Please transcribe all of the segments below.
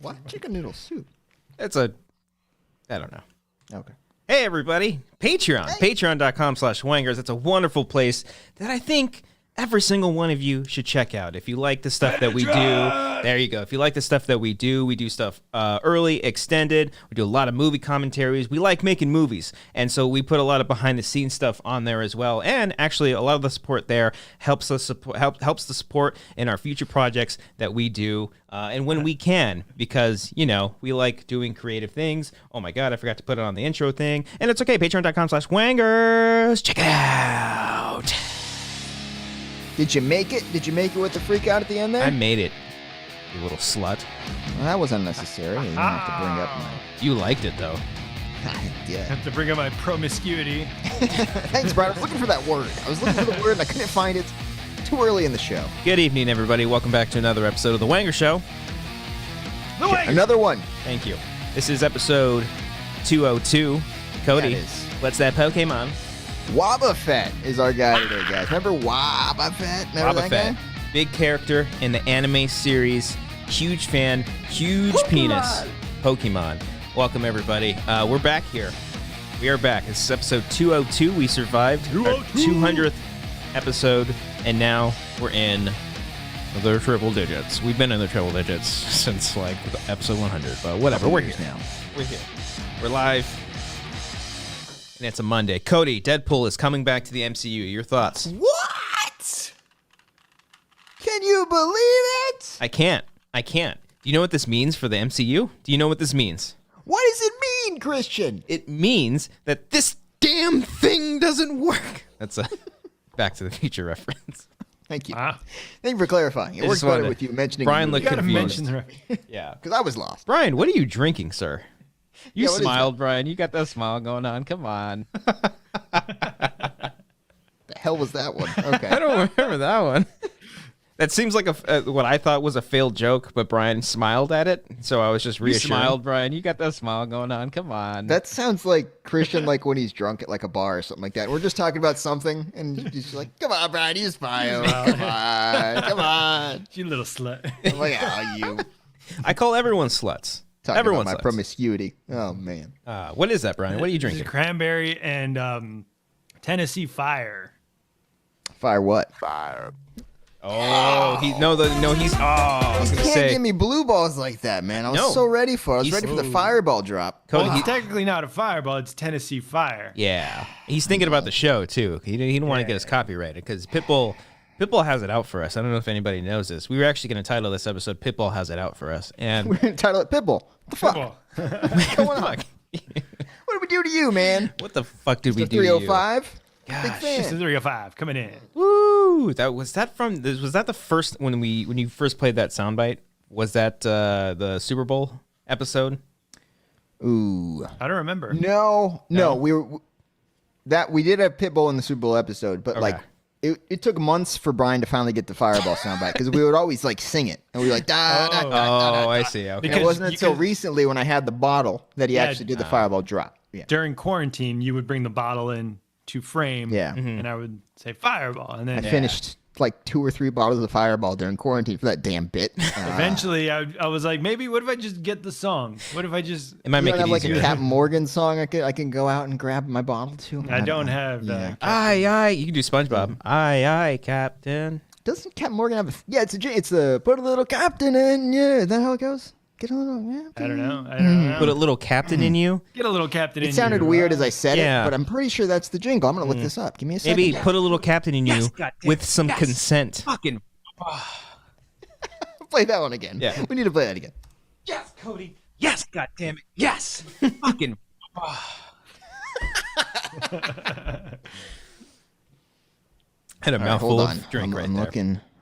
What? Chicken noodle soup? I don't know. Okay. Hey, everybody. Patreon. Hey. Patreon.com/Wangers. That's a wonderful place that I think every single one of you should check out. If you like the stuff that we do, there you go. If you like the stuff that we do stuff early, extended. We do a lot of movie commentaries. We like making movies. And so we put a lot of behind-the-scenes stuff on there as well. And actually, a lot of the support there helps the support in our future projects that we do. And when we can, because, we like doing creative things. Oh, my God, I forgot to put it on the intro thing. And it's okay. Patreon.com/Wangers. Check it out. Did you make it? Did you make it with the freak out at the end there? I made it, you little slut. Well, that was unnecessary. You didn't have to bring up my... You liked it, though. I did. Have to bring up my promiscuity. Thanks, Brian. I was looking for that word. I was looking for the word and I couldn't find it. Too early in the show. Good evening, everybody. Welcome back to another episode of The Wanger Show. Another one. Thank you. This is episode 202. Cody, what's that Pokemon? Wobbuffet is our guy today, guys. Remember Wobbuffet? Remember that guy? Big character in the anime series. Huge fan. Huge penis. Pokemon. Welcome, everybody. We're back here. We are back. This is episode 202. We survived our 200th episode, and now we're in the triple digits. We've been in the triple digits since, episode 100, but whatever. We're here now. We're here. We're live. And it's a Monday. Cody, Deadpool is coming back to the MCU. Your thoughts? What? Can you believe it? I can't. Do you know what this means for the MCU? Do you know what this means? What does it mean, Christian? It means that this damn thing doesn't work. That's a Back to the Future reference. Thank you. Thank you for clarifying. It works better with you mentioning Brian looked confused. Yeah. Because I was lost. Brian, what are you drinking, sir? You smiled, Brian. You got that smile going on. Come on. The hell was that one? Okay. I don't remember that one. That seems like what I thought was a failed joke, but Brian smiled at it, so I was just reassured. You smiled, Brian. You got that smile going on. Come on. That sounds like Christian, when he's drunk at a bar or something like that. We're just talking about something, and he's like, "Come on, Brian, you smile. Come on. You little slut." I'm like, "Oh, you." I call everyone sluts. Talking Everyone's about my promiscuity. Oh man. What is that, Brian? What are you drinking? Cranberry and Tennessee Fire. Fire what? Fire. Oh, he's. I was gonna You say. can't give me blue balls like that, man. I was so ready for it. I was ready for the fireball drop. Cody, Well, it's technically not a fireball. It's Tennessee Fire. Yeah, he's thinking about the show too. He didn't want to get us copyrighted because Pitbull has it out for us. I don't know if anybody knows this. We were actually going to title this episode "Pitbull Has It Out for Us," and We're gonna title it Pitbull. What the fuck? What's going on? What did we do to you, man? What the fuck did we Mr. do to you? 305? Big Gosh. fan. This is 305 coming in. Woo! Was that the first when you first played that soundbite? Was that the Super Bowl episode? Ooh. I don't remember. No. We did have Pitbull in the Super Bowl episode, but it took months for Brian to finally get the fireball soundbite because we would always sing it and we were like da da da da. Oh, I see. Okay. And it wasn't until recently when I had the bottle that he actually did the fireball drop. Yeah. During quarantine, you would bring the bottle in to frame. Yeah. And I would say fireball, and then I finished 2 or 3 bottles of Fireball during quarantine for that damn bit. Eventually, I was like, maybe what if I just get the song? What if I just? It might make it have easier. a Captain Morgan song I can go out and grab my bottle to? I don't have that. Aye. You can do SpongeBob. Aye, Captain. Doesn't Captain Morgan have it's the put a little captain in you. Is that how it goes? Get a little captain. I don't know. Put a little captain in you. Get a little captain in you. It sounded weird as I said Yeah. it, but I'm pretty sure that's the jingle. I'm going to look this up. Give me a second. Maybe put a little captain in you with some consent. Fucking. Play that one again. Yeah. We need to play that again. Yes, Cody. Yes, goddammit. Yes. Fucking. Had a All right, mouthful hold of on. drink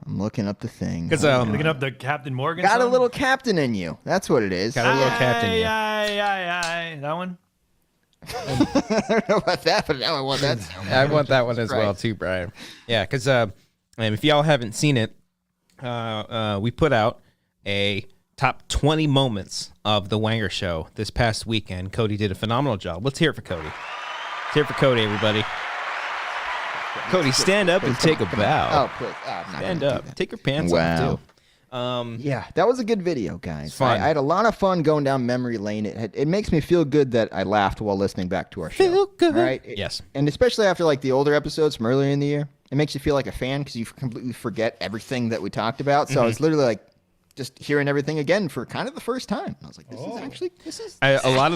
I'm looking up the thing. Because Looking up the Captain Morgan got a song? little captain in you. That's what it is. got a little captain in you. Aye. That one? I don't know about that, but now I want that sound. I want that one as Right. well too, Brian. Yeah, because if y'all haven't seen it, we put out a top 20 moments of the Wanger Show this past weekend. Cody did a phenomenal job. Let's hear it for Cody. Let's hear it for Cody, everybody. Cody, stand up and take a bow. Oh, please. Oh, I'm not Stand gonna do up. that. Take your pants Wow. off, Yeah, that was a good video, guys. fun. I had a lot of fun going down memory lane. It makes me feel good that I laughed while listening back to our show. Feel good. All right? Yes. And especially after like the older episodes from earlier in the year, it makes you feel like a fan because you completely forget everything that we talked about. So I was literally like just hearing everything again for kind of the first time. I was like, this is A lot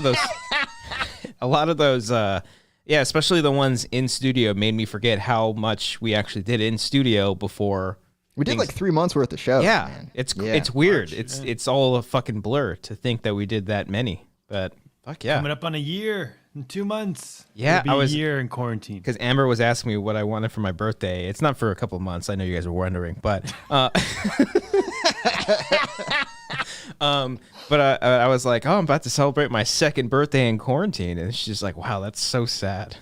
of those, yeah, especially the ones in studio made me forget how much we actually did in studio before. we did like 3 months worth of shows. Yeah, man. it's weird. It's all a fucking blur to think that we did that many, but fuck yeah. Coming up on a year in 2 months. Yeah, It'll be a year in quarantine. Because Amber was asking me what I wanted for my birthday. It's not for a couple of months. I know you guys were wondering, but I was like, oh, I'm about to celebrate my second birthday in quarantine, and she's just like, wow, that's so sad.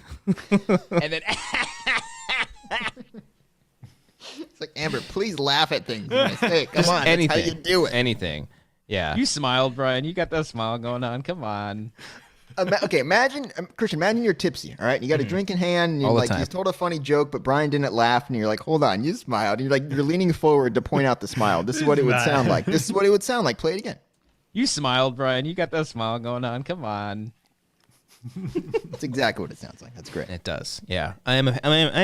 And then it's like, Amber, please laugh at things. Hey, come on, anything, that's how you do it. anything. Yeah. You smiled, Brian. You got that smile going on. Come on. Okay, imagine, Christian, imagine you're tipsy, all right? You got a drink in hand, and you're All the like, time. you told a funny joke, but Brian didn't laugh, and you're like, hold on, you smiled. And you're leaning forward to point out the smile. This is what it would sound like. This is what it would sound like. Play it again. You smiled, Brian. You got that smile going on. Come on. That's exactly what it sounds like. That's great. It does. Yeah. I am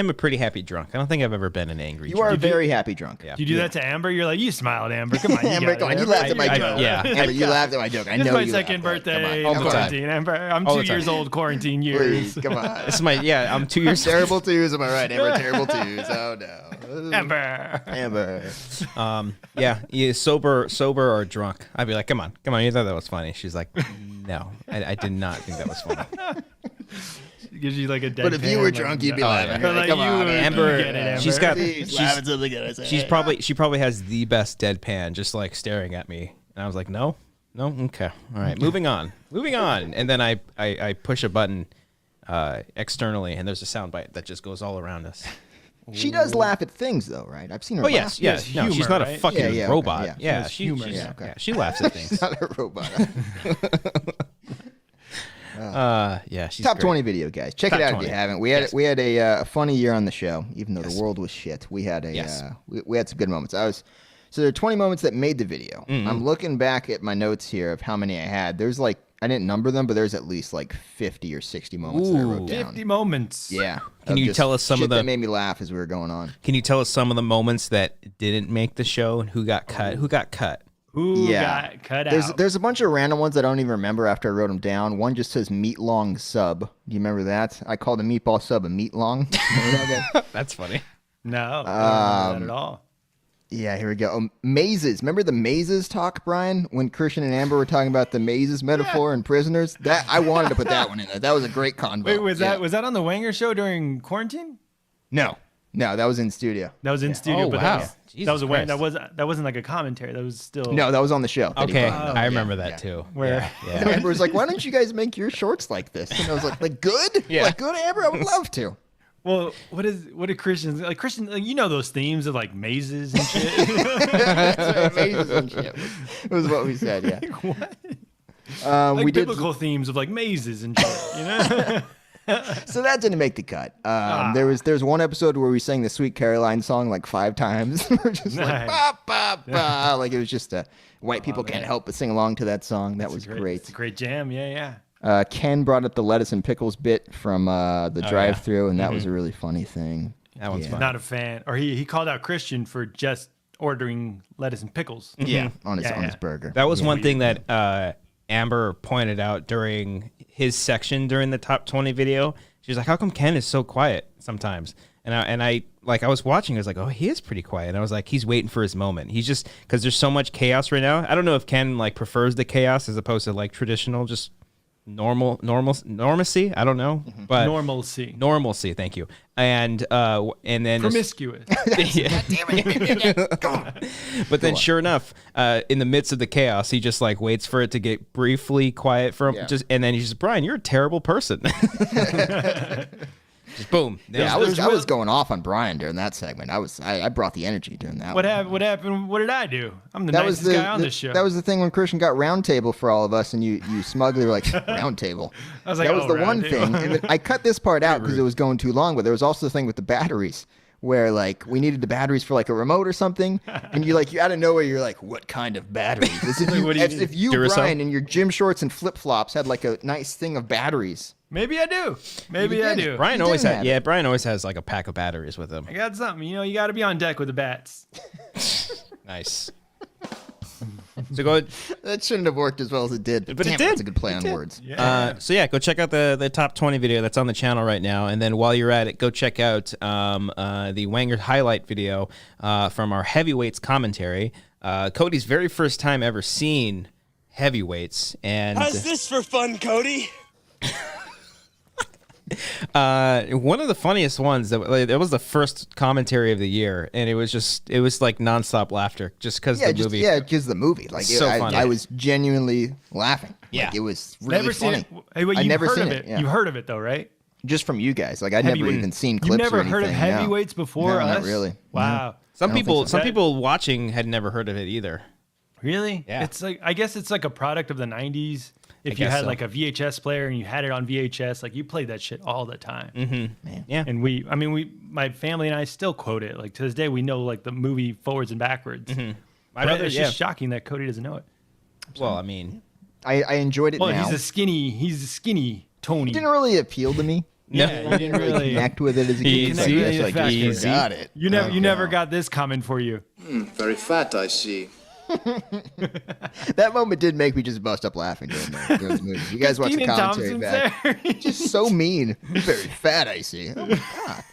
a pretty happy drunk. I don't think I've ever been an angry You drunk. are a very happy drunk. Yeah. You do that to Amber, you're like, you smiled, Amber. Come on, Amber, come on, you laughed at my joke. yeah. Amber, you laughed at my joke. I This know is my you second laughed at it. birthday Come in on. the time. quarantine. Amber, I'm All 2 the time. years old, quarantine years. Please, come on. This is my, yeah, I'm 2 years. Terrible twos, am I right, Amber? Terrible twos. Oh, no. Amber. Amber. Yeah, sober or drunk. I'd be like, come on, you thought that was funny. She's like, no, I did not think that was funny. Gives you like a dead But if you were drunk, you'd be laughing. But You're like come on, you, Amber, you get it, Amber. she's got, Please laugh at something that I said. she probably has the best deadpan, just like staring at me. And I was like, no, okay, all right, moving on. And then I push a button externally, and there's a sound bite that just goes all around us. She does laugh at things, though, right? I've seen her Oh laugh. yes. No, she's humor, not a right? fucking Yeah, okay, robot. yeah. Yeah, She she, has humor, she's- yeah, okay. yeah, she laughs at things. Not a robot. Yeah, she's Top great. 20 video, guys. Check Top it out 20. if you haven't. We had a funny year on the show, even though Yes. the world was shit. We had a Yes. we had some good moments. So there are 20 moments that made the video. Mm-hmm. I'm looking back at my notes here of how many I had. There's like I didn't number them, but there's at least like 50 or 60 moments that I wrote Ooh. down. 50 moments. Yeah. Can of you just tell us some shit of the- that made me laugh as we were going on? Can you tell us some of the moments that didn't make the show and who got cut? Who got cut? Who Yeah. got cut out? There's a bunch of random ones I don't even remember after I wrote them down. One just says meat long sub. Do you remember that? I called a meatball sub a meat long. Remember that guy? That's funny. No, I don't remember that at all. Yeah, here we go. Mazes. Remember the mazes talk, Brian? When Christian and Amber were talking about the mazes metaphor and prisoners? That I wanted to put that one in there. That was a great convo. Wait, was Yeah. that on the Wanger show during quarantine? No, that was in studio. That was in studio, Oh, but wow. that was Jesus a Wanger. Christ. That wasn't like a commentary. That was still No, that was on the show. Okay, Oh, I remember that too. Where- Yeah. And Amber was like, "Why don't you guys make your shorts like this?" And I was like good? Yeah. Like good, Amber? I would love to. Well, what did Christians like? Christian, like, you know those themes of like mazes and shit. Mazes and shit was what we said. Yeah. What? We Like did. biblical themes of like mazes and shit. You know? So that didn't make the cut. There's one episode where we sang the Sweet Caroline song like 5 times. We're just like Nice. ba ba ba. Like it was just white people can't man. help but sing along to that song. That was great. It's a great jam. Yeah. Ken brought up the lettuce and pickles bit from the drive-through, and that was a really funny thing. That one's fun. Not a fan. Or he called out Christian for just ordering lettuce and pickles. Yeah, on his Yeah. burger. That was one thing that Amber pointed out during his section during the top 20 video. She was like, "How come Ken is so quiet sometimes?" And I was watching. I was like, "Oh, he is pretty quiet." And I was like, "He's waiting for his moment." He's just because there's so much chaos right now. I don't know if Ken like prefers the chaos as opposed to like traditional just normalcy. I don't know, but normalcy. Thank you. And then Promiscuous. But then, sure enough, in the midst of the chaos, he just like waits for it to get briefly quiet and then he's just, Brian, you're a terrible person. Just boom. Yeah, I was going off on Brian during that segment. I brought the energy during that. What one. happened? What did I do? I'm the That nicest was guy on this show. That was the thing when Christian got round table for all of us, and you smugly were like round table. I was like, that was oh, the round one table. thing. And I cut this part out because it was going too long. But there was also the thing with the batteries where like we needed the batteries for like a remote or something, and you out of nowhere you're like, what kind of batteries? As if you, What do you as mean? if you Duracell? Brian, in your gym shorts and flip flops had like a nice thing of batteries. Maybe I do. Maybe I do. Brian You always didn't has, have it. Brian always has like a pack of batteries with him. I got something. You know, you got to be on deck with the bats. Nice. So go. That shouldn't have worked as well as it did. But it Damn, did. That's a good play on words. Yeah. So yeah, go check out the top 20 video that's on the channel right now, and then while you're at it, go check out the Wanger highlight video from our heavyweights commentary. Cody's very first time ever seeing heavyweights, and How's this for fun, Cody? one of the funniest ones that was the first commentary of the year, and it was like nonstop laughter just because the movie. Yeah, because the movie. Like So funny. I was genuinely laughing. Yeah. Like, it was really Never funny. seen it. Hey, wait, I'd you've never heard seen of it. Yeah. You've heard of it though, right? Just from you guys. Like I'd never Heavyweight. even seen You've clips never or anything. heard of heavyweights before No, us? not really. Wow. Some I don't people think so. some people watching had never heard of it either. Really? Yeah. It's like, I guess it's like a product of the 90s. If you guess had so. like a VHS player and you had it on VHS, like you played that shit all the time. Man. Yeah. And my family and I still quote it. Like to this day, we know like the movie forwards and backwards. My But brother, it's yeah. just shocking that Cody doesn't know it. Well, I mean, I enjoyed it Well, now. he's a skinny Tony. It didn't really appeal to me. Yeah, you didn't really Connect with it as a kid. Easy. Like, Easy. like, Fast you food. got it. You never got this coming for you. Very fat, I see. That moment did make me just bust up laughing during those movies. You guys watch the Keenan commentary Thompson's back. there. Just so mean. Very fat, I see. Oh my god.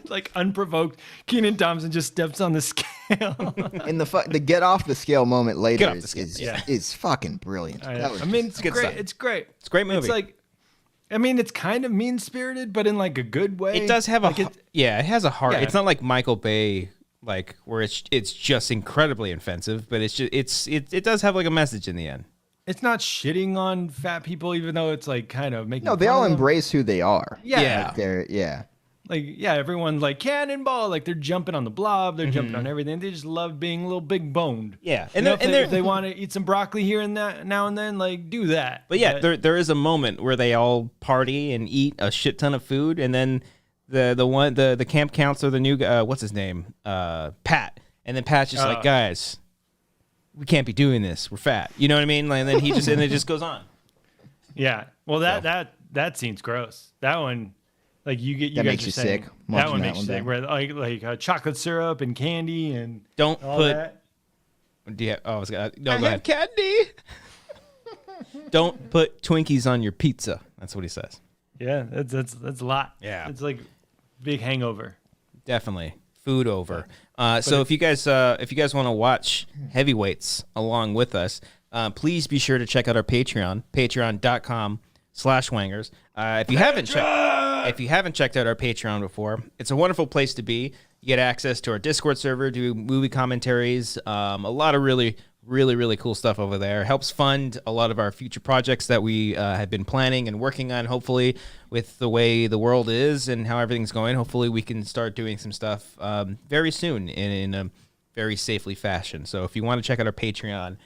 Like unprovoked, Keenan Thompson just steps on the scale. And the get off the scale moment later Get off the is, scale. is, Yeah. is fucking brilliant. I That was mean, it's good great. stuff. It's great. it's a great movie. It's like, I mean, it's kind of mean spirited, but in like a good way. it does have like it has a heart. Yeah. It's not like Michael Bay, like where it's just incredibly offensive, but it does have like a message in the end. It's not shitting on fat people, even though it's like kind of making. No, they fun all of them. embrace who they are. Yeah. They're Everyone's like cannonball, like they're jumping on the blob, they're jumping on everything. They just love being a little big boned. Yeah. And And if they want to eat some broccoli here and that now and then, like do that. But yeah, there is a moment where they all party and eat a shit ton of food, and then the camp counselor, the new guy, what's his name, Pat, and then Pat's just like, guys, we can't be doing this. We're fat. You know what I mean? Like, and then it just goes on. Yeah. Well, that scene's gross. That one, like you That guys makes are you saying, sick, That watching one that makes you one sick. Where like chocolate syrup and candy and Don't all put. that. Do you, oh, I was gonna, no, I go have ahead. candy. Don't put Twinkies on your pizza. That's what he says. Yeah, that's a lot. Yeah. It's like big hangover. Definitely food over. So if you guys want to watch heavyweights along with us, please be sure to check out our Patreon, patreon.com/wangers. If you haven't checked out our Patreon before, it's a wonderful place to be. You get access to our Discord server, do movie commentaries, a lot of really cool stuff over there. Helps fund a lot of our future projects that we have been planning and working on. Hopefully, with the way the world is and how everything's going, hopefully we can start doing some stuff very soon in a very safely fashion. So if you want to check out our Patreon,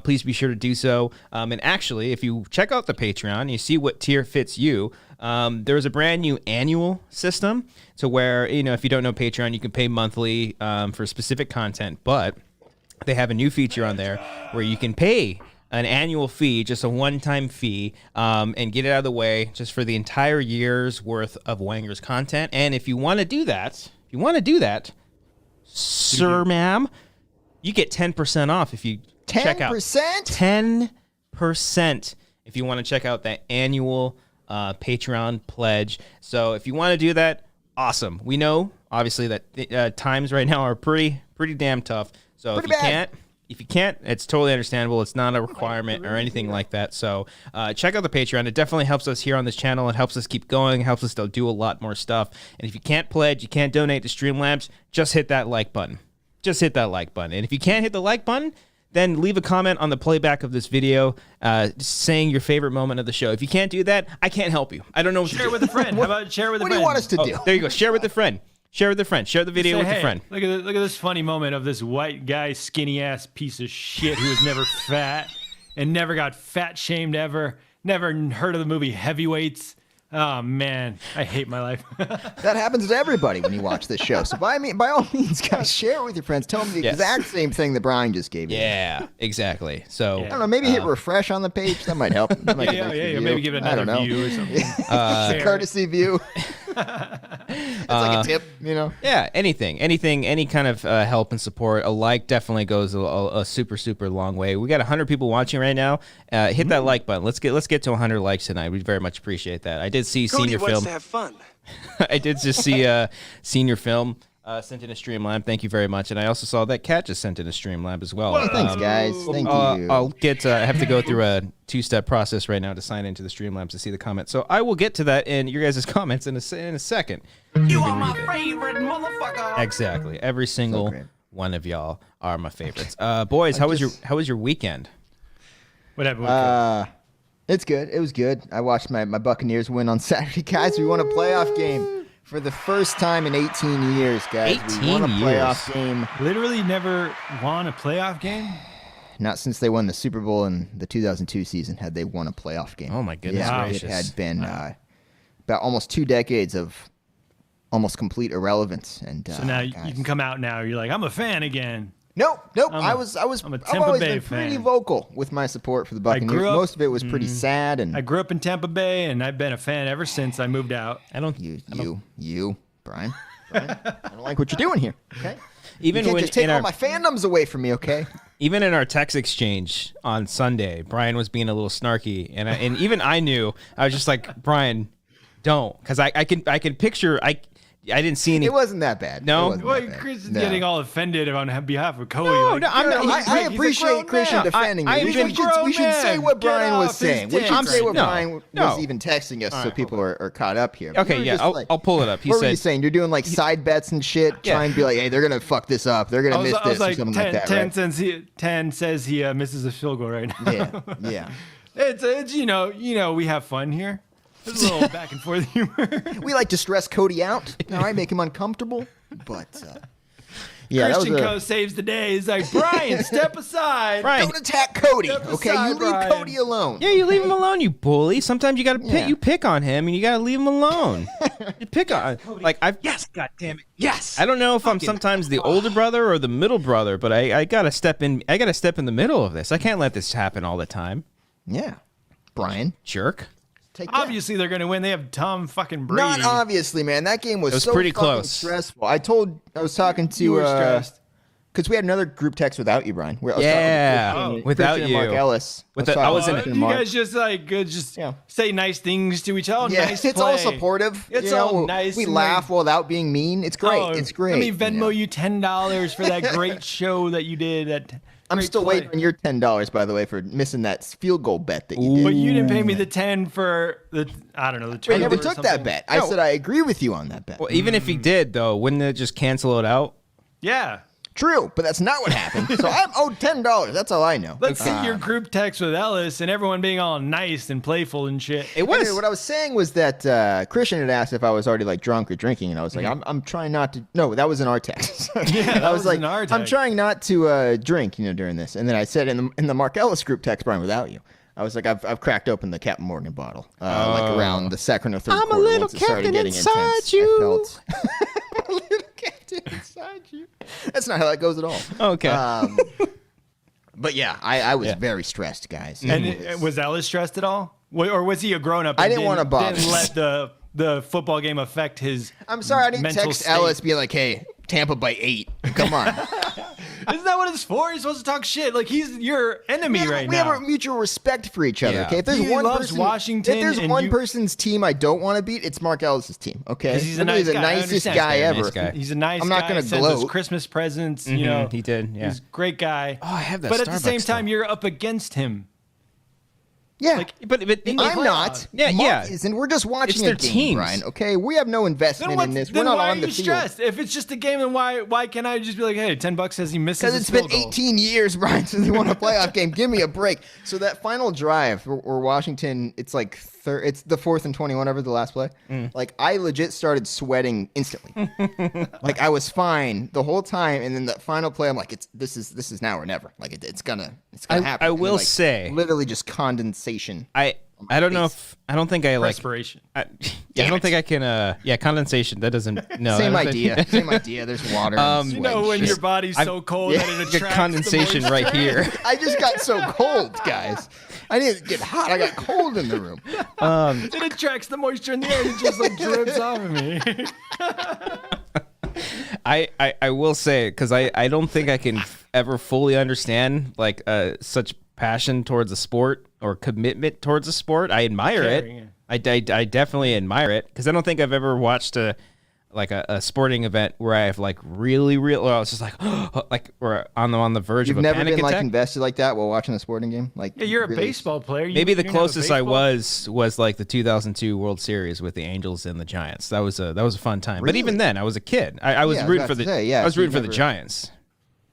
please be sure to do so. And actually, if you check out the Patreon, you see what tier fits you. There's a brand new annual system to where, if you don't know Patreon, you can pay monthly for specific content, but they have a new feature on there where you can pay an annual fee, just a one-time fee, and get it out of the way just for the entire year's worth of Wanger's content. And if you want to do that, sir, ma'am, you get 10% off if you check out 10%? 10% if you want to check out that annual Patreon pledge. So if you want to do that, awesome. We know obviously that times right now are pretty damn tough. So Pretty bad. if you can't, it's totally understandable. It's not a requirement or anything like that. So check out the Patreon. It definitely helps us here on this channel. It helps us keep going. It helps us to do a lot more stuff. And if you can't pledge, you can't donate to Streamlabs, just hit that like button. Just hit that like button. And if you can't hit the like button, then leave a comment on the playback of this video saying your favorite moment of the show. If you can't do that, I can't help you. I don't know what to Share do. with a friend. How about share with a What do friend? you want us to do? There you go. Share with a friend. Share with a friend. Share the video Say, with a hey, friend. Look at this funny moment of this white guy, skinny ass piece of shit who was never fat and never got fat shamed ever. Never heard of the movie Heavyweights. Oh man, I hate my life. That happens to everybody when you watch this show. So by all means, guys, share it with your friends. Tell them the Yes. exact same thing that Brian just gave you. Yeah, exactly. So I don't know. Maybe hit refresh on the page. That might help. That might get yeah. a Maybe give it I don't another know. view or something. It's a courtesy view. It's like a tip, you know. yeah, anything, any kind of help and support. A like definitely goes a super, super long way. We got 100 people watching right now. Hit that like button. Let's get to 100 likes tonight. We very much appreciate that. I did see Cody senior wants film. to have fun. I did just see senior film sent in a Streamlab. Thank you very much. And I also saw that Cat just sent in a Streamlab as well. Thanks, guys. Thank you. I'll get. I have to go through a 2-step process right now to sign into the Streamlabs to see the comments. So I will get to that in your guys' comments in a second. You are my favorite motherfucker. Exactly. Every single great. one of y'all are my favorites. Boys, how was your weekend? What happened? It's good. It was good. I watched my Buccaneers win on Saturday, guys. We won a playoff game for the first time in 18 years, guys. 18 we won a playoff game. Literally never won a playoff game. Not since they won the Super Bowl in the 2002 season had they won a playoff game. Oh, my goodness yeah, gracious. It had been about almost 2 decades of almost complete irrelevance. And So now guys, you can come out now. You're like, I'm a fan again. Nope. I'm I've always Tampa Bay been pretty fan. vocal with my support for the Buccaneers. grew up- Most of it was pretty sad, and I grew up in Tampa Bay, and I've been a fan ever since I moved out. I don't. you, Brian, I don't like what you're doing here. Okay, Even you can't when just take in all our my fandoms away from me. Okay, even in our text exchange on Sunday, Brian was being a little snarky, and even I knew. I was just like, Brian, don't, because I can picture. I didn't see any. it wasn't that bad. No? It wasn't Well, that bad. Chris is No. getting all offended on behalf of Cody. No, like, no, I'm not. I he's a appreciate grown Christian man. defending I- me. he's a We should say what Get Brian was off his saying. We dick. should say what No, Brian no. was even texting us, so people are caught up here. Okay, We were yeah, just I'll pull it up. He what were said, you saying? You're doing like side bets and shit, Yeah. trying to be like, hey, they're gonna fuck this up. They're gonna miss I was this like, or something 10, like that, 10 right? since 10 says he misses a field goal right now. Yeah, yeah. It's you know we have fun here. There's a little back and forth humor. We like to stress Cody out. All right, make him uncomfortable. But yeah, that was Christian Co saves the day. He's like, Brian, step aside. Brian, don't attack Cody. Step Okay, aside, you leave Brian. Cody alone. yeah, you leave him alone, you bully. Sometimes you gotta Yeah. pick on him, and you gotta leave him alone. You pick on like Yes, goddammit. Yes. I don't know if I'm sometimes the older brother or the middle brother, but I gotta step in. I gotta step in the middle of this. I can't let this happen all the time. Yeah, Brian, Jerk. take that. Obviously, they're gonna win. They have Tom fucking Brady. Not obviously, man. That game was, It was so pretty fucking close. stressful. I was talking to You were stressed. because we had another group text without you, Brian. I was talking to Yeah, Christian- without Christian and Mark you. Ellis. With was the- I talking was to in it. Christian You and Mark. guys just like just Yeah. say nice things to each other. Yeah, Nice it's all play. supportive. It's you know, all nice. We and laugh like, without being mean. It's great. oh, It's great. Let me Venmo know. you $10 for that great show that you did. I'm great still play. waiting on your $10, by the way, for missing that field goal bet that you did. But you didn't pay me the 10 for the I don't know the. I trailer never or took that something. bet. I said I agree with you on that bet. Well, even if he did, though, wouldn't it just cancel it out? Yeah. True, but that's not what happened. So I'm owed $10. That's all I know. Let's see your group text with Ellis and everyone being all nice and playful and shit. It was. Anyway, what I was saying was that Christian had asked if I was already like drunk or drinking, and I was like, I'm trying not to. No, that was in our text. Yeah, that I was like, in our I'm text. trying not to drink, during this. And then I said in the Mark Ellis group text, Brian, without you, I was like, I've cracked open the Captain Morgan bottle, like around the second or third I'm a quarter. little once it started captain getting inside intense. you. I felt a little captain inside you. That's not how that goes at all. Okay. But yeah, I was Yeah. very stressed, guys. And was Ellis stressed at all, or was he a grown up? I didn't wanna bother. Didn't let the football game affect his. I'm sorry, I didn't mental text state. Ellis being like, hey, Tampa by 8. Come on. Isn't that what it's for? He's supposed to talk shit. Like he's your enemy right we now. have a mutual respect for each other. Yeah. Okay, if there's He one loves person, Washington, if there's and one you- person's team I don't want to beat, it's Mark Ellis's team. Okay, 'Cause he's a Literally nice the guy. I nicest understand. guy Nice ever. guy. He's a nice I'm guy. not gonna Sends us gloat. Christmas presents. You know, he did, yeah. He's a great guy. Oh, I have that But at the same Starbucks time, though. you're up against him. Yeah, but I'm playoffs. not. Yeah, Mark yeah. isn't. We're just watching It's a their game, teams. Brian. Okay, we have no investment in this. We're Then not why on are the you field. stressed? If it's just a game, then why can't I just be like, hey, $10 says he misses Because his it's been field goal. 18 years, Brian, since they won a playoff game. Give me a break. So that final drive where Washington, it's like it's the 4th and 20, whatever the last play. Like I legit started sweating instantly. Like I was fine the whole time, and then that final play, I'm like, this is now or never. Like it's gonna happen. I And will then, like, say- literally just condensation. I don't know if I don't think I like. Respiration. I don't think I can. Condensation. That doesn't. No. Same that doesn't- idea. Same idea. There's water. And You sweat know and when shit. your body's so cold that it Get attracts condensation the right moisture? here. I just got so cold, guys. I didn't get hot. I got cold in the room. It attracts the moisture in the air and it just like drips off of me. I will say because I don't think I can ever fully understand like such passion towards a sport or commitment towards a sport. I admire Caring, it. I definitely admire it because I don't think I've ever watched a sporting event where I've like really well, I was just like like we're on the verge You've of a never panic been like attack. invested like that while watching a sporting game. Like Yeah, you're a really- baseball player. Maybe the you don't have a closest I baseball- was like the 2002 World Series with the Angels and the Giants. That was a fun time. But even then, I was a kid. I was Yeah, I was rooting about for to the say, yeah, I was so you rooting for the never- Giants.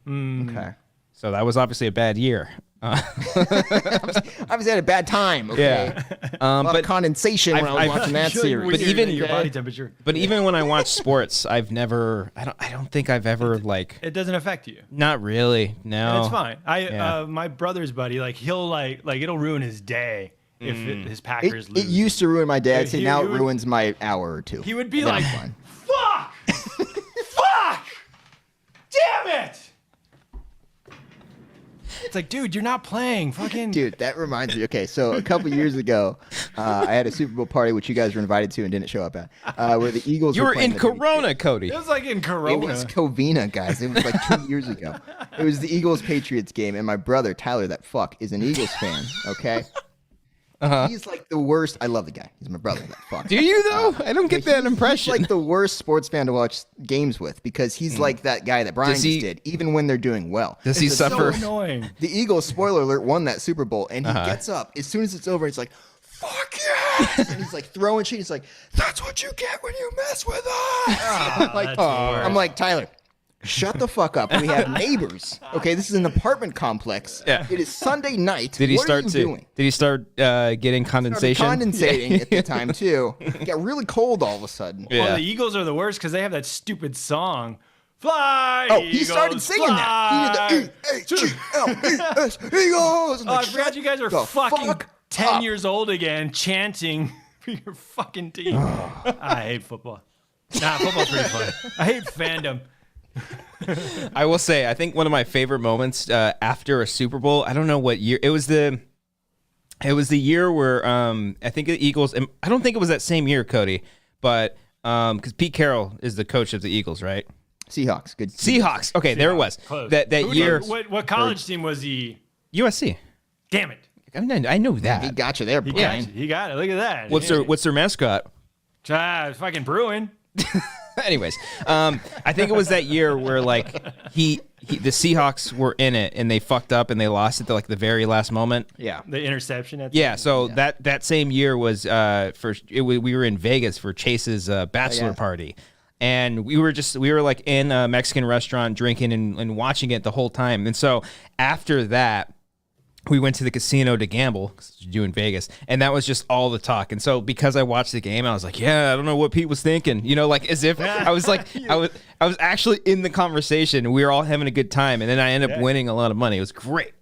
Okay. So that was obviously a bad year. Obviously had a bad time. Okay. A lot of condensation when I was I've- watching that Usually series. when But you're even- in your Okay. body temperature, But even when I watch sports, I don't think I've ever like it doesn't affect you. not really. No. And it's fine. Yeah. My brother's buddy, like he'll like it'll ruin his day if his Packers It lose. used to ruin my dad. Yeah, See, he now it would- ruins my hour or two. He would be And then like, I'm fine. "Fuck, fuck, damn it!" It's like, dude, you're not playing. Fucking Dude, that reminds me. Okay, so a couple years ago, I had a Super Bowl party which you guys were invited to and didn't show up at, where the Eagles. You were playing in the Patriots. Corona, Cody. It was like in It Corona. was Covina, guys. It was like 2 years ago. It was the Eagles Patriots game, and my brother Tyler, that fuck, is an Eagles fan. Okay. He's like the worst. I love the guy. He's my brother. That fuck. Do you though? I don't get that impression. He's like the worst sports fan to watch games with because he's like that guy that Brian Does he- just did, even when they're doing well. Does he It's so suffer? annoying. The Eagles, spoiler alert, won that Super Bowl, and he gets up as soon as it's over. He's like, "Fuck yes!" and he's like throwing shit. He's like, "That's what you get when you mess with us." That's the worst. I'm like, Tyler, shut the fuck up. We have neighbors. Okay, this is an apartment complex. Yeah. It is Sunday night. Did he what start are you to? doing? Did he start getting Started condensation? condensating at the time too. It got really cold all of a sudden. Yeah. Well, the Eagles are the worst because they have that stupid song. Fly. Oh, he Eagles, started singing that. He did the E-A-G-L-E-S Eagles. I'm Oh, I like, forgot shut you guys are the fucking fuck 10 up. years old again, chanting for your fucking team. I hate football. Nah, football's pretty fun. I hate fandom. I will say, I think one of my favorite moments after a Super Bowl. I don't know what year it was. The year where I think the Eagles. And I don't think it was that same year, Cody, but because Pete Carroll is the coach of the Eagles, right? Seahawks. Good. Seahawks. Okay, there it was. Close. That Who year. did- What college team was he? USC. Damn it. I know He that. got you there, He Brian. got it. He got it. Look at that. What's their mascot? Fucking Bruin. Anyways, I think it was that year where like the Seahawks were in it and they fucked up and they lost it to like the very last moment. Yeah. The interception. At Yeah, so that same year was we were in Vegas for Chase's bachelor party, and we were like in a Mexican restaurant drinking and watching it the whole time. And so after that, we went to the casino to gamble because you're doing Vegas, and that was just all the talk. And so because I watched the game, I was like, yeah, I don't know what Pete was thinking, like as if I was like I was actually in the conversation, and we were all having a good time, and then I ended up winning a lot of money. It was great.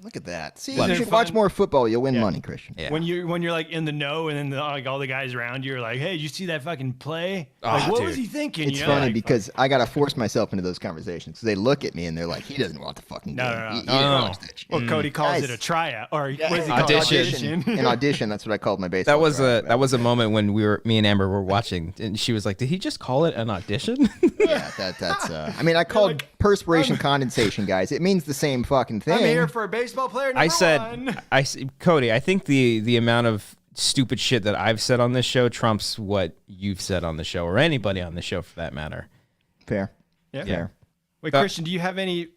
Look at that. See, Isn't you it should fun? watch more football. You'll win money, Christian. Yeah. When you're like in the know, and then like all the guys around you are like, "Hey, did you see that fucking play? Oh, Like, what dude. was he thinking?" It's you know? funny Like, because I gotta force myself into those conversations because they look at me and they're like, "He doesn't want the fucking No, game. no, no. He didn't No. watch that shit." well, Cody calls Guys. it a tryout, or what does he call Audition. it? An audition. That's what I called my baseball. That was tryout. that was a moment when me and Amber were watching, and she was like, "Did he just call it an audition?" Yeah, that's. I mean, I called perspiration condensation, guys. It means the same fucking thing. I'm here for a baseball player. I said, one. Cody, I think the amount of stupid shit that I've said on this show trumps what you've said on the show, or anybody on the show for that matter. Fair. Yeah. Fair. Wait, Christian, do you have any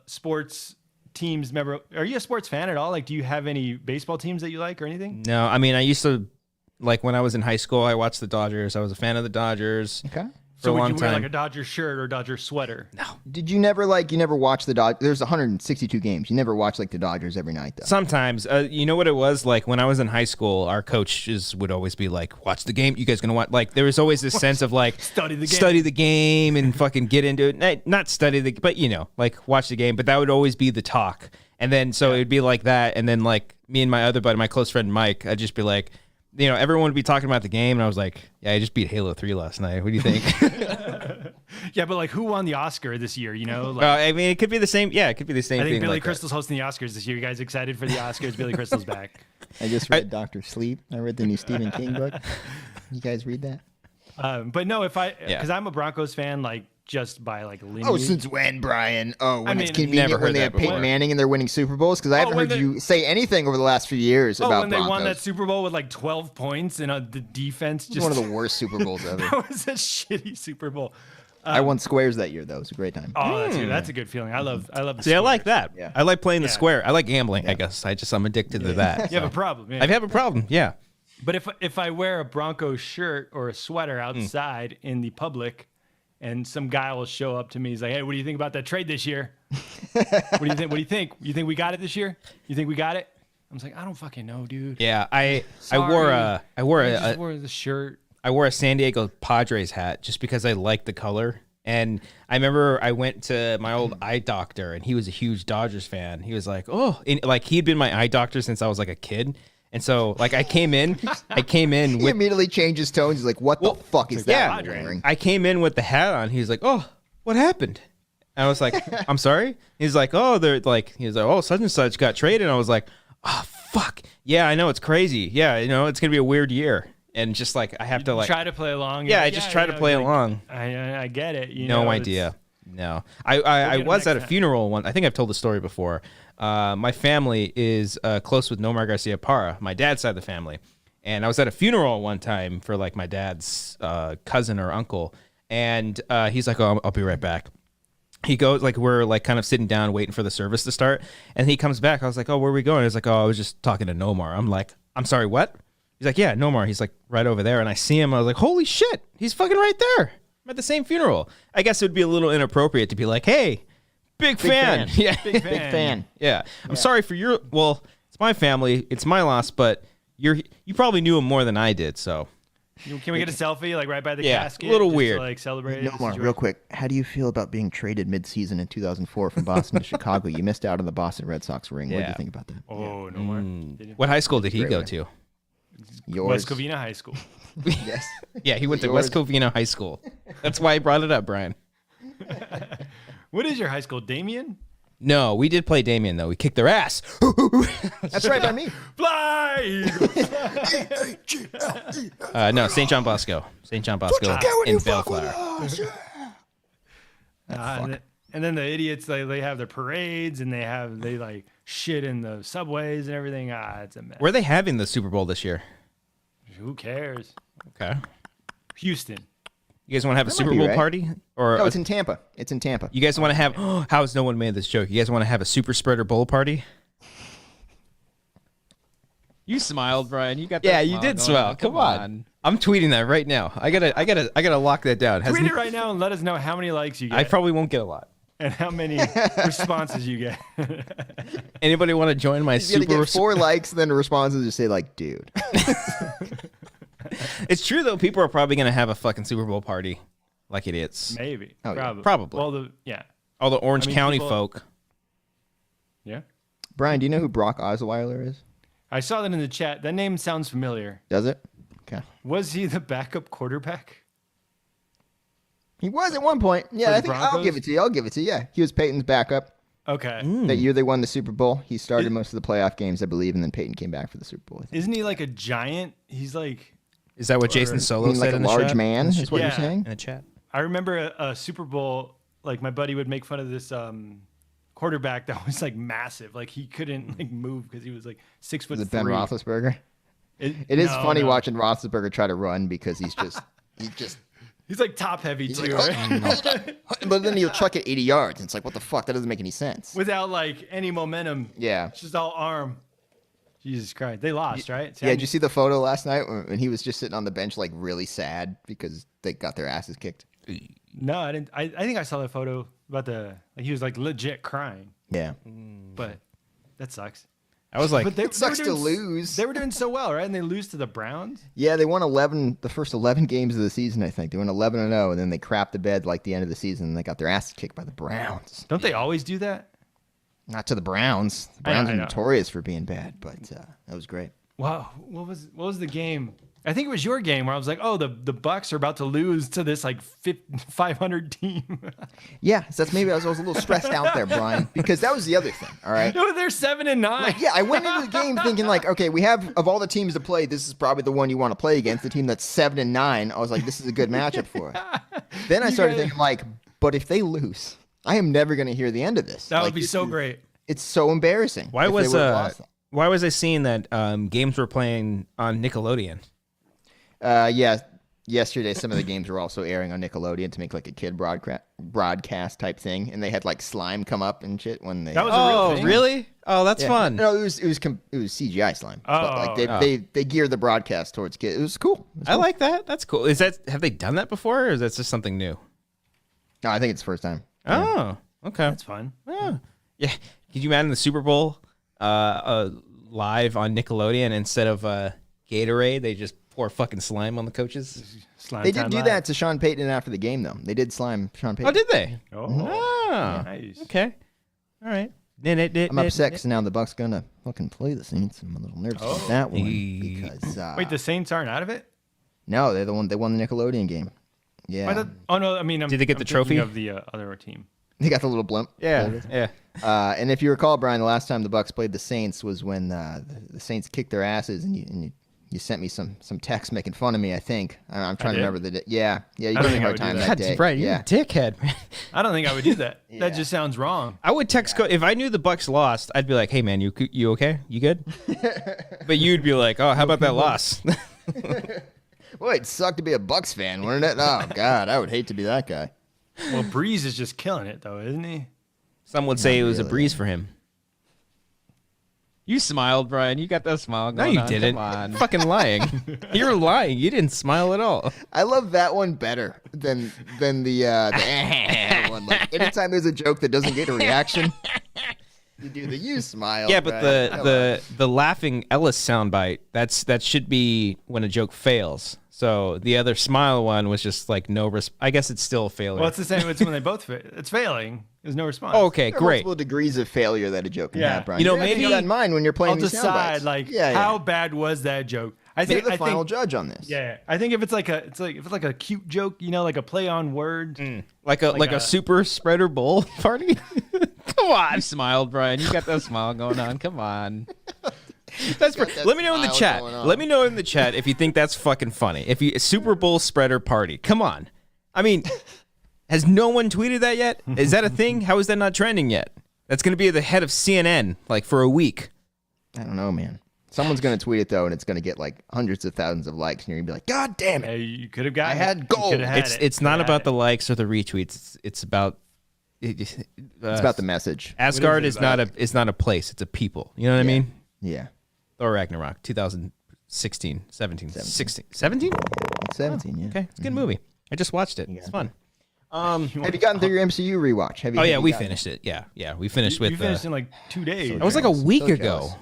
sports teams? Are you a sports fan at all? Like, do you have any baseball teams that you like or anything? No, I mean, I used to, like when I was in high school, I watched the Dodgers. I was a fan of the Dodgers Okay. for So a would long you wear time. like a Dodger shirt or a Dodger sweater? No. Did you never watch the Dodgers? There's 162 games. You never watch like the Dodgers every night though. Sometimes, you know what it was like when I was in high school. Our coaches would always be like, "Watch the game. You guys gonna watch?" Like there was always this sense of like Study the game. study the game, and fucking get into it. Not study but like watch the game. But that would always be the talk. And then so it'd be like that, and then like me and my other buddy, my close friend Mike, I'd just be like, everyone would be talking about the game, and I was like, yeah, I just beat Halo 3 last night. What do you think? Yeah, but like, who won the Oscar this year? Like, I mean, it could be the same. Yeah, it could be the same I thing. think Billy like Crystal's hosting the Oscars this year. You guys excited for the Oscars? Billy Crystal's back. I just read Dr. Sleep. I read the new Stephen King book. You guys read that? But no, because I'm a Broncos fan, like just by like lineage. Oh, since when, Brian? Oh, when it's convenient never when heard they that have Peyton before. Manning and they're winning Super Bowls? Because I haven't heard you say anything over the last few years about when they Broncos. won that Super Bowl with like 12 points and the defense It just was one of the worst Super Bowls ever. that was a shitty Super Bowl. I won squares that year, though. It was a great time. Oh, that's a good feeling. I love the See, I like squares. that. Yeah. I like playing the Yeah. square. I like gambling. I guess I'm addicted to that. You have a problem. Yeah. I have a problem. Yeah. But if I wear a Broncos shirt or a sweater outside in the public, and some guy will show up to me, he's like, "Hey, what do you think about that trade this year? What do you think? What do you think? You think we got it this year? You think we got it?" I was like, "I don't fucking know, dude." Yeah. I Sorry. wore I just wore the shirt. I wore a San Diego Padres hat just because I liked the color. And I remember I went to my old eye doctor, and he was a huge Dodgers fan. He was like, "Oh," and, like he'd been my eye doctor since I was like a kid. And so, like, I came in He with, immediately changes tones. He's like, what the fuck is that yeah, you're wearing? I came in with the hat on. He's like, "Oh, what happened?" And I was like, "I'm sorry." He's like, "Oh, oh, such and such got traded." And I was like, "Oh, fuck. Yeah, I know, it's crazy. Yeah, it's going to be a weird year." And just like, I have to like, Try to play along. yeah, I just try to play like, along. I get it. No idea. No, I get 'em was at a next time. funeral one. I think I've told the story before. My family is close with Nomar Garcia Parra, my dad's side of the family, and I was at a funeral one time for like my dad's cousin or uncle, and he's like, "Oh, I'll be right back." He goes like we're like kind of sitting down waiting for the service to start, and he comes back. I was like, "Oh, where are we going?" He's like, "Oh, I was just talking to Nomar." I'm like, "I'm sorry, what?" He's like, "Yeah, Nomar." He's like right over there, and I see him. I was like, "Holy shit, he's fucking right there." I'm at the same funeral. I guess it would be a little inappropriate to be like, "Hey, big fan." Yeah, Big Big fan. yeah. I'm sorry for your. Well, it's my family. It's my loss, but you probably knew him more than I did. So Can we get a selfie like right by the Yeah, casket? a little just to, weird. like celebrate. No more, real quick. How do you feel about being traded mid-season in 2004 from Boston to Chicago? You missed out on the Boston Red Sox ring. What do Yeah. you think about that? Oh, no more. what high school did he Great go way. to? Yours. West Covina High School. Yes. Yeah, he went to Yours. West Covina High School. That's why I brought it up, Brian. What is your high school, Damien? No, we did play Damien though. We kicked their ass. That's right by me. Fly! No, St. John Bosco. St. John Bosco in Bellflower. And then the idiots, they have their parades and they like shit in the subways and everything. It's a mess. Where are they having the Super Bowl this year? Who cares? Okay. Houston. You guys want to have a That Super might be Bowl right. party? Or No, it's in Tampa. It's in Tampa. you guys want to have? How has no one made this joke? You guys want to have a super spreader bowl party? You smiled, Brian. You got that Yeah, you smile did going swell. Come on. I'm tweeting that right now. I gotta lock that down. Tweet it right now and let us know how many likes you get I probably won't get a lot. and how many responses you get. Anybody want to join my You're gonna super? get 4 likes, then responses just say like, "Dude." It's true though. People are probably gonna have a fucking Super Bowl party, like idiots. Maybe. Oh, yeah. Probably. Well, yeah. All the Orange I mean, County people- folk. Yeah. Brian, do you know who Brock Osweiler is? I saw that in the chat. That name sounds familiar. Does it? Okay. Was he the backup quarterback? He was at one point. Yeah, For the I think I'll Broncos? give it to you. I'll give it to you. Yeah, he was Peyton's backup. Okay. That year they won the Super Bowl. He started most of the playoff games, I believe, and then Peyton came back for the Super Bowl. I think. Isn't he like a giant? He's like, Is that what Jason You Solo mean said like a in the large chat? man? Is what Yeah. you're saying? In the chat. I remember a Super Bowl, like my buddy would make fun of this quarterback that was like massive. Like he couldn't like move because he was like 6'3". Is it Ben Roethlisberger? It is No, funny no. watching Roethlisberger try to run because he's just He's like top heavy he's too, like, right? hold up. But then he'll chuck it 80 yards. And it's like, what the fuck? That doesn't make any sense. Without like any momentum. Yeah. It's just all arm. Jesus Christ. They lost, right? Yeah, did you see the photo last night when he was just sitting on the bench like really sad because they got their asses kicked? No, I didn't. I think I saw that photo about he was like legit crying, Yeah. but that sucks. I was like, But It sucks were to doing lose. They were doing so well, right? And they lose to the Browns. Yeah, they won the first 11 games of the season, I think. They went 11-0, and then they crapped the bed like the end of the season, and they got their asses kicked by the Browns. Don't they always do that? Not to the Browns. The I know, Browns I are know. notorious for being bad, but that was great. Wow, what was the game? I think it was your game where I was like, oh, the Bucks are about to lose to this like 500 team. Yeah, so that's maybe I was a little stressed out there, Brian, because that was the other thing. All right. No, they're 7-9. Like, yeah, I went into the game thinking like, okay, we have of all the teams to play, this is probably the one you want to play against. The team that's 7-9. I was like, this is a good matchup for it. Then I started thinking like, but if they lose, I am never going to hear the end of this. That Like, would be this so is- great. It's so embarrassing. Why if they was would've lost. why was I seeing that games were playing on Nickelodeon? Yeah, yesterday some of the games were also airing on Nickelodeon to make like a kid broadcast type thing, and they had like slime come up and shit when they. That was a real Oh, thing. really? Oh, that's Yeah. fun. No, it was CGI slime. But like Oh. they geared the broadcast towards kids. It was cool. I like that. That's cool. Have they done that before, or is that just something new? No, I think it's the first time. Oh, okay. That's fun. Yeah. Could you imagine the Super Bowl live on Nickelodeon instead of Gatorade? They just pour fucking slime on the coaches. Slime They time did do live. that to Sean Payton after the game, though. They did slime Sean Payton. Oh, did they? Oh, Oh, nice. okay. All right. I'm upset because now the Bucks gonna fucking play the Saints. I'm a little nervous about that one because Wait, the Saints aren't out of it? no, they're the one. They won the Nickelodeon game. Yeah, Oh no, I mean, Did they get the I'm thinking trophy? of the other team? they got the little blimp. Yeah. Yeah. And if you recall, Brian, the last time the Bucks played the Saints was when the Saints kicked their asses, and you sent me some text making fun of me. I think I'm trying to did? remember the day. Yeah, you don't gave me think a I hard would do time that. that God, day. Brian, you're yeah, a dickhead, man. I don't think I would do that. That just sounds wrong. I would text if I knew the Bucks lost, I'd be like, "Hey, man, you okay? You good?" But you'd be like, "Oh, how about that loss?" Boy, it sucked to be a Bucks fan, wouldn't it? Oh God, I would hate to be that guy. Well, Breeze is just killing it though, isn't he? Some would say it was a really. breeze for him. You smiled, Brian. You got that smile No, going you on. didn't. Come on. Fucking lying. You're lying. You didn't smile at all. I love that one better than the one. Like anytime there's a joke that doesn't get a reaction, you do the you smile. Yeah, but right? Come on. the laughing Ellis soundbite, that should be when a joke fails. So the other smile one was just like no I guess it's still a failure. Well, it's the same. It's when they both fail. It's failing. There's no response. Okay, There are great. multiple degrees of failure that a joke can Yeah. have, Brian. You know, You're gonna maybe- keep that in mind when you're playing I'll these sound decide bites. like yeah, how bad was that joke. I You're think the I final think judge on this. yeah. I think if it's like a cute joke, like a play on words. Like a super spreader bowl party. Come on. You smiled, Brian. You got that smile going on. Come on. That's that let me know in the smile chat. going on. Let me know in the chat if you think that's fucking funny. If you Super Bowl spreader party. Come on. I mean, has no one tweeted that yet? Is that a thing? How is that not trending yet? That's going to be at the head of CNN like for a week. I don't know, man. Someone's gonna tweet it though, and it's gonna get like hundreds of thousands of likes, and you're gonna be like, "God damn it!" Hey, you could have got. I had gold. It's not about the likes or the retweets. It's about It's about the message. Asgard What is is it not a place. It's a people. You know what I mean? Yeah, Thor Ragnarok 2016, 17, 16, 17? it's 17. Yeah. Okay, it's a good movie. I just watched it. It's fun. Have you gotten through your MCU rewatch? Have you? Oh yeah, have you we gotten- finished it. Yeah, we finished with. You finished in like 2 days. It was like a week So ago. jealous.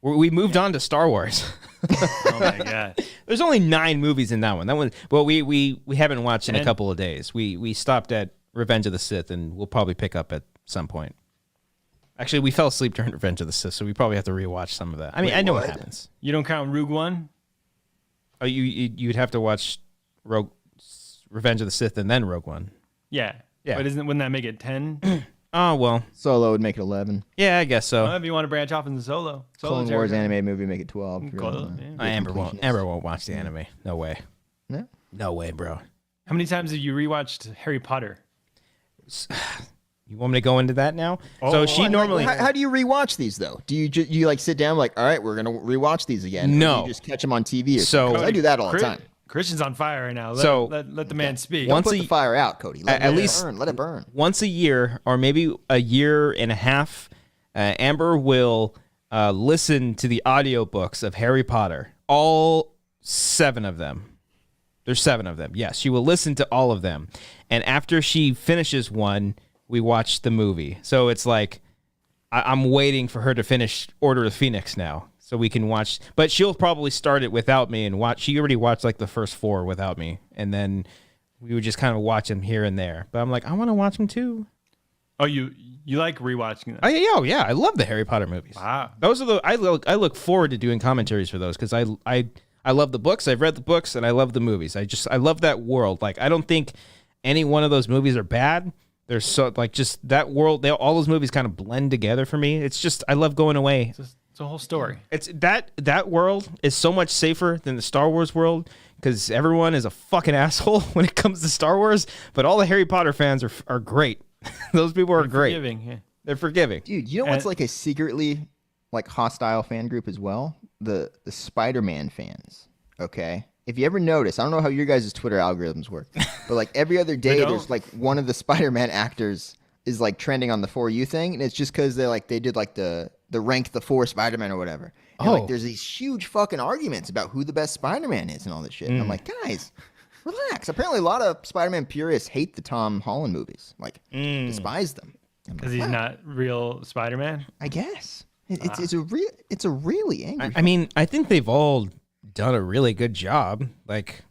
We moved on to Star Wars. Oh my god. There's only 9 movies in that one. That one, well, we haven't watched in a 10? couple of days. We stopped at Revenge of the Sith, and we'll probably pick up at some point. Actually, we fell asleep during Revenge of the Sith, so we probably have to rewatch some of that. I mean, I know what happens. You don't count Rogue One? Oh, you'd have to watch Revenge of the Sith and then Rogue One. Yeah. Yeah. But wouldn't that make it 10? Oh well, Solo would make it 11. yeah, I guess so. Well, if you want to branch off into solo Clone Wars territory. animated movie make it 12. if you really Close, wanna yeah. be a Amber completionist. won't watch the anime. No way. No? No way, bro. How many times have you rewatched Harry Potter? You want me to go into that now? So she Like, normally how do you rewatch these though? Do you like sit down like, all right, we're gonna rewatch these again? Or No. do you just catch them on TV. Or So- something? 'Cause I do that all the time. Christian's on fire right now. So- Let the man speak. Once Put a- the fire out, Cody. Let at it least- burn. Let it burn. once a year or maybe a year and a half, Amber will listen to the audiobooks of Harry Potter. All 7 of them. There's 7 of them. Yes, she will listen to all of them. And after she finishes one, we watch the movie. So it's like I'm waiting for her to finish Order of the Phoenix now. So we can watch, but she'll probably start it without me and watch. She already watched like the first 4 without me, and then we would just kind of watch them here and there. But I'm like, I want to watch them too. Oh, you like rewatching them? Yeah, I love the Harry Potter movies. Wow. Those are I look forward to doing commentaries for those because I love the books. I've read the books and I love the movies. I love that world. Like I don't think any one of those movies are bad. They're so like just that world. All those movies kind of blend together for me. It's just I love going away. It's a whole story. It's that world is so much safer than the Star Wars world because everyone is a fucking asshole when it comes to Star Wars. But all the Harry Potter fans are great. Those people are great. Forgiving, yeah. They're forgiving. Dude, you know what's like a secretly like hostile fan group as well? The Spider-Man fans. Okay. If you ever notice, I don't know how your guys' Twitter algorithms work, but like every other day there's like one of the Spider-Man actors is like trending on the For You thing, and it's just because they did like the rank the 4 Spider-Man or whatever. And like there's these huge fucking arguments about who the best Spider-Man is and all this shit. And I'm like, guys, relax. Apparently a lot of Spider-Man purists hate the Tom Holland movies. Like despise them. Because he's not real Spider-Man? I guess. It's a really angry I mean, I think they've all done a really good job. Like,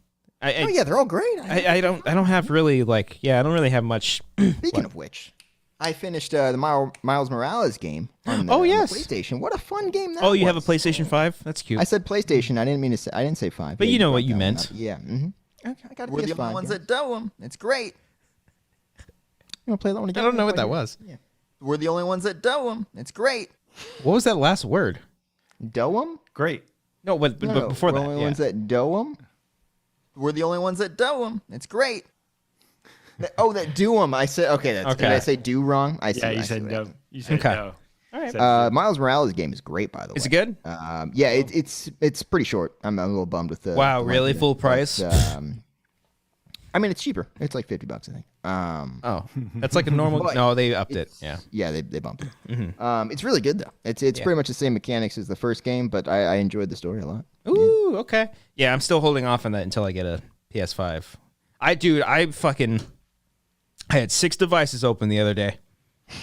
oh yeah, they're all great. I don't have really like I don't really have much. Speaking of which, I finished the Miles Morales game on the, yes, on the PlayStation. What a fun game that Oh, you was. have a PlayStation 5? That's cute. I said PlayStation. I didn't say 5. But Yeah, you know broke what you that one meant. up. Yeah. Mm-hmm. Okay, I got a We're the PS5 only ones game. that do them. It's great. You want to play that one I again? don't know what that was. Yeah. We're the only ones that do them. It's great. What was that last word? Doem? Great. No, but No, before we're that, the only yeah. ones that doem. We're the only ones that do them. It's great. That doem. I said okay. Did I say do wrong? I Yeah, said you I said said no. You said Okay. no. All right. Miles Morales game is great, by the way. Is it good? Yeah, it's pretty short. I'm a little bummed with the. Wow, the length really? of it, Full but, price? I mean, it's cheaper. It's like $50, I think. Oh, that's like a normal. But No, they upped it. Yeah. Yeah, they bumped it. It's really good though. It's pretty much the same mechanics as the first game, but I enjoyed the story a lot. Ooh, okay. Yeah, I'm still holding off on that until I get a PS5. I had 6 devices open the other day.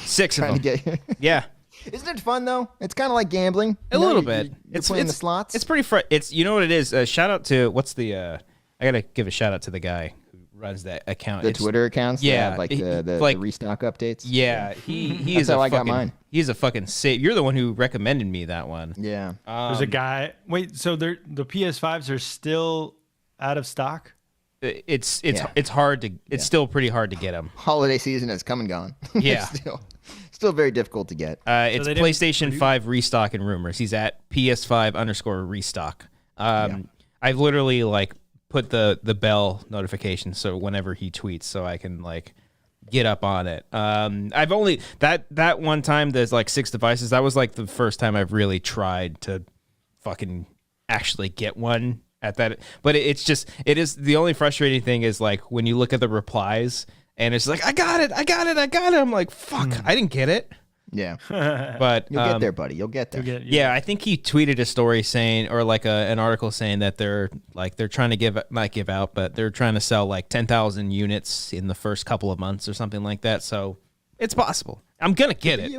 6 of Trying them. to get. Yeah. Isn't it fun though? It's kind of like gambling. A little bit. You're playing the slots. It's pretty It's you know what it is. Shout out to what's the? I gotta give a shout out to the guy who runs that account. the Twitter accounts. That yeah, have, like he- the like- restock updates. Yeah, he That's is. how I got fucking, mine. He's a fucking save. You're the one who recommended me that one. Yeah. There's a guy. Wait, so the PS5s are still out of stock? It's Yeah. it's hard to. It's still pretty hard to get them. Holiday season has come and gone. Yeah. still very difficult to get. It's they didn't PlayStation 5 restock and rumors. He's at PS5_restock. I've literally like put the bell notification so whenever he tweets, so I can like get up on it. I've only that one time there's like 6 devices. That was like the first time I've really tried to fucking actually get one at that. But it is the only frustrating thing is like when you look at the replies. And it's like, I got it. I'm like, fuck, I didn't get it. Yeah. But You'll get there, buddy. You'll get there. yeah, I think he tweeted a story saying, or like an article saying that they're trying to not give out, but they're trying to sell like 10,000 units in the first couple of months or something like that. So it's possible. I'm gonna get it.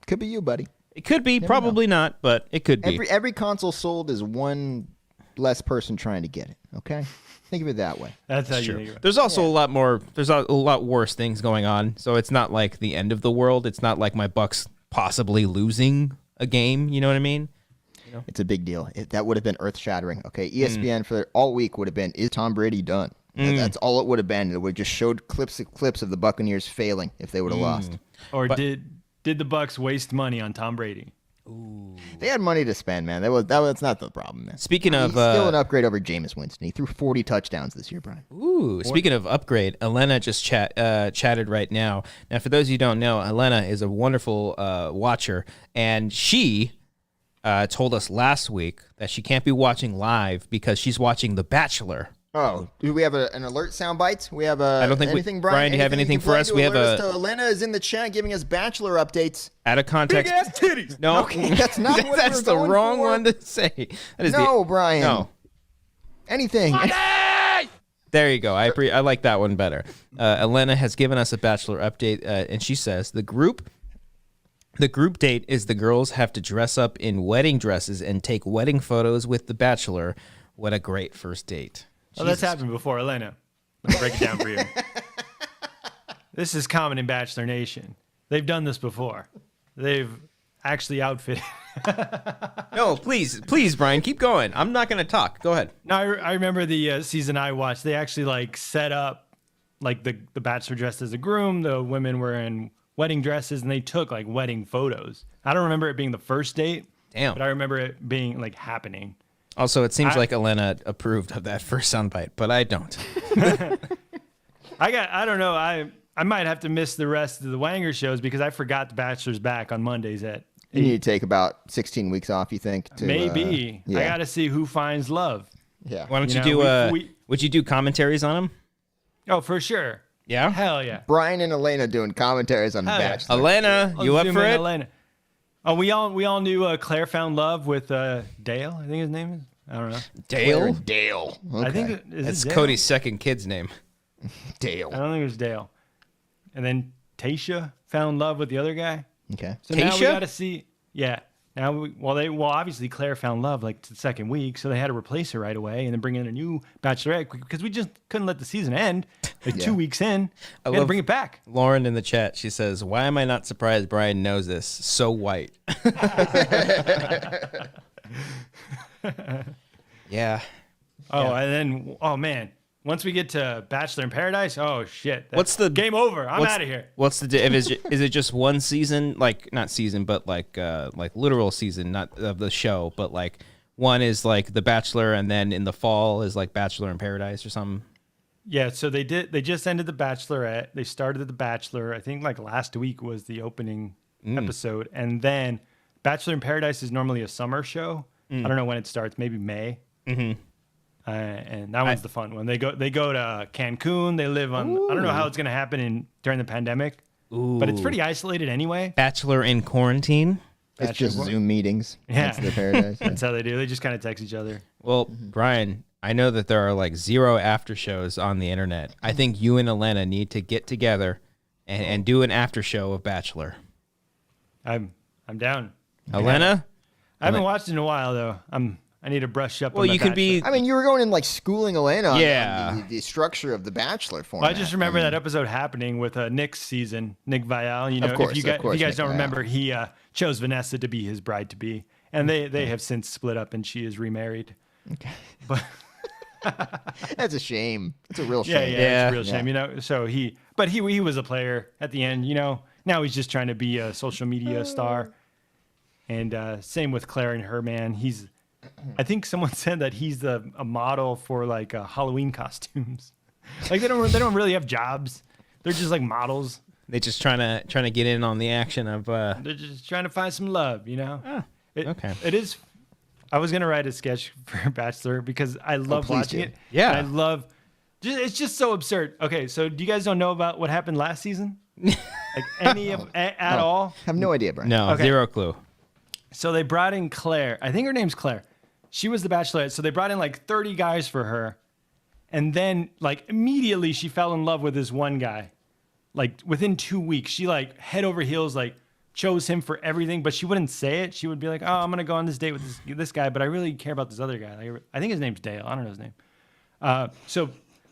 Could be you, buddy. It could be, probably not, but it could be. Every console sold is one less person trying to get it. Okay. Think of it that way. That's how you Sure. think of it. There's also a lot more. There's a lot worse things going on. So it's not like the end of the world. It's not like my Bucks possibly losing a game. You know what I mean? It's a big deal. That would have been earth shattering. Okay. ESPN for all week would have been, is Tom Brady done? That's all it would have been. It would have just showed clips of the Buccaneers failing if they would have lost. Or did the Bucks waste money on Tom Brady? They had money to spend, man. That's not the problem, man. Speaking of He's still an upgrade over Jameis Winston. He threw 40 touchdowns this year, Brian. Ooh, speaking of upgrade, Elena just chatted right now. Now, for those of you who don't know, Elena is a wonderful watcher, and she told us last week that she can't be watching live because she's watching The Bachelor. Oh, do we have an alert sound bite? We have I don't think anything, Brian, do you have anything for us? We have Elena is in the chat giving us Bachelor updates. out of context. Big ass titties. No, Okay, that's not what that's we're the going wrong for. one to say. That is No, Brian. No. Anything. There you go. I like that one better. Elena has given us a Bachelor update, and she says the group date is the girls have to dress up in wedding dresses and take wedding photos with the Bachelor. What a great first date. Oh, that's happened before, Elena. Let me break it down for you. This is common in Bachelor Nation. They've done this before. They've actually outfitted. No, please, Brian, keep going. I'm not going to talk. Go ahead. No, I remember the season I watched. They actually like set up like the bachelor dressed as a groom. The women were in wedding dresses, and they took like wedding photos. I don't remember it being the first date. Damn. But I remember it being like happening. Also, it seems like Elena approved of that first soundbite, but I don't. I don't know. I might have to miss the rest of the Wanger shows because I forgot The Bachelor's back on Mondays at You need to take about 16 weeks off, you think? To, maybe. yeah. I got to see Who Finds Love. Yeah. Why don't you, You know, do would you do commentaries on them? Oh, for sure. Yeah? Hell yeah. Brian and Elena doing commentaries on The Hell yeah. Bachelor. Elena, I'll you up zoom for in, it? Elena. Oh, we all knew Claire found love with Dale. I think his name is. I don't know. Dale? Dale. Okay. I think is That's it Dale? Cody's second kid's name. Dale. I don't think it was Dale. And then Tasha found love with the other guy. Okay. So now we Tasha? got to see. Yeah. Now, obviously Claire found love like the second week, so they had to replace her right away and then bring in a new bachelorette because we just couldn't let the season end. Like 2 weeks in, we had to love- bring it back. Lauren in the chat, she says, "Why am I not surprised Brian knows this? So white." Yeah. Oh, and then man, once we get to Bachelor in Paradise, oh shit, What's the- game over? I'm out of here. What's the is it just one season, like not season, but like literal season, not of the show, but like one is like The Bachelor, and then in the fall is like Bachelor in Paradise or something. Yeah, so they just ended The Bachelorette. They started The Bachelor. I think like last week was the opening episode, and then Bachelor in Paradise is normally a summer show. I don't know when it starts, maybe May. Mm-hmm. And that one's the fun one. They go to Cancun. They live on. I don't know how it's gonna happen during the pandemic, but it's pretty isolated anyway. Bachelor in quarantine. It's just Zoom meetings. Yeah. That's the paradise. That's how they do. They just kind of text each other. Well, Brian, I know that there are like 0 after shows on the internet. I think you and Elena need to get together and do an after show of Bachelor. I'm down. Elena? I haven't watched it in a while though. I need to brush up. Well, on my you can Bachelor. be. I mean, you were going in like schooling Elena on Yeah. the structure of the Bachelor Well, format. I just remember that episode happening with Nick's season, Nick Vial. You know, Of course, if you of course, guys Nick don't Viall. remember, he chose Vanessa to be his bride to be, and they have since split up, and she is remarried. But That's a shame. It's a real yeah, shame. it's a real shame, you know. So he was a player at the end, you know. Now he's just trying to be a social media star, and same with Claire and her man. I think someone said that he's a model for like Halloween costumes. Like they don't really have jobs. They're just like models. They just trying to get in on the action of. They're just trying to find some love, you know. Okay. It is. I was gonna write a sketch for Bachelor because I love please watching do. it. Yeah. And I love. It's just so absurd. Okay, so do you guys don't know about what happened last season? Like any of at all? I have no idea, Brian. No, Okay. 0 clue. So they brought in Claire. I think her name's Claire. She was the Bachelorette. So they brought in like 30 guys for her. And then like immediately she fell in love with this one guy. Like within 2 weeks, she like head over heels, like chose him for everything, but she wouldn't say it. She would be like, oh, I'm going to go on this date with this guy, but I really care about this other guy. Like, I think his name's Dale. I don't know his name.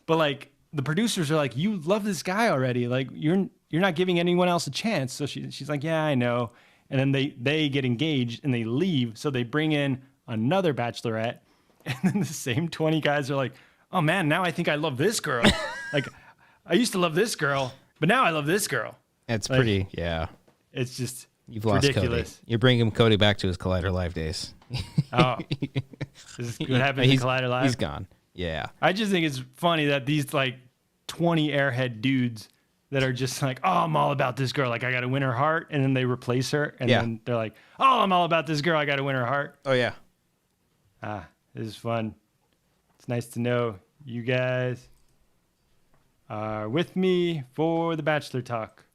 But like the producers are like, you love this guy already. Like you're not giving anyone else a chance. So she's like, yeah, I know. And then they get engaged and they leave. So they bring in another Bachelorette. And then the same 20 guys are like, oh man, now I think I love this girl. Like I used to love this girl, but now I love this girl. It's Like- pretty. Yeah. It's just You've lost ridiculous. Cody. You're bringing Cody back to his Collider Live days. Oh, this is what happens in Collider Live. He's gone. Yeah. I just think it's funny that these like 20 airhead dudes that are just like, oh, I'm all about this girl. Like I got to win her heart. And then they replace her. And Yeah. then they're like, oh, I'm all about this girl. I got to win her heart. Oh yeah. This is fun. It's nice to know you guys are with me for the Bachelor talk.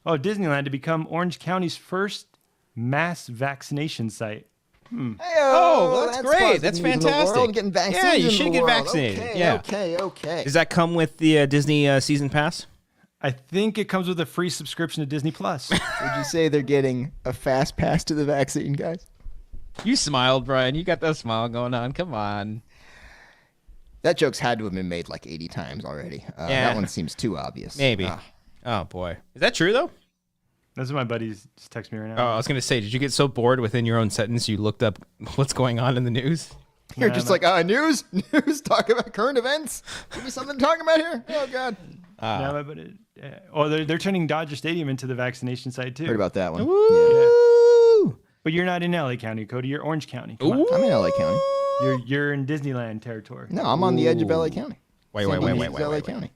Oh, Disneyland to become Orange County's first mass vaccination site. Oh, that's great. positive That's news in the fantastic. world. Getting vaccines Yeah, you in should the get world. vaccinated. Okay, Yeah. okay. Does that come with the Disney season pass? I think it comes with a free subscription to Disney Plus. Would you say they're getting a fast pass to the vaccine, guys? You smiled, Brian. You got that smile going on. Come on. That joke's had to have been made like 80 times already. Yeah. That one seems too obvious. Maybe. Oh boy, is that true though? That's what my buddies just text me right Oh, now. I was gonna say, did you get so bored within your own sentence you looked up what's going on in the news? You're Nah, just but- like, news, talk about current events. Give me something to talk about here. Oh God, No, but they're turning Dodger Stadium into the vaccination site too. heard about that one. Yeah. Woo! But you're not in LA County, Cody. You're Orange County. Come on. I'm in LA County. You're in Disneyland territory. No, I'm on the edge of LA County. Wait, San wait, wait, Diego's wait, wait, LA wait, wait. County.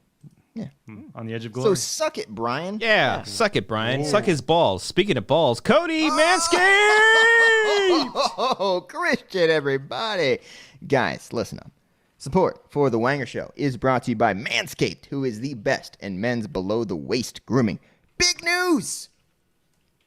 Yeah. On the edge of So glory. suck it, Brian. Yeah, suck it, Brian. Suck his balls. Speaking of balls, Cody Manscaped. Oh, Christian, everybody. Guys, listen up. Support for The Wanger Show is brought to you by Manscaped, who is the best in men's below-the-waist grooming. Big news!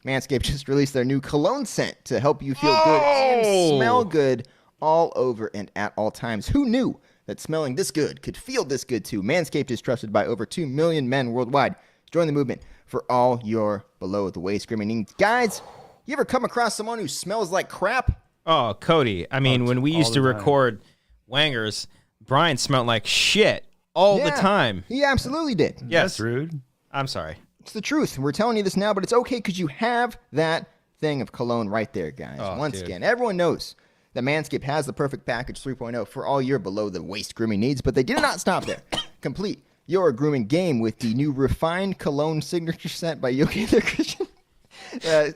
Manscaped just released their new cologne scent to help you feel good and smell good all over and at all times. Who knew that smelling this good could feel this good too? Manscaped is trusted by over 2 million men worldwide. Join the movement for all your below-the-waist grooming needs. Guys, you ever come across someone who smells like crap? Oh, Cody. I mean, when we used to all the time. record Wangers, Brian smelled like shit all the Yeah, time. He absolutely did. Yes. That's rude. I'm sorry. It's the truth. We're telling you this now, but it's okay because you have that thing of cologne right there, guys. Oh, Once dude. again, everyone knows that Manscaped has the perfect package 3.0 for all your below-the-waist grooming needs, but they did not stop there. Complete your grooming game with the new refined cologne signature scent by Yogi the Christian.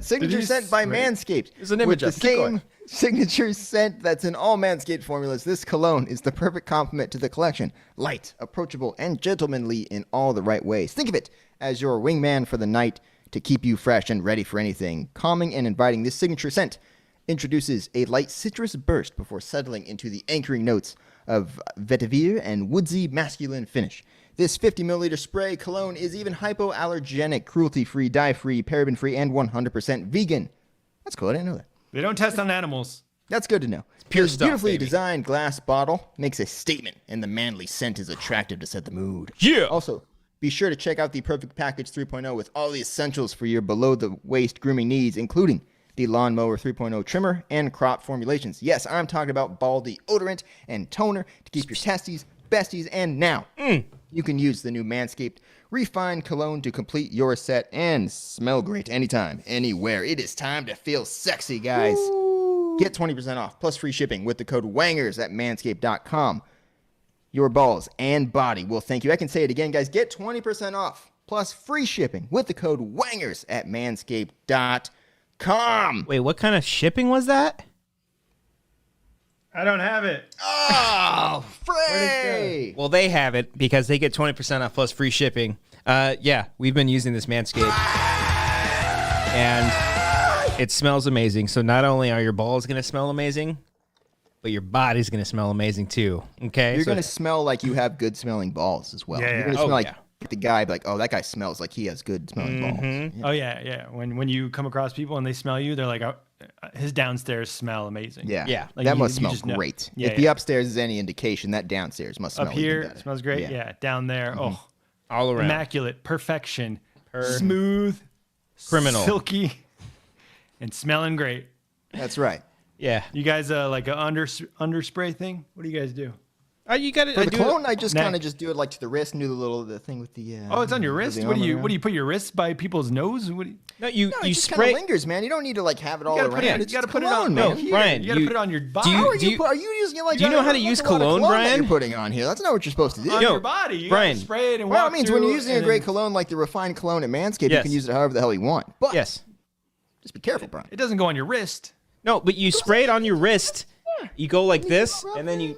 Signature you scent by swear? Manscaped. There's an image with up. the Keep same going. signature scent that's in all Manscaped formulas. This cologne is the perfect complement to the collection. Light, approachable, and gentlemanly in all the right ways. Think of it as your wingman for the night to keep you fresh and ready for anything. Calming and inviting, this signature scent introduces a light citrus burst before settling into the anchoring notes of vetiver and woodsy masculine finish. This 50 milliliter spray cologne is even hypoallergenic, cruelty-free, dye-free, paraben-free, and 100% vegan. That's cool. I didn't know that. They don't test on animals. That's good to know. pure This stuff, beautifully baby. designed glass bottle makes a statement, and the manly scent is attractive to set the mood. Yeah. Also, be sure to check out the Perfect Package 3.0 with all the essentials for your below-the-waist grooming needs, including the Lawnmower 3.0 trimmer and crop formulations. Yes, I'm talking about ball deodorant and toner to keep your testes, besties, and now you can use the new Manscaped Refined Cologne to complete your set and smell great anytime, anywhere. It is time to feel sexy, guys. Get 20% off plus free shipping with the code WANGERS at manscaped.com. Your balls and body will thank you. I can say it again, guys. Get 20% off plus free shipping with the code WANGERS at manscaped.com. Wait, what kind of shipping was that? I don't have it. Oh, Frey! Well, they have it because they get 20% off plus free shipping. Yeah, we've been using this Manscaped. And it smells amazing. So not only are your balls going to smell amazing, but your body's going to smell amazing too. Okay? You're So- going to smell like you have good smelling balls as well. Yeah, You're yeah. going to Oh, smell like yeah. the guy, like, oh, that guy smells like he has good smelling balls. Yeah. Oh yeah. When you come across people and they smell you, they're like, oh, his downstairs smell amazing. Yeah, Like, that you- must you smell just know. great. Yeah, if the yeah. upstairs is any indication, that downstairs must smell Up even here better. it smells great. Yeah. Down there, oh, all around. immaculate, perfection, smooth, Criminal. silky, and smelling great. That's right. Yeah. You guys like a underspray thing? What do you guys do? You got For the cologne, I just Nah. kind of just do it like to the wrist and do the thing with the. Oh, it's on your with wrist. the What do arm you around. what do you put your wrist by people's nose? What do you? No, you No, it you just kind spray. of lingers, man. You don't need to like have it all You gotta around. put it. It's You gotta just put it cologne, on, man. No, here. Brian, You gotta you- put it on your do body. you- How are do you, you- put, are you using it like? do you know how to that's use a lot of cologne, that Brian? You're putting on here. That's not what you're supposed to do. on Yo, your body. You Brian. gotta spray it and Well, walk it means when through you're using a and great then- cologne like the refined cologne at Manscaped, you Yes. can use it however the hell you want. But Yes. just be careful, Brian. It doesn't go on your wrist. No, but you spray it on your wrist. You go like this, and then you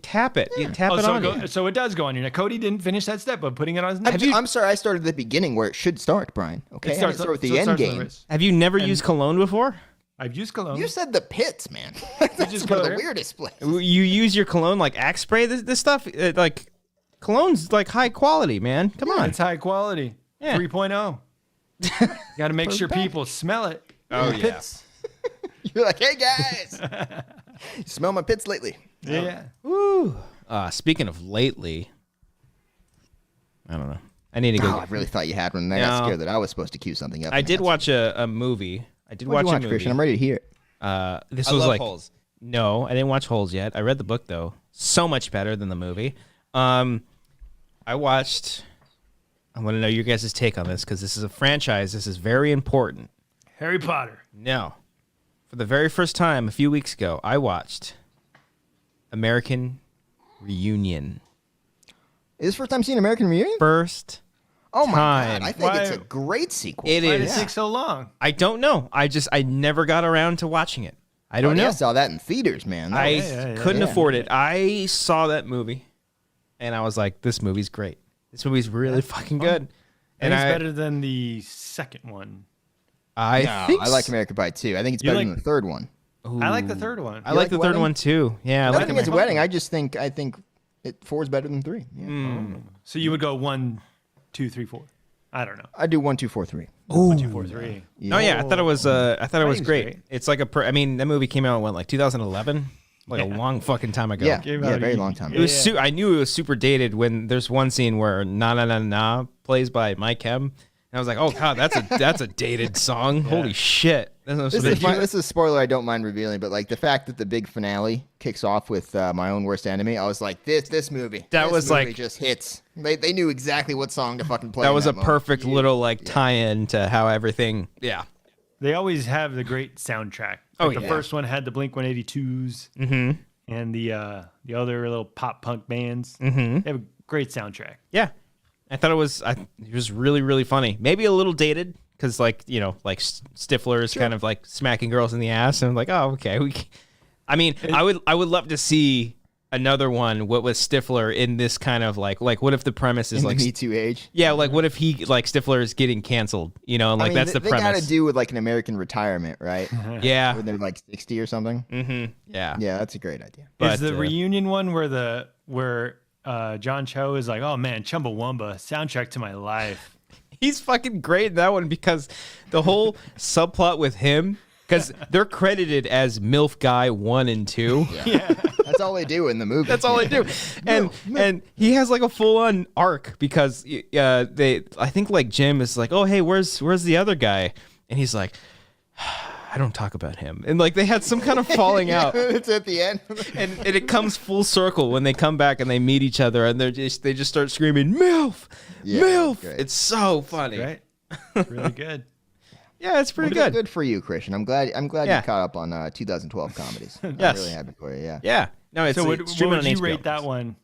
tap it. You tap Oh, it so, on. so it does go on your neck. Cody didn't finish that step of putting it on his neck. I'm sorry, I started at the beginning where it should start, Brian. Okay, I didn't start with the so it end starts on the game. wrist. Have you never used cologne before? I've used cologne. You said the pits, man. That's just one go of the there? weirdest places. You use your cologne like Axe spray. This stuff, like cologne's like high quality, man. Come on. It's high quality. Yeah. 3.0. Got to make sure people smell it. Oh, Your yeah. pits. You're like, hey guys, you smell my pits lately. Yeah. Woo. Speaking of lately, I don't know. I need to go. Oh, I really thought you had one. And I got No. scared that I was supposed to cue something up. I did watch a movie. I did What'd watch you a watch, movie. Christian? I'm ready to hear it. This I was love like Holes. No, I didn't watch Holes yet. I read the book though. So much better than the movie. I watched I want to know your guys' take on this because this is a franchise. This is very important. Harry Potter. No. For the very first time a few weeks ago, I watched American Reunion. Is this first time seeing American Reunion? First Oh my time. god, I think it's Why- a great sequel. It Why did it is. take so long? I don't know. I never got around to watching it. I don't know. I saw that in theaters, man. That I was- couldn't yeah. afford it. I saw that movie, and I was like, "This movie's great. This movie's really fucking good." And And it's I, better than the second one. I No, think I like American Pie too. I think it's You better like- than the third one. I like the third one. I like the like third Wedding? one too. Yeah, I I like don't think it's a American- wedding. I think four is better than three. Yeah. So you would go 1, 2, 3, 4. I don't know. I do 1, 2, 4, 3. 1, 2, 4, 3. Oh yeah, I thought it was. I thought it was Wedding's great. great. It's like I mean, that movie came out in what, like 2011, like a long fucking time ago. Yeah, Gave yeah, out very a- long time. It was. I knew it was super dated when there's one scene where "Na Na Na Na" plays by Mike Hem, and I was like, "Oh god, that's a dated song. Holy shit!" This is a spoiler I don't mind revealing, but like the fact that the big finale kicks off with My Own Worst Enemy, I was like, this movie. That this was movie like- just hits. They knew exactly what song to fucking play. That in was a moment. perfect little like tie-in to how everything. Yeah. They always have the great soundtrack. Oh, The yeah. first one had the Blink 182s and the other little pop punk bands. They have a great soundtrack. Yeah, I thought it was really really funny. Maybe a little dated because like Stifler is kind of like smacking girls in the ass, and I'm like, oh okay. I mean, I would love to see another one. What was Stifler in this kind of like what if the premise is in like the Me Too age. yeah, like what if he like Stifler is getting canceled? You know, and like I mean, that's the they premise. gotta do with like an American retirement, right? Yeah, When they're like 60 or something. yeah, Yeah, that's a great idea. But, Is the reunion one where John Cho is like, oh man, Chumbawamba, soundtrack to my life. He's fucking great in that one because the whole subplot with him, because they're credited as MILF Guy 1 and 2. That's all they do in the movie. That's all they do. And he has like a full on arc because I think like Jim is like, oh hey, where's the other guy? And he's like, I don't talk about him. And like they had some kind of falling out. It's at the end. And it comes full circle when they come back and they meet each other and they just start screaming MILF, Yeah, MILF. great. It's so funny. Right? Really good. Yeah, it's pretty good. Good for you, Christian. I'm glad Yeah. you caught up on 2012 comedies. Yes. I'm really happy for you. Yeah. Yeah. No, it's So it's what streaming would on you HBO. rate that one?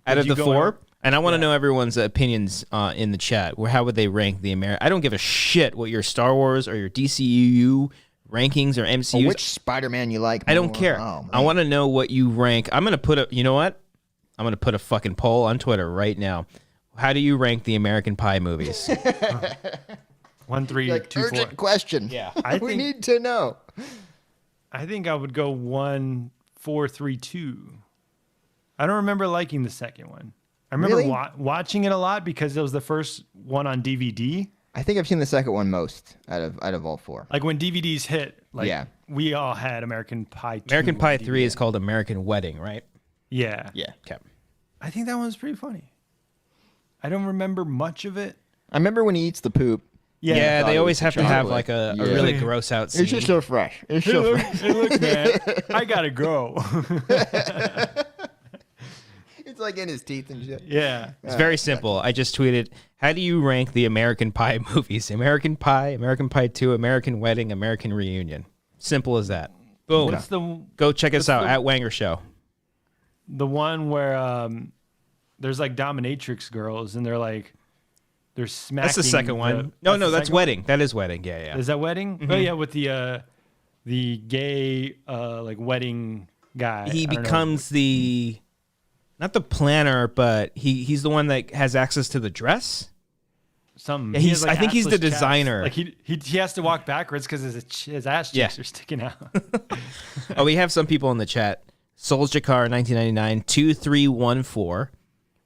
Out Would of you the go four? And I want to know everyone's opinions in the chat. How would they rank the American? I don't give a shit what your Star Wars or your DCU rankings or MCU. Which Spider-Man you like? I don't more? care. Oh, I want to know what you rank. I'm gonna put a. You know what? I'm gonna put a fucking poll on Twitter right now. How do you rank the American Pie movies? 1, 3, like 2, 4. urgent question. Yeah. I we think- need to know. I think I would go 1, 4, 3, 2. I don't remember liking the second one. I remember Really? watching it a lot because it was the first one on DVD. I think I've seen the second one most out of all four. Like when DVDs hit, like Yeah. we all had American Pie 2. American on Pie DVD. 3 is called American Wedding, right? Yeah. Yeah. Okay. I think that one was pretty funny. I don't remember much of it. I remember when he eats the poop. Yeah, thought they it always was have to have chocolate. like a Yeah. really gross out scene. It's just so fresh. It's so fresh. Hey, look, man, I gotta go. It's like in his teeth and shit. Yeah. It's very simple. I just tweeted, how do you rank the American Pie movies? American Pie, American Pie 2, American Wedding, American Reunion. Simple as that. Boom. What's the Go check us out the- at Wanger Show. one where there's like dominatrix girls and they're smacking? That's the second one. the That's second one? Wedding. That is Wedding. Yeah, yeah. Is that wedding? Oh yeah, with the gay like wedding guy. He I don't know. becomes the, not the planner, but he's the one that has access to the dress. something. Yeah, He he's- has, I think he's the assless chaps. designer. Like he has to walk backwards because his ass cheeks Yeah. are sticking out. Oh, we have some people in the chat. Souls Jakar 1999 2314.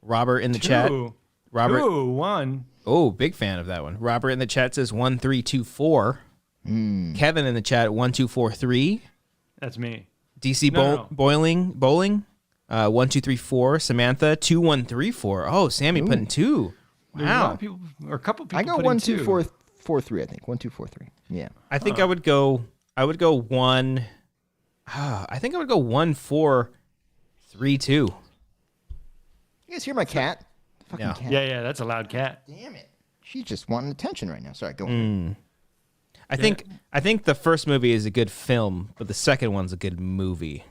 Robert in the chat. Two. Robert. Ooh, one. Oh, big fan of that one. Robert in the chat says 1324. Kevin in the chat 1243. That's me. DC No. Bowling 1234. Samantha 2134. Oh, Sammy putting two. There's a lot Wow. of people, or a couple people. I go putting 1, two. 2, 4, 4, 3. I think 1, 2, 4, 3. Yeah. I think I would go one. I think I would go 1, 4, 3, 2. You guys hear my cat? Fucking Yeah. cat. Yeah, that's a loud cat. Damn it. She's just wanting attention right now. Sorry, go on. I think the first movie is a good film, but the second one's a good movie.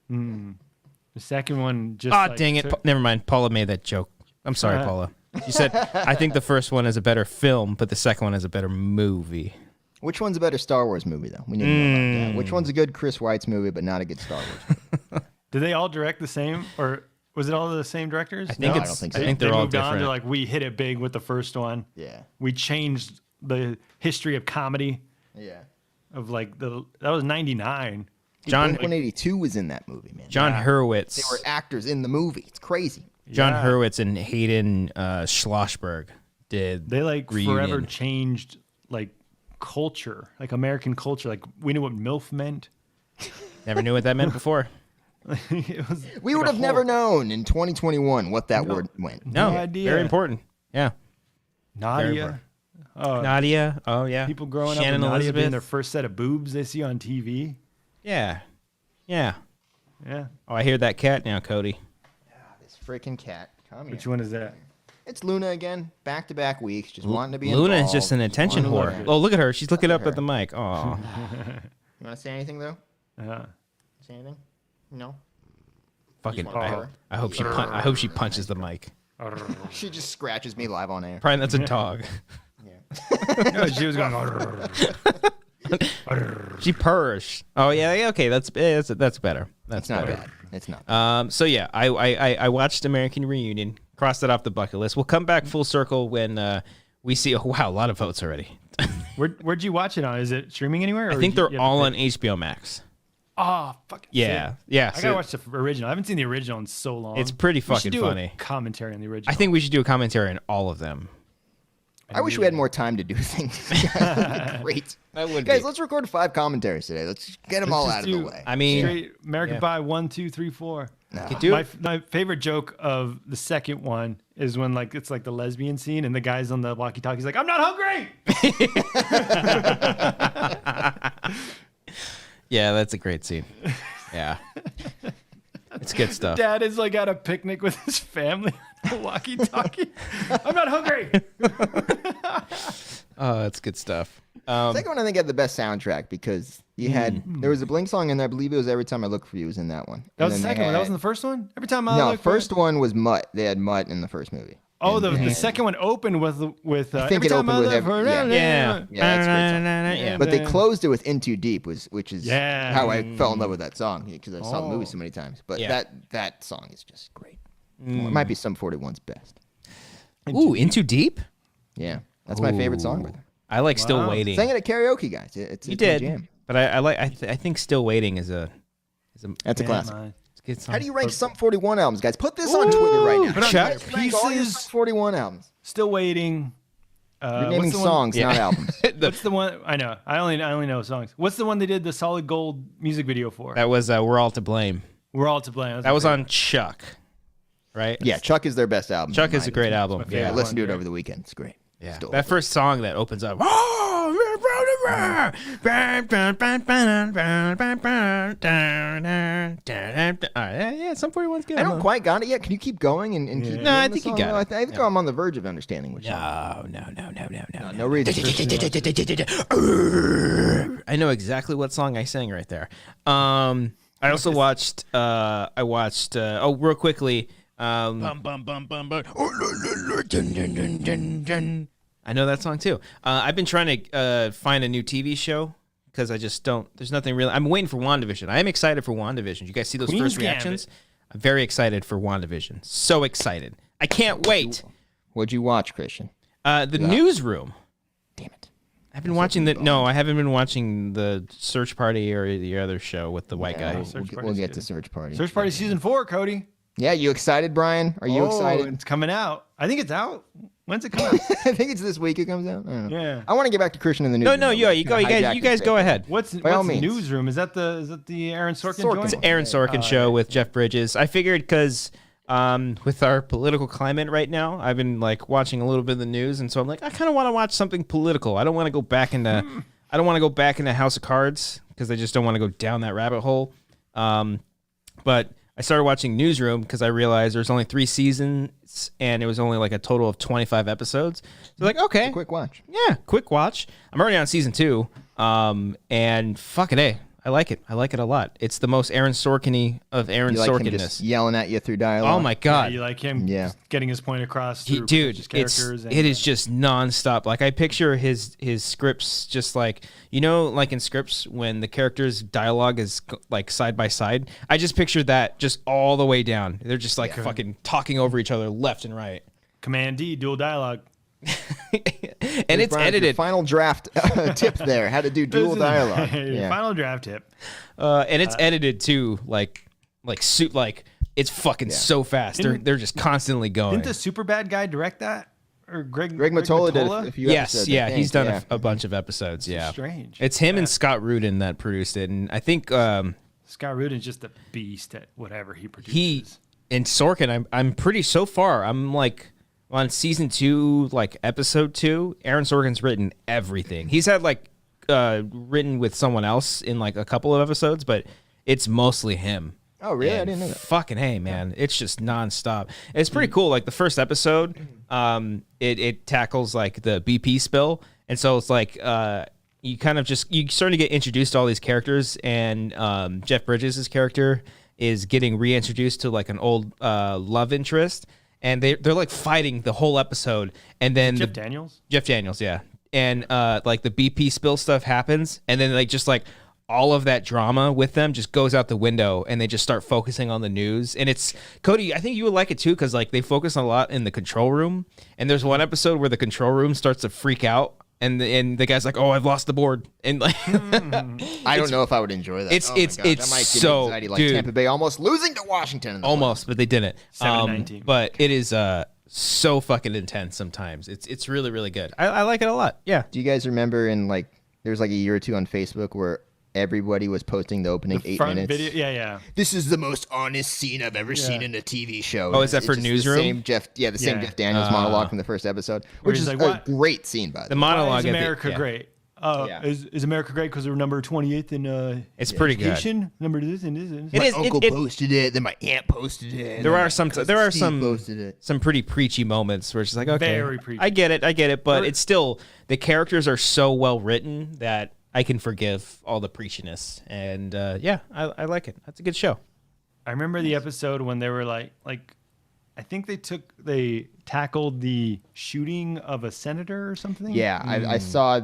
The second one just. Dang it! Never mind. Paula made that joke. I'm sorry, Paula. You said I think the first one is a better film, but the second one is a better movie. Which one's a better Star Wars movie, though? We need to know about that. Which one's a good Chris Weitz movie, but not a good Star Wars movie? Did they all direct the same, or was it all the same directors? I think I don't think so. I think they're all moved on. different. They're like, we hit it big with the first one. Yeah. We changed the history of comedy Yeah. of like that was 99. John Blink-182 was in that movie, man. John Hurwitz. They were actors in the movie. It's crazy. John Yeah. Hurwitz and Hayden Schlossberg did. They like Reunion. forever changed like culture, like American culture. Like we knew what MILF meant. Never knew what that meant before. It was We like would a have never whole- known in 2021 what that word went. No, idea. very important. Yeah. Nadia. Nadia. Oh yeah. People growing Shannon up with Nadia being Elizabeth. their first set of boobs they see on TV. Yeah. Yeah. Yeah. Oh, I hear that cat now, Cody. This freaking cat. Come Which here. one is that? It's Luna again. Back-to-back weeks. Just wanting to be Luna is involved. just an attention Wanting to whore. look. Oh, look at her. She's looking Look up at at the mic. Oh. You want to say anything, though? Say anything? No? Fucking. want I hope she punches the mic. She just scratches me live on air. Probably that's a dog. No, she was going. She purrs. Oh yeah. Okay. That's better. That's It's not better. bad. It's not. So yeah, I watched American Reunion. Crossed it off the bucket list. We'll come back full circle when we see. Oh wow, a lot of votes already. Where'd you watch it on? Is it streaming anywhere? I think they're all on HBO Max. Oh, fucking Yeah, sick. yeah. I gotta watch the original. I haven't seen the original in so long. It's pretty We should fucking do funny. A commentary on the original. I think we should do a commentary on all of them. I wish we had more time to do things. That'd be great. That would Guys, be. let's record 5 commentaries today. Let's get them all out of the way. I mean, straight American Pie 1, 2, 3, 4. could do it. My favorite joke of the second one is when like it's like the lesbian scene and the guy's on the walkie-talkie. He's like, "I'm not hungry." Yeah, that's a great scene. Yeah, it's good stuff. Dad is like at a picnic with his family on the walkie-talkie. I'm not hungry. Oh, that's good stuff. Second one, I think, had the best soundtrack because you had there was a Blink song in there. I believe it was "Every Time I Look for You" was in that one. That was And the then second they one. That had- wasn't the first one. Every time I No, look first one was Mutt. They had Mutt in the first movie. Oh, the second one opened with I think every it time opened with look for yeah. Yeah, Yeah, that's a great song. yeah. But they closed it with "In Too Deep," which is Yeah. how I fell in love with that song because I saw the movie so many times. But Yeah. that song is just great. It might be Sum 41's best. Ooh, Into Deep. Yeah, that's my favorite song by them. I like Still Waiting. Sang it at karaoke, guys. It's You it's my did, jam. but I like. I think Still Waiting is a That's a classic. it's a good song. How do you rank Sum 41 albums, guys? Put this on Twitter right now. Put on Chuck. Twitter. Rank all your Pieces. Sum 41 albums. Still waiting. You're naming what's the one- songs, not albums. What's the one? I know. I only know songs. What's the one they did the Solid Gold music video for? That was We're All to Blame. We're all to blame. That was on Chuck, right? Yeah, Chuck is their best album. Chuck in is my a great opinion. album. favorite Yeah, I listened to it one, over the weekend. It's great. yeah. Still That first song that opens up. Yeah, Sum 41's good. I don't quite got it yet. Can you keep going and keep No, doing I the think you song? got No, it. I think I'm on the verge of understanding which song. No. No reason. I know exactly what song I sang right there. I also watched. Real quickly. I know that song too. I've been trying to find a new TV show because I just don't. There's nothing really. I'm waiting for WandaVision. I am excited for WandaVision. You guys see those Queen's first Gambit. reactions? I'm very excited for WandaVision. So excited. I can't wait. What'd you watch, Christian? The Newsroom. Damn it. I've been watching the. No, I haven't been watching the Search Party or the other show with the white guy. We'll get to Search Party. Search Party season 4, Cody. Yeah, you excited, Brian? Are you excited? It's coming out. I think it's out. When's it come out? I think it's this week it comes out. I don't know. Yeah. I want to get back to Christian in the news. No, you go. You guys go ahead. What's all the means. newsroom? Is that the Aaron Sorkin joint? Sorkin. Aaron Sorkin show with Jeff Bridges. I figured because with our political climate right now, I've been like watching a little bit of the news, and so I'm like, I kind of want to watch something political. I don't want to go back into House of Cards because I just don't want to go down that rabbit hole. But I started watching Newsroom because I realized there's only 3 seasons and it was only like a total of 25 episodes. So like, okay, Quick watch. yeah, quick watch. I'm already on season 2, and fucking A, I like it. I like it a lot. It's the most Aaron Sorkin-y of Aaron You like him just Sorkin-ness. yelling at you through dialogue. Oh my god, You like him getting his point across through dude, his characters. it is just nonstop. Like I picture his scripts just like, you know, like in scripts when the characters' dialogue is like side by side. I just picture that just all the way down. They're just like fucking talking over each other left and right. Command D, dual dialogue. And it's Brian, your edited. final draft tip there. How to do dual dialogue. Yeah. Final draft tip. And it's edited too, like it's fucking so fast. They're just constantly going. Didn't the super bad guy direct that? Or Greg Mottola did a few Yes, episodes. yeah, I he's think. done a bunch of episodes. Yeah, strange. It's him and Scott Rudin that produced it, and I think Scott Rudin's just a beast at whatever he produces. he and Sorkin. I'm pretty so far. I'm like on season 2, like episode 2. Aaron Sorkin's written everything. He's had like written with someone else in like a couple of episodes, but it's mostly him. Oh, really? I And didn't know that. Fucking hey, man, it's just nonstop. It's pretty cool. Like the first episode, it tackles like the BP spill, and so it's like you kind of you start to get introduced to all these characters, and Jeff Bridges' character is getting reintroduced to like an old love interest, and they're like fighting the whole episode, and then Jeff Daniels? Jeff Daniels, yeah, and like the BP spill stuff happens, and then like just like all of that drama with them just goes out the window, and they just start focusing on the news. And it's Cody, I think you would like it too, because like they focus a lot in the control room, and there's one episode where the control room starts to freak out, and the guy's like, "Oh, I've lost the board," and like I don't know if I would enjoy that. it's- Oh my it's- God, it's that might give me so- anxiety, like dude. Tampa Bay almost losing to Washington. In the almost, but they didn't. 7-19. But it is so fucking intense sometimes. It's really really good. I like it a lot. Yeah. Do you guys remember in like there was like a year or two on Facebook where everybody was posting the opening 8 Front minutes? video, yeah. This is the most honest scene I've ever seen in a TV show. Oh, is that It's for just Newsroom? The same Jeff, the same Yeah. Jeff Daniels monologue from the first episode, which he's is like, a "What? great scene, by the The way. Why monologue. is at the- America yeah. great? Yeah. Is America great because we're number 28th in It's pretty good. education? Number this and this and It this. is. Uncle it- posted it, then my aunt posted it. There then are my some. cousin There are Steve some. posted it. Some pretty preachy moments where it's just like, okay, Very preachy. I get it, but it's still the characters are so well written that I can forgive all the preachiness, and yeah, I like it. That's a good show. I remember the episode when they were like I think they tackled the shooting of a senator or something. Yeah, I saw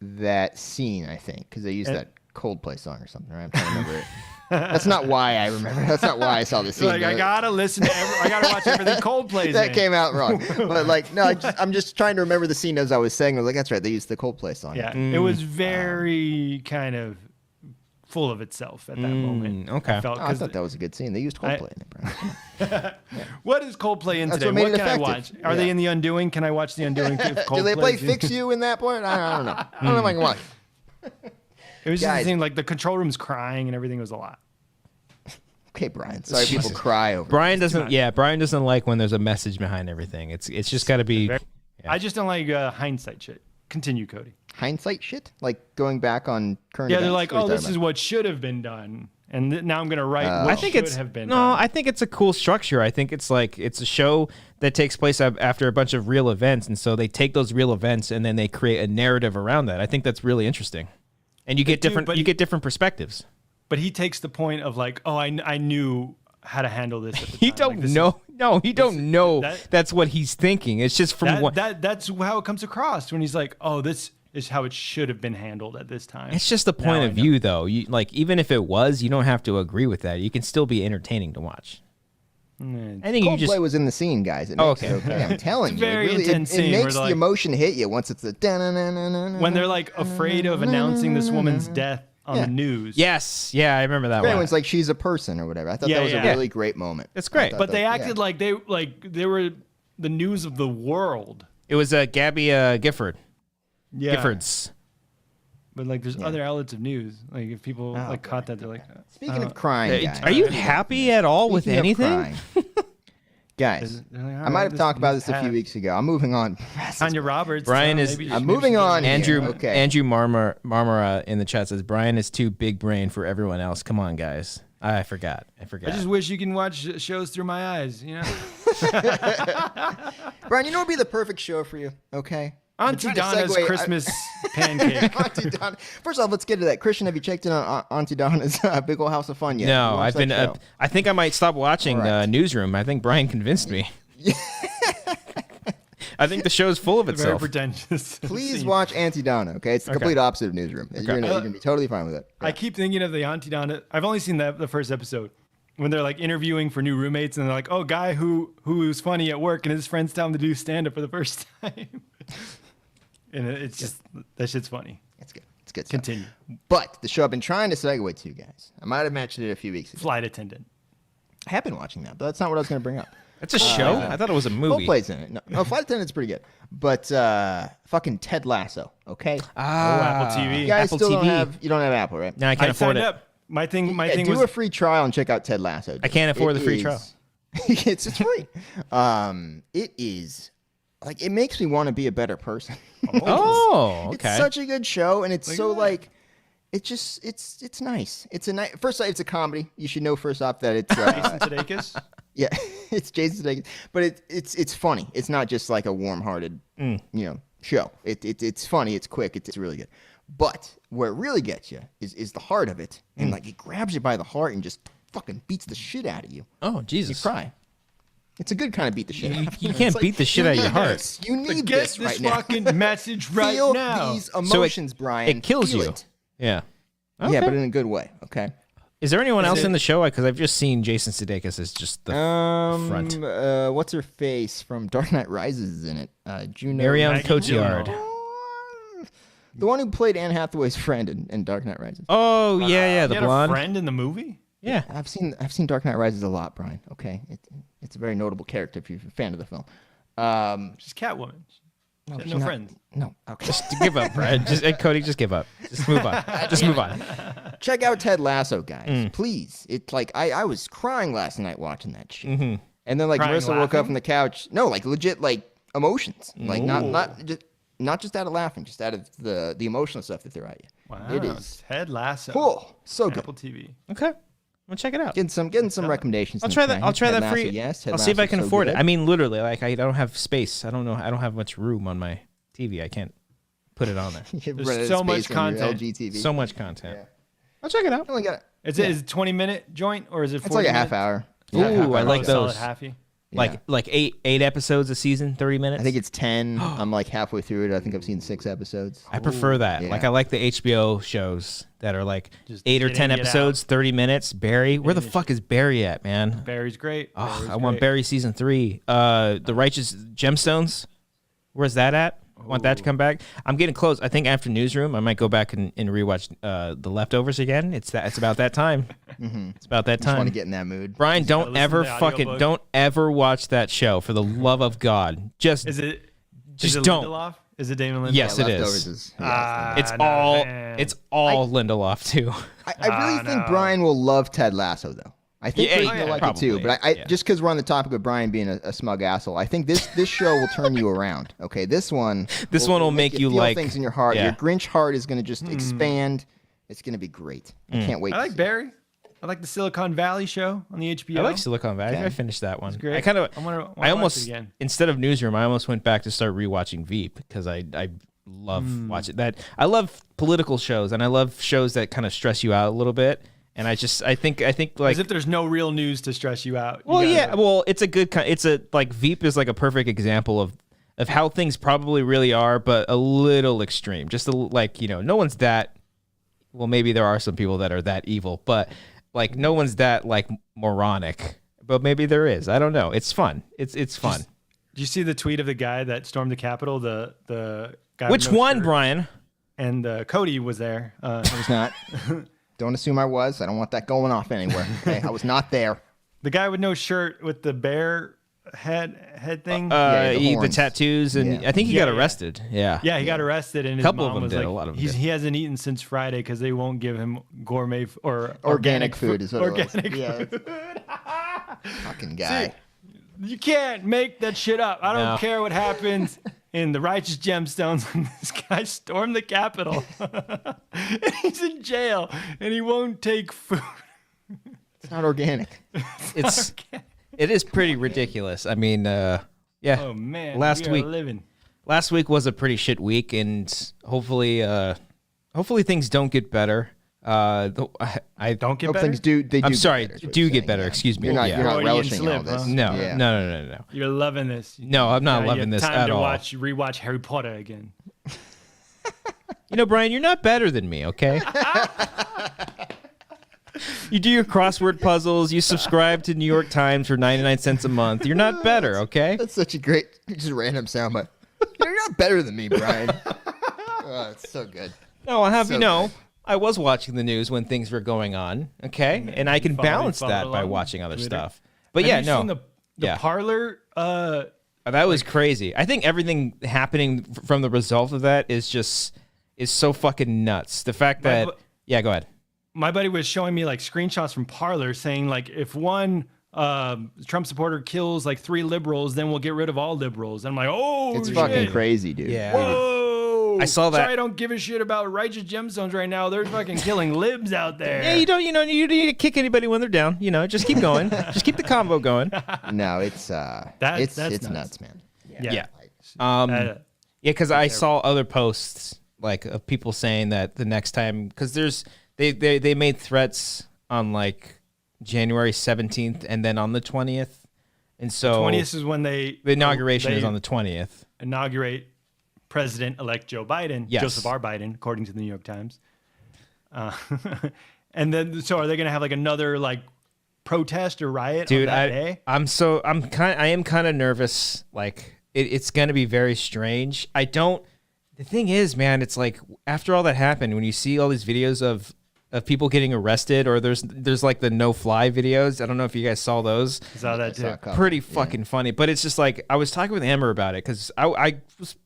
that scene, I think, because they used that Coldplay song or something, right? I'm trying to remember it. That's not why I remember. That's not why I saw the scene. Like I but gotta listen to I gotta watch everything Coldplay's that in. came out wrong. But like, no, I'm just trying to remember the scene as I was saying. I was like, that's right. They used the Coldplay song. Yeah, it was very kind of full of itself at that moment. okay. I felt, Oh, I 'cause thought that was a good scene. They used Coldplay in it, bro. what is Coldplay in That's today? what made What it can I watch? effective. Are they Yeah. in The Undoing? Can I watch The Undoing? Do they play Fix You in that part? I don't know. I don't know if I can watch. It was just Guys. the thing, like the control room's crying and everything was a lot. Okay, Brian. Sorry, people cry over. Brian doesn't. Yeah, Brian doesn't like when there's a message behind everything. It's just got to be. I just don't like hindsight shit. Continue, Cody. Hindsight shit, like going back on current. Yeah, they're events? like, What are oh, you this talking is what should have been done, and now I'm gonna write what I think should it's have been no. done. I think it's a cool structure. I think it's like it's a show that takes place after a bunch of real events, and so they take those real events and then they create a narrative around that. I think that's really interesting, and you get do, different. but You get different perspectives. But he takes the point of like, oh, I knew how to handle this. At the He time. don't Like, this know. No, he don't know. that- That's what he's thinking. It's just from what. That's how it comes across when he's like, oh, this is how it should have been handled at this time. It's just the Now point I of know. view, though. You like even if it was, you don't have to agree with that. You can still be entertaining to watch. I think you Coldplay just. was in the scene, guys. It Oh, makes okay. it okay. I'm telling It's you, a very it really, intense it scene where makes they're the like- emotion hit you once it's the When they're like afraid of announcing this woman's death on the news. Yes, yeah, I remember that one. Everyone's like she's a person or whatever. I thought Yeah, that was yeah. a really great moment. It's great. I thought But they that- acted yeah. like they were the news of the world. It was Gabby Gifford. Yeah. Giffords. But like there's other outlets of news. Like if people like caught that, they're like, Speaking of crying, guys, Are you happy at all with speaking of anything? crying, Guys, They're like, all I right, might have talked about this this a few weeks ago. I'm moving on. Tanya Roberts. Brian is- maybe- I'm maybe moving she on. doesn't- Andrew Okay. Andrew Marmara in the chat says Brian is too big brain for everyone else. Come on, guys. I forgot. I just wish you can watch shows through my eyes. You know, Brian, you know what would be the perfect show for you? Okay. Auntie I'm trying to Donna's segue- Christmas pancake. Auntie Donna. First off, let's get to that. Christian, have you checked in on Auntie Donna's Big Ol' House of Fun yet? No, You watched I've been. that show? I think I might stop watching All right. Newsroom. I think Brian convinced me. I think the show's full of Very itself. pretentious. Please scene. watch Auntie Donna. Okay, it's the complete opposite of Newsroom. You're gonna be totally fine with it. I keep thinking of the Auntie Donna. I've only seen the first episode when they're like interviewing for new roommates, and they're like, "Oh, guy who's funny at work, and his friends tell him to do stand up for the first time." And it's just that shit's funny. It's good. It's good. Stuff. Continue. But the show I've been trying to segue to, guys. I might have mentioned it a few weeks ago. Flight attendant. I have been watching that, but that's not what I was going to bring up. That's a show. I thought it was a movie. Coldplay's in it. No, Flight Attendant's pretty good. But fucking Ted Lasso. Okay. Apple TV. You guys Apple still TV. you don't have Apple, right? No, I can't I afford signed it. up. My thing do was a free trial and check out Ted Lasso. I can't afford the free trial. It's free. It is like it makes me want to be a better person. Oh, okay. It's such a good show, and it's so at that. like, it's nice. It's a nice. First off, it's a comedy. You should know first off that it's Jason Sudeikis. yeah, it's Jason Sudeikis, but it's funny. It's not just like a warm-hearted show. It's funny. It's quick. It's really good. But where it really gets you is the heart of it, and like it grabs you by the heart and just fucking beats the shit out of you. Oh, You Jesus. cry. It's a good kind of beat the shit out of You It's can't like, beat the shit you out of your need heart. this. You need Get this right now. fucking message right Feel now. these So emotions, Brian. It kills Feel you. it. Yeah. Yeah, Okay. but in a good way. Okay. Is there anyone else it- in the show? Because I've just seen Jason Sudeikis as just the front. What's her face from Dark Knight Rises is in it? Juno. Marion Maggie Cotillard. Gyllenhaal. The one who played Anne Hathaway's friend in Dark Knight Rises. Oh, yeah, You the had a blonde. friend in the movie. Yeah. I've seen Dark Knight Rises a lot, Brian. Okay, it's a very notable character if you're a fan of the film. She's Catwoman. No, She had she's no not- friends. No, okay. Just give up, Brad. Cody, just give up. Just move on. Just move on. Check out Ted Lasso, guys. Mm. Please. It's like I was crying last night watching that shit. And then like Crying, Marissa woke up laughing? from the couch. No, like legit like emotions. Like Ooh. not just out of laughing, just out of the emotional stuff that they're at you. Wow. It is Ted Lasso. cool. So good. Apple TV. Okay. We'll check it out. Getting some recommendations. I'll in try the that. I'll try Ted that Lasso, free. yes. Ted I'll see if I Lasso's can so afford it. good. I mean, literally, like I don't have space. I don't know. I don't have much room on my TV. I can't put it on there. You've There's run out of so much space on your content. LG TV. So much content. I'll check it out. I only got Is it 20-minute joint or is it 40 it's like a half minutes? hour. Ooh, I like Solid those. halfy. Yeah. Like eight episodes a season, 30 minutes. I think it's 10. I'm like halfway through it. I think I've seen 6 episodes. I prefer that. yeah. Like I like the HBO shows that are like Just 8 or get 10 in, get episodes, 30 minutes. Barry, where the Finish fuck is Barry at, man? Barry's great. Oh, Barry's I want great. Barry season 3. The Righteous Gemstones. Where's that at? I want that to come back. I'm getting close. I think after Newsroom, I might go back and rewatch The Leftovers again. It's about that time. It's about that Just want time. to get in that mood. Brian, don't listen ever to the fucking audiobook. don't ever watch that show for the love of God. Just Is it? Just is it don't. Lindelof? Is it Damon Lindelof? Yes, it Leftovers is. yeah, It's not a all fan. it's all Lindelof too. I really think no. Brian will love Ted Lasso, though. I think Yeah, Christian yeah, will like it too. probably, But I yeah. just because we're on the topic of Brian being a smug asshole, I think this show will turn you around. Okay, this one. This one will make you feel like- things in your heart. yeah. Your Grinch heart is going to just expand. It's going to be great. I can't wait. I to like see it. Barry. I like the Silicon Valley show on the HBO. I like Silicon Valley. Okay. I finished that one. great. I kind of I wanna I watch almost it again. instead of Newsroom, I almost went back to start rewatching Veep because I love watching that. I love political shows and I love shows that kind of stress you out a little bit. And I think like As if there's no real news to stress you out. You well, gotta- yeah. Well, it's a good kind. It's a like Veep is like a perfect example of how things probably really are, but a little extreme. Just like no one's that. Well, maybe there are some people that are that evil, but like no one's that like moronic. But maybe there is. I don't know. It's fun. It's fun. Did you see the tweet of the guy that stormed the Capitol? The guy. Which with no one, shirt? Brian? And Cody was there. It's not. Don't assume I was. I don't want that going off anywhere. Okay, I was not there. The guy with no shirt with the bear head thing. the The horns. tattoos, and Yeah. I think he Yeah, got yeah. arrested. Yeah. yeah, he got arrested, and his Couple of mom them was did, like, a lot of them he did. hasn't eaten since Friday because they won't give him gourmet or Organic food is what organic it was. food. Yeah. Fucking guy. You can't make that shit up. I don't No. care what happens in the Righteous Gemstones. This guy stormed the Capitol. And he's in jail, and he won't take food. It's not organic. It is pretty ridiculous. I mean, yeah. Oh man, Last we are week- living. Last week was a pretty shit week, and hopefully things don't get better. I Don't get Hope better. things do. They do. I'm get sorry, better, is what do you're get saying, better. yeah. Excuse me. You're not. Yeah. You're not Freudian relishing slip, all this. huh? No, Yeah. no. You're loving this. No, I'm not Now you loving have this time at to all. rewatch Harry Potter again. You know, Brian, you're not better than me, okay? You do your crossword puzzles. You subscribe to New York Times for 99 cents a month. You're not better, okay? That's such a great, just random soundbite. You're not better than me, Brian. Oh, it's so good. No, I'll have So you know, I was watching the news when things were going on, okay? And I can Follow- balance follow that by along watching other Twitter. stuff. But Have yeah, you no. seen the Yeah. parlor? That was crazy. I think everything happening from the result of that is so fucking nuts. The fact that yeah, go ahead. My buddy was showing me like screenshots from Parlor saying like if one Trump supporter kills like 3 liberals, then we'll get rid of all liberals. And I'm like, oh, It's shit. fucking crazy, dude. Yeah. Whoa! I saw that. Sorry, I don't give a shit about Righteous Gemstones right now. They're fucking killing libs out there. Yeah, you don't need to kick anybody when they're down. You know, just keep going. Just keep the convo going. No, it's That's it's nuts. nuts, man. Yeah. Uh, Yeah, because I saw other posts like of people saying that the next time, because they made threats on like January 17th and then on the 20th, and so 20th is when the inauguration is on the 20th. Inaugurate President-elect Joe Biden, Yes. Joseph R. Biden, according to the New York Times. And then, so are they going to have like another like protest or riot Dude, on that day? I am kind of nervous. Like it's gonna be very strange. The thing is, man, it's like after all that happened, when you see all these videos of people getting arrested, or there's like the no fly videos. I don't know if you guys saw those. I saw that I saw too. a couple. Pretty fucking funny. But it's just like I was talking with Amber about it because I was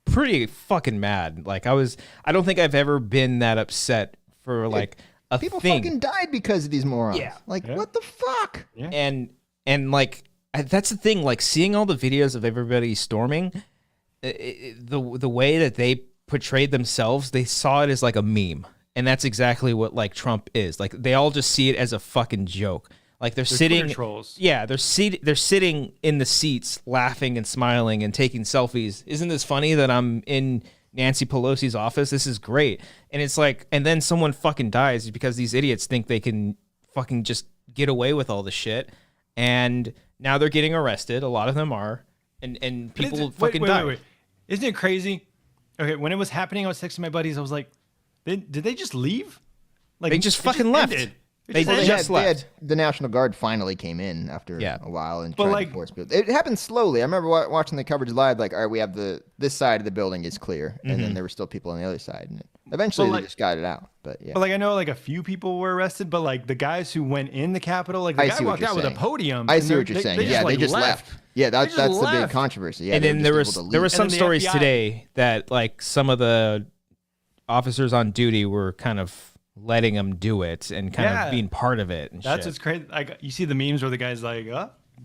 pretty fucking mad. Like I don't think I've ever been that upset for like a People thing. fucking died because of these morons. Yeah. Like, what the fuck? And like that's the thing. Like seeing all the videos of everybody storming, the way that they portrayed themselves, they saw it as like a meme, and that's exactly what like Trump is. Like they all just see it as a fucking joke. Like they're sitting, Twitter trolls. yeah, they're sitting in the seats, laughing and smiling and taking selfies. Isn't this funny that I'm in Nancy Pelosi's office? This is great. And it's like, and then someone fucking dies because these idiots think they can fucking just get away with all the shit. And now they're getting arrested. A lot of them are, and people fucking die. Wait. Isn't it crazy? Okay, when it was happening, I was texting my buddies. I was like, did they just leave? Like They just it fucking left. ended. It They just Well, ended. just left. the National Guard finally came in after Yeah. a while and But, tried like- to force people. It happened slowly. I remember watching the coverage live. Like, all right, we have this side of the building is clear, and Mm-hmm. then there were still people on the other side. And eventually, But, they like- just got it out. But yeah, But like I know like a few people were arrested, but like the guys who went in the Capitol, like the I guy see what walked you're out with a saying. podium. I and see what you're they- saying. They Yeah, they just left. Yeah, They just that's the big left. controversy. Yeah, And they then were there just was able to there were leave. some And then the stories FBI today that like some of the officers on duty were kind of letting them do it and kind Yeah. of being part of it. And That's shit. what's crazy. Like you see the memes where the guy's like,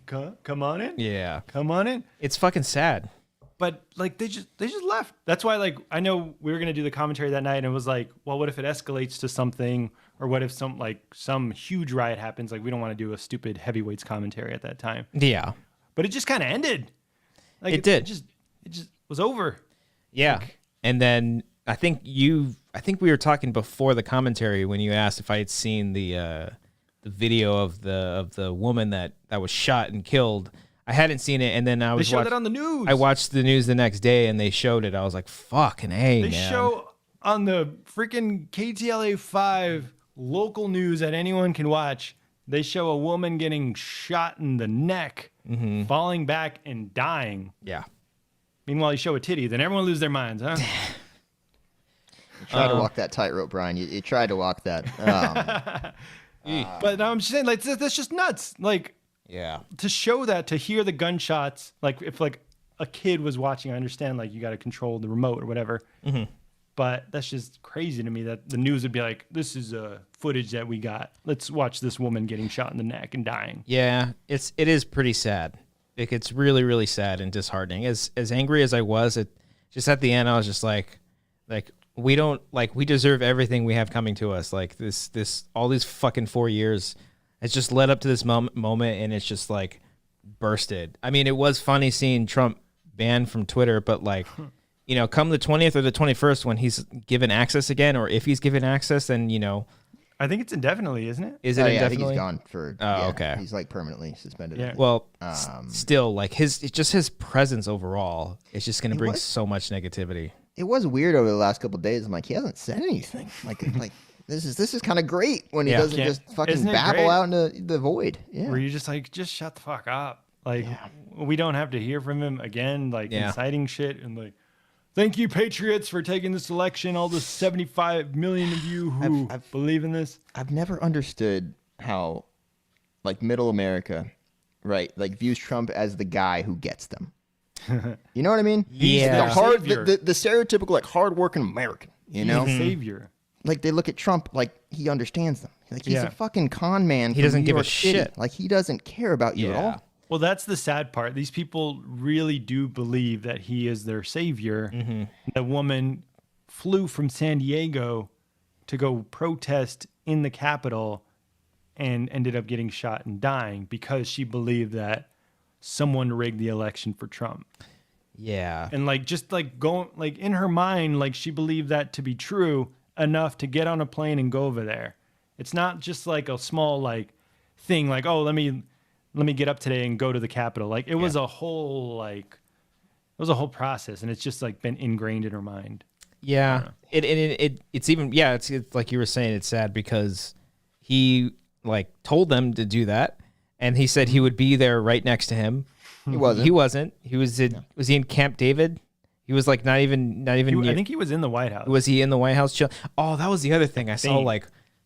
come on in, Yeah, come on in. it's fucking sad. But like they just left. That's why like I know we were gonna do the commentary that night and it was like, well, what if it escalates to something, or what if some huge riot happens? Like we don't want to do a stupid heavyweights commentary at that time. Yeah, But it just kind of ended. Like It did. It just was over. yeah. And then I think we were talking before the commentary when you asked if I had seen the video of the woman that was shot and killed. I hadn't seen it, and then I They was showed it on the news. I watched the news the next day, and they showed it. I was like, "Fucking A, They man!" show on the freaking KTLA 5 local news that anyone can watch. They show a woman getting shot in the neck, falling back and dying. Yeah, Meanwhile, you show a titty, then everyone lose their minds, huh? You tried to walk that tightrope, Brian. You tried to walk that. But I'm just saying, like, that's just nuts. Like, yeah. to show that, to hear the gunshots, like, if, like, a kid was watching, I understand, like, you got to control the remote or whatever. But that's just crazy to me that the news would be like, this is footage that we got. Let's watch this woman getting shot in the neck and dying. Yeah, it is pretty sad. It gets really, really sad and disheartening. As angry as I was, just at the end, I was just like we don't we deserve everything we have coming to us. Like this all these fucking 4 years, it's just led up to this moment, and it's just like bursted. I mean, it was funny seeing Trump banned from Twitter, but come the 20th or the 21st when he's given access again, or if he's given access, then I think it's indefinitely, isn't it? is it indefinitely? I think he's gone for. Okay. He's permanently suspended. Yeah. Well, still, his presence overall is just going to bring so much negativity. It was weird over the last couple of days. I'm like, he hasn't said anything. Like this is kind of great when he doesn't just fucking Isn't it babble great? out into the void. Yeah. Where you're just just shut the fuck up. We don't have to hear from him again, inciting shit and thank you, Patriots, for taking this election. All the 75 million of you who believe in this. I've never understood how, middle America, right, views Trump as the guy who gets them. You know what I mean? Yeah. The stereotypical hardworking American. You know, He's a savior. They look at Trump he understands them. He's a fucking con man. He doesn't New give a York City. shit. He doesn't care about you at all. Well, that's the sad part. These people really do believe that he is their savior. Mm-hmm. The woman flew from San Diego to go protest in the Capitol and ended up getting shot and dying because she believed that someone rigged the election for Trump. Yeah. And going in her mind, she believed that to be true enough to get on a plane and go over there. It's not just a small thing oh, let me get up today and go to the Capitol. It was a whole it was a whole process, and it's just been ingrained in her mind. Yeah. It's even it's like you were saying, it's sad because he told them to do that, and he said he would be there right next to him. He wasn't. He wasn't. He was in was he in Camp David? He was not even near. I think he was in the White House. Was he in the White House chill? Oh, that was the other thing. I saw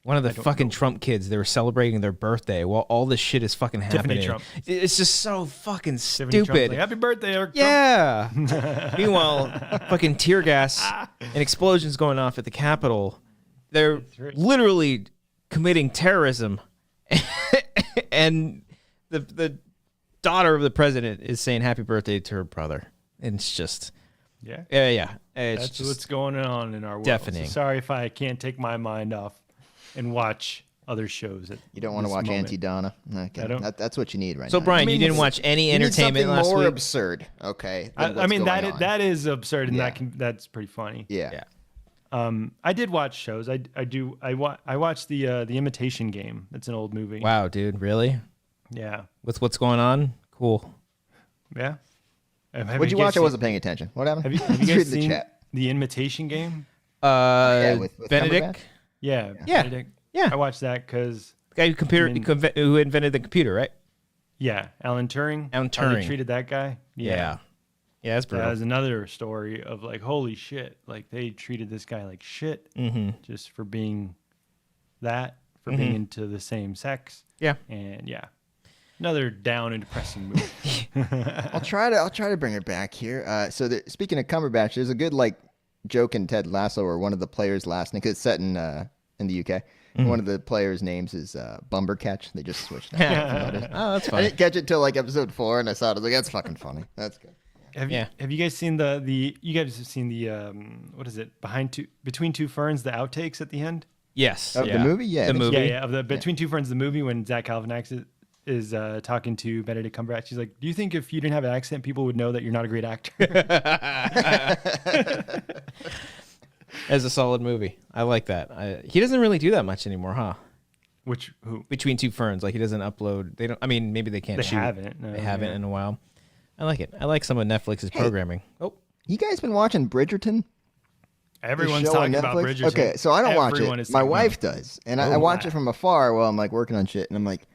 one of the fucking Trump kids, they were celebrating their birthday while all this shit is fucking happening. Trump. It's just so fucking Tiffany Trump's stupid. Happy birthday, Eric Trump. Yeah. Meanwhile, fucking tear gas and explosions going off at the Capitol. They're literally committing terrorism. And the daughter of the president is saying happy birthday to her brother. And it's just... Yeah. Yeah. It's That's just what's going on in our world. deafening. So sorry if I can't take my mind off and watch other shows. You don't want to watch Auntie Donna. Okay. I don't. That's what you need right So now. Brian, you didn't watch any You need entertainment something last more week? absurd. Okay. I mean that is is absurd, and Yeah. that's pretty funny. Yeah. I did watch shows. I watched the Imitation Game. It's an old movie. Wow, dude, really? Yeah. With what's going on? Cool. Yeah. What'd you watch? I wasn't paying attention. What happened? Have you Just read guys the seen chat. the Imitation Game? With Benedict, Cumberbatch? Yeah. Yeah. Benedict. Yeah. I watched that because the guy who invented the computer, right? Alan Turing. Alan How they Turing. treated that guy. Yeah, that's brutal. That was another story of holy shit. They treated this guy like shit just for being being into the same sex. Yeah. And another down and depressing movie. I'll try to bring it back here. Speaking of Cumberbatch, there's a good joke in Ted Lasso where one of the players' last name, 'cause it's set in the UK. One of the players' names is Bumbercatch. They just switched that. Oh, that's I funny. didn't catch it till episode 4, and I saw it. I was like, that's fucking funny. That's good. Have you guys seen you guys have seen the what is it, Between Two Ferns, the outtakes at the end? Yes. Of the movie? Yeah. The movie. Yeah, of the Between Two Ferns, the movie, when Zach Galifianakis is talking to Benedict Cumberbatch. He's like, do you think if you didn't have an accent, people would know that you're not a great actor? As a solid movie. I like that. He doesn't really do that much anymore, huh? Who? Between Two Ferns, he doesn't upload. They don't. I mean, maybe they can't. They shoot. haven't. No, They haven't yeah. in a while. I like it. I like some of Netflix's programming. Oh, You guys been watching Bridgerton? Everyone's The show on talking about Netflix? Bridgerton. Okay, so I don't watch Everyone it. is My talking wife about does, and I watch it from afar while I'm working on shit, and I'm like,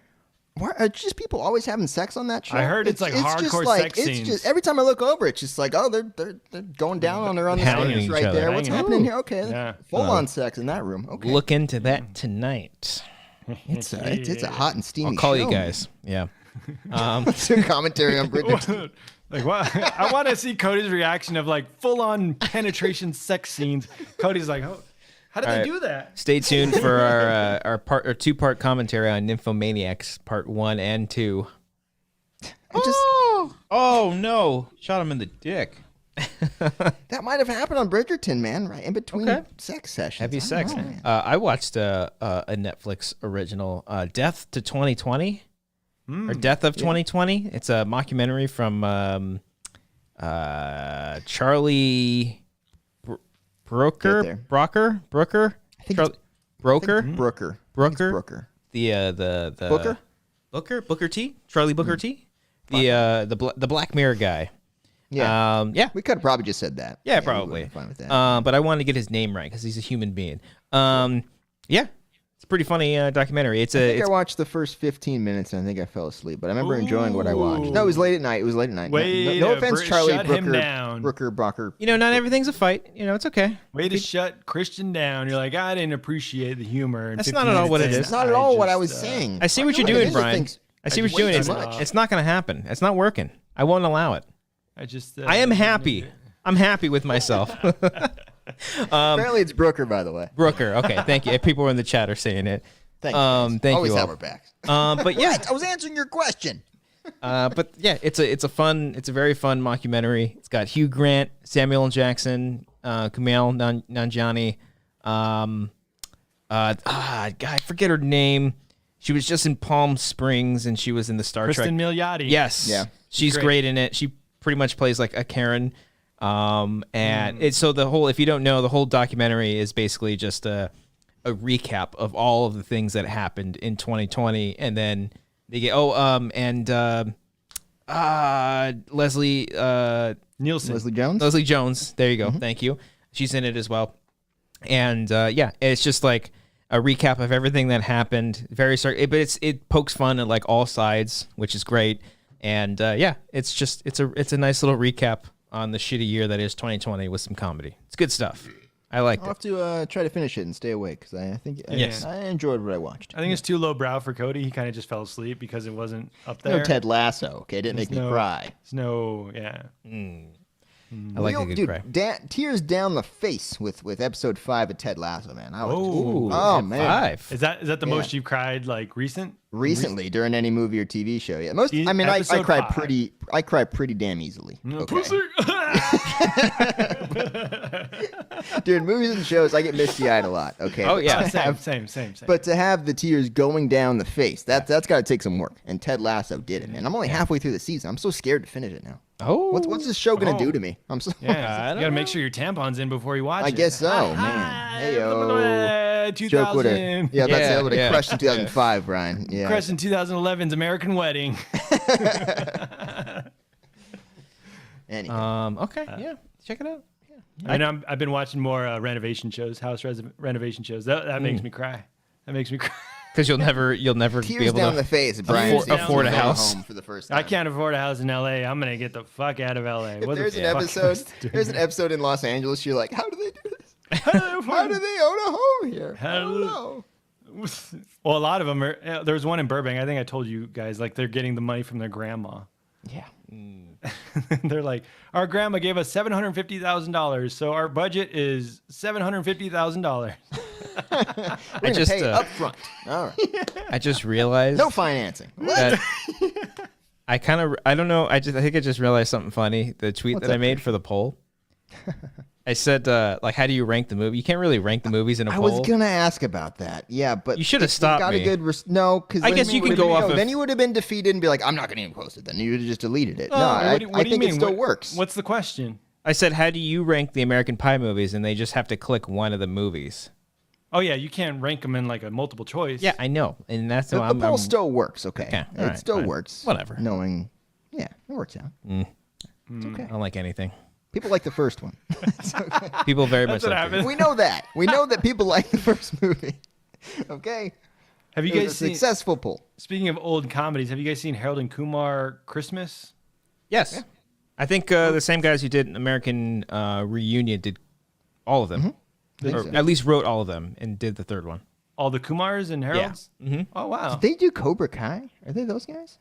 why are just people always having sex on that show? I heard it's hardcore just sex it's scenes. Just every time I look over, it's just oh, they're going down on their own Pounding stairs each right other. there. What's Hanging out. happening here? Okay, Yeah. full on sex in that room. Okay, look into that tonight. it's a hot and steamy. I'll call show, you guys. Yeah. It's a commentary on Bridgerton. What? I want to see Cody's reaction of full on penetration sex scenes. Cody's like, oh, how did All they right. do that? Stay tuned for our 2-part commentary on Nymphomaniacs Part 1 and 2. Oh no! Shot him in the dick. That might have happened on Bridgerton, man. Right in between Okay. sex sessions. Heavy I don't sex. know, man. I watched a Netflix original, Death to 2020, or Death of 2020. It's a mockumentary from Charlie Brooker. I think it's Broker. Brooker. Brooker. Brooker. The Booker? Booker T. Charlie Booker T. The Black Mirror guy. Yeah. Yeah. We could have probably just said that. Yeah, we probably. would've been fine with that. But I wanted to get his name right because he's a human being. Yeah, it's a pretty funny documentary. I think I watched the first 15 minutes and I think I fell asleep, but I remember enjoying what I watched. No, it was late at night. Way No to offense, Charlie shut him down. Brooker. You know, not everything's a fight. You know, it's okay. Way to shut Christian down. You're like, I didn't appreciate the humor. in That's 15 not at all what it minutes is. in. It's not at all what I was just, saying. I see what you're No, doing, Ninja Brian. thinks I see what way you're doing. too It's, much. it's not going to happen. It's not working. I won't allow it. I just. I am happy. I'm happy with myself. Apparently it's Brooker, by the way. Brooker. Okay, thank you. People in the chat are saying it. Thank you. Guys. Thank Always you have all. our backs. But yeah, I was answering your question. but yeah, it's a very fun mockumentary. It's got Hugh Grant, Samuel L. Jackson, Kumail Nanjiani. God, I forget her name. She was just in Palm Springs and she was in the Star Trek. Kristen Milioti. Yes. Yeah. She's great in it. She pretty much plays like a Karen. And it's so the whole, if you don't know, the whole documentary is basically just a recap of all of the things that happened in 2020. And then they get, Leslie Nielsen. Leslie Jones? Leslie Jones. There you go. Thank you. She's in it as well. And yeah, it's just like a recap of everything that happened. Very but it pokes fun at like all sides, which is great. And yeah, it's a nice little recap on the shitty year that is 2020 with some comedy. It's good stuff. I liked I'll it. have to try to finish it and stay awake because I think Yes. I enjoyed what I watched. I think it's too low brow for Cody. He kind of just fell asleep because it wasn't up there. No Ted Lasso, okay? It didn't make me cry. There's no, yeah. I like a Real- good dude, cry. tears down the face with episode 5 of Ted Lasso, man. I was, Ooh, oh man, 5. Is that the Yeah. most you've cried like recent? recently during any movie or TV show. Yeah, I Episode cry 5. I cry pretty damn easily. Okay. Pussy. Dude, movies and shows, I get misty eyed a lot. Okay. Oh, But yeah. to have- Same. But to have the tears going down the face, that's got to take some work. And Ted Lasso did it, man. I'm only halfway through the season. I'm so scared to finish it now. Oh, What's this show gonna do to me? I'm so. Yeah, you gotta make sure your tampon's in before you watch it. I guess so, man. Hey yo. 2000. Joke would have. Yeah, that's Yeah, it. Would have yeah. crushed in 2005, Brian. Yeah. Crushed in 2011's American Wedding. Anyway. okay, yeah, check it out. I know I've been watching more renovation shows, renovation shows. That makes me cry. That makes me cry. Because you'll never be Tears able down to the face. Brian afford a house. home for the first time. I can't afford a house in LA. I'm gonna get the fuck out of LA. What There's the an fuck episode. am I doing? There's an episode in Los Angeles. You're like, how do they do this? How do they own a home here? I don't know. Well, a lot of them are. There was one in Burbank. I think I told you guys. Like they're getting the money from their grandma. Yeah. They're like, our grandma gave us $750,000, so our budget is $750,000. We're gonna just, pay up front. All right. I just realized No financing. that I don't know. I think I just realized something funny. The tweet that I made for the poll. I said, like, how do you rank the movie? You can't really rank the movies in a I poll. was gonna ask about that. Yeah, but You should have it stopped got me. A good no, because I guess you can go off of- Then you would have been defeated and be like, I'm not gonna even post it. Then you would have just deleted it. No, What do I you think mean? it still works. What's the question? I said, how do you rank the American Pie movies? And they just have to click one of the movies. Oh yeah, you can't rank them in like a multiple choice. Yeah, I know, and that's The, why the poll still works. Okay, Okay, all it right, still fine. works. Whatever. Knowing, yeah, it works out. It's okay. I don't like anything. People like the first one. People very much what like happened. We know that. We know that people like the first movie. Okay. Have you It was guys a seen? successful poll. Speaking of old comedies, have you guys seen Harold and Kumar Christmas? Yes. I think the same guys who did American Reunion did all of them. Think Or so. at least wrote all of them and did the third one. All the Kumars and Harolds? Oh wow. They do Cobra Kai. Are they those guys?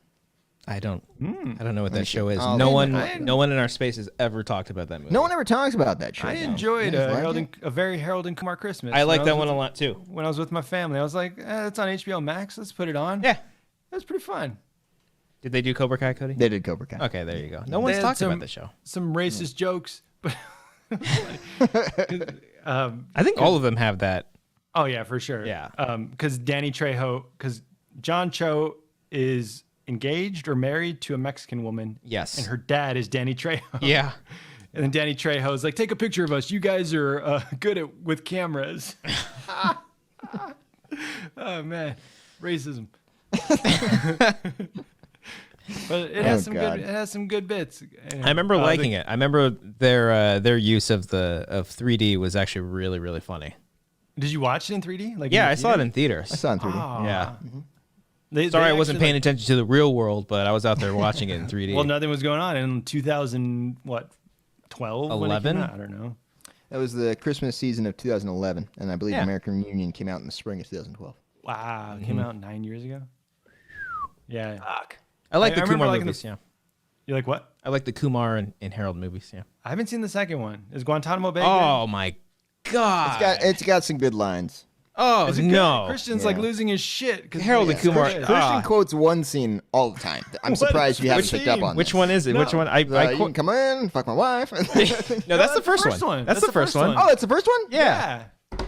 I don't know what that show is. Oh, no man, one in our space has ever talked about that movie. No one ever talks about that show. I though. enjoyed You guys like it? a very Harold and Kumar Christmas. I When like that was one with- a lot too. When I was with my family, I was like, it's on HBO Max. Let's put it on. Yeah. That's pretty fun. Did they do Cobra Kai, Cody? They did Cobra Kai. Okay, there you go. No one's had talked some- about the show. Some racist jokes, but I think all of them have that. oh yeah, for sure. Yeah. Because Danny Trejo, because John Cho is engaged or married to a Mexican woman. Yes. And her dad is Danny Trejo. Yeah. And then Danny Trejo's like, take a picture of us. You guys are good with cameras. Oh man, racism. But it has God. It has some good bits. I remember liking it. I remember their use of 3D was actually really, really funny. Did you watch it in 3D? Like Yeah, in I the saw it theater? in theaters. I saw it in 3D. Oh. Yeah. They Sorry, I wasn't actually, paying attention to the real world, but I was out there watching it in 3D. Well, nothing was going on in 2000. What? 12? 11? I don't know. That was the Christmas season of 2011, and I believe Yeah. American Reunion came out in the spring of 2012. Wow, it came out 9 years ago. Yeah. Fuck. I like I the remember Kumar liking movies, yeah. You like what? I like the Kumar and Harold movies, yeah. I haven't seen the second one. Is Guantanamo Bay? Oh, my God. It's got some good lines. Oh, good? Is it good? no. Christian's like losing his shit. 'Cause Harold and Kumar. Good. Christian quotes one scene all the time. I'm surprised you haven't which picked up scene? on Which this. one is it? Which one? I You can quote. come in, fuck my wife. No, that's the first one. That's the first one. Oh, it's the first one? Yeah.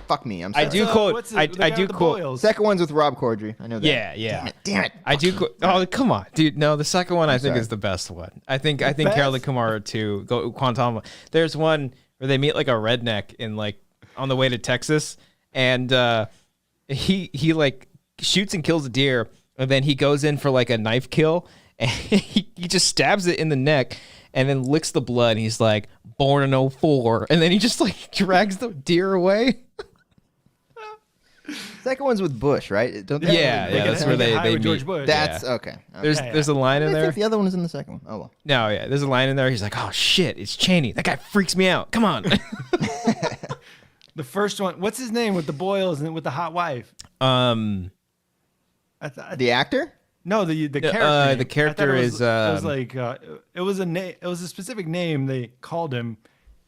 Fuck me. I'm I sorry. do quote. What's I the guy do with the quote. boils? Second one's with Rob Corddry. I know that. Yeah. Damn it. I do. Oh, come on, dude. No, the second one I think sorry. is the best one. I think Harold and best? Kumar too. Go Guantanamo. There's one where they meet like a redneck in like on the way to Texas, and he like shoots and kills a deer, and then he goes in for like a knife kill, and he just stabs it in the neck, and then licks the blood. And he's like, "Born in 04," and then he just like drags the deer away. Second one's with Bush, right? Don't they? Yeah, that's where Get they High with meet. George Bush. That's okay. There's a line in I there. think the other one is in the second one. Oh well. No, yeah, there's a line in there. He's like, "Oh shit, it's Cheney. That guy freaks me out. Come on." The first one. What's his name with the boils and with the hot wife? um, The actor? No, the character. the name. I character thought it was, is, It was like it was a name. It was a specific name they called him.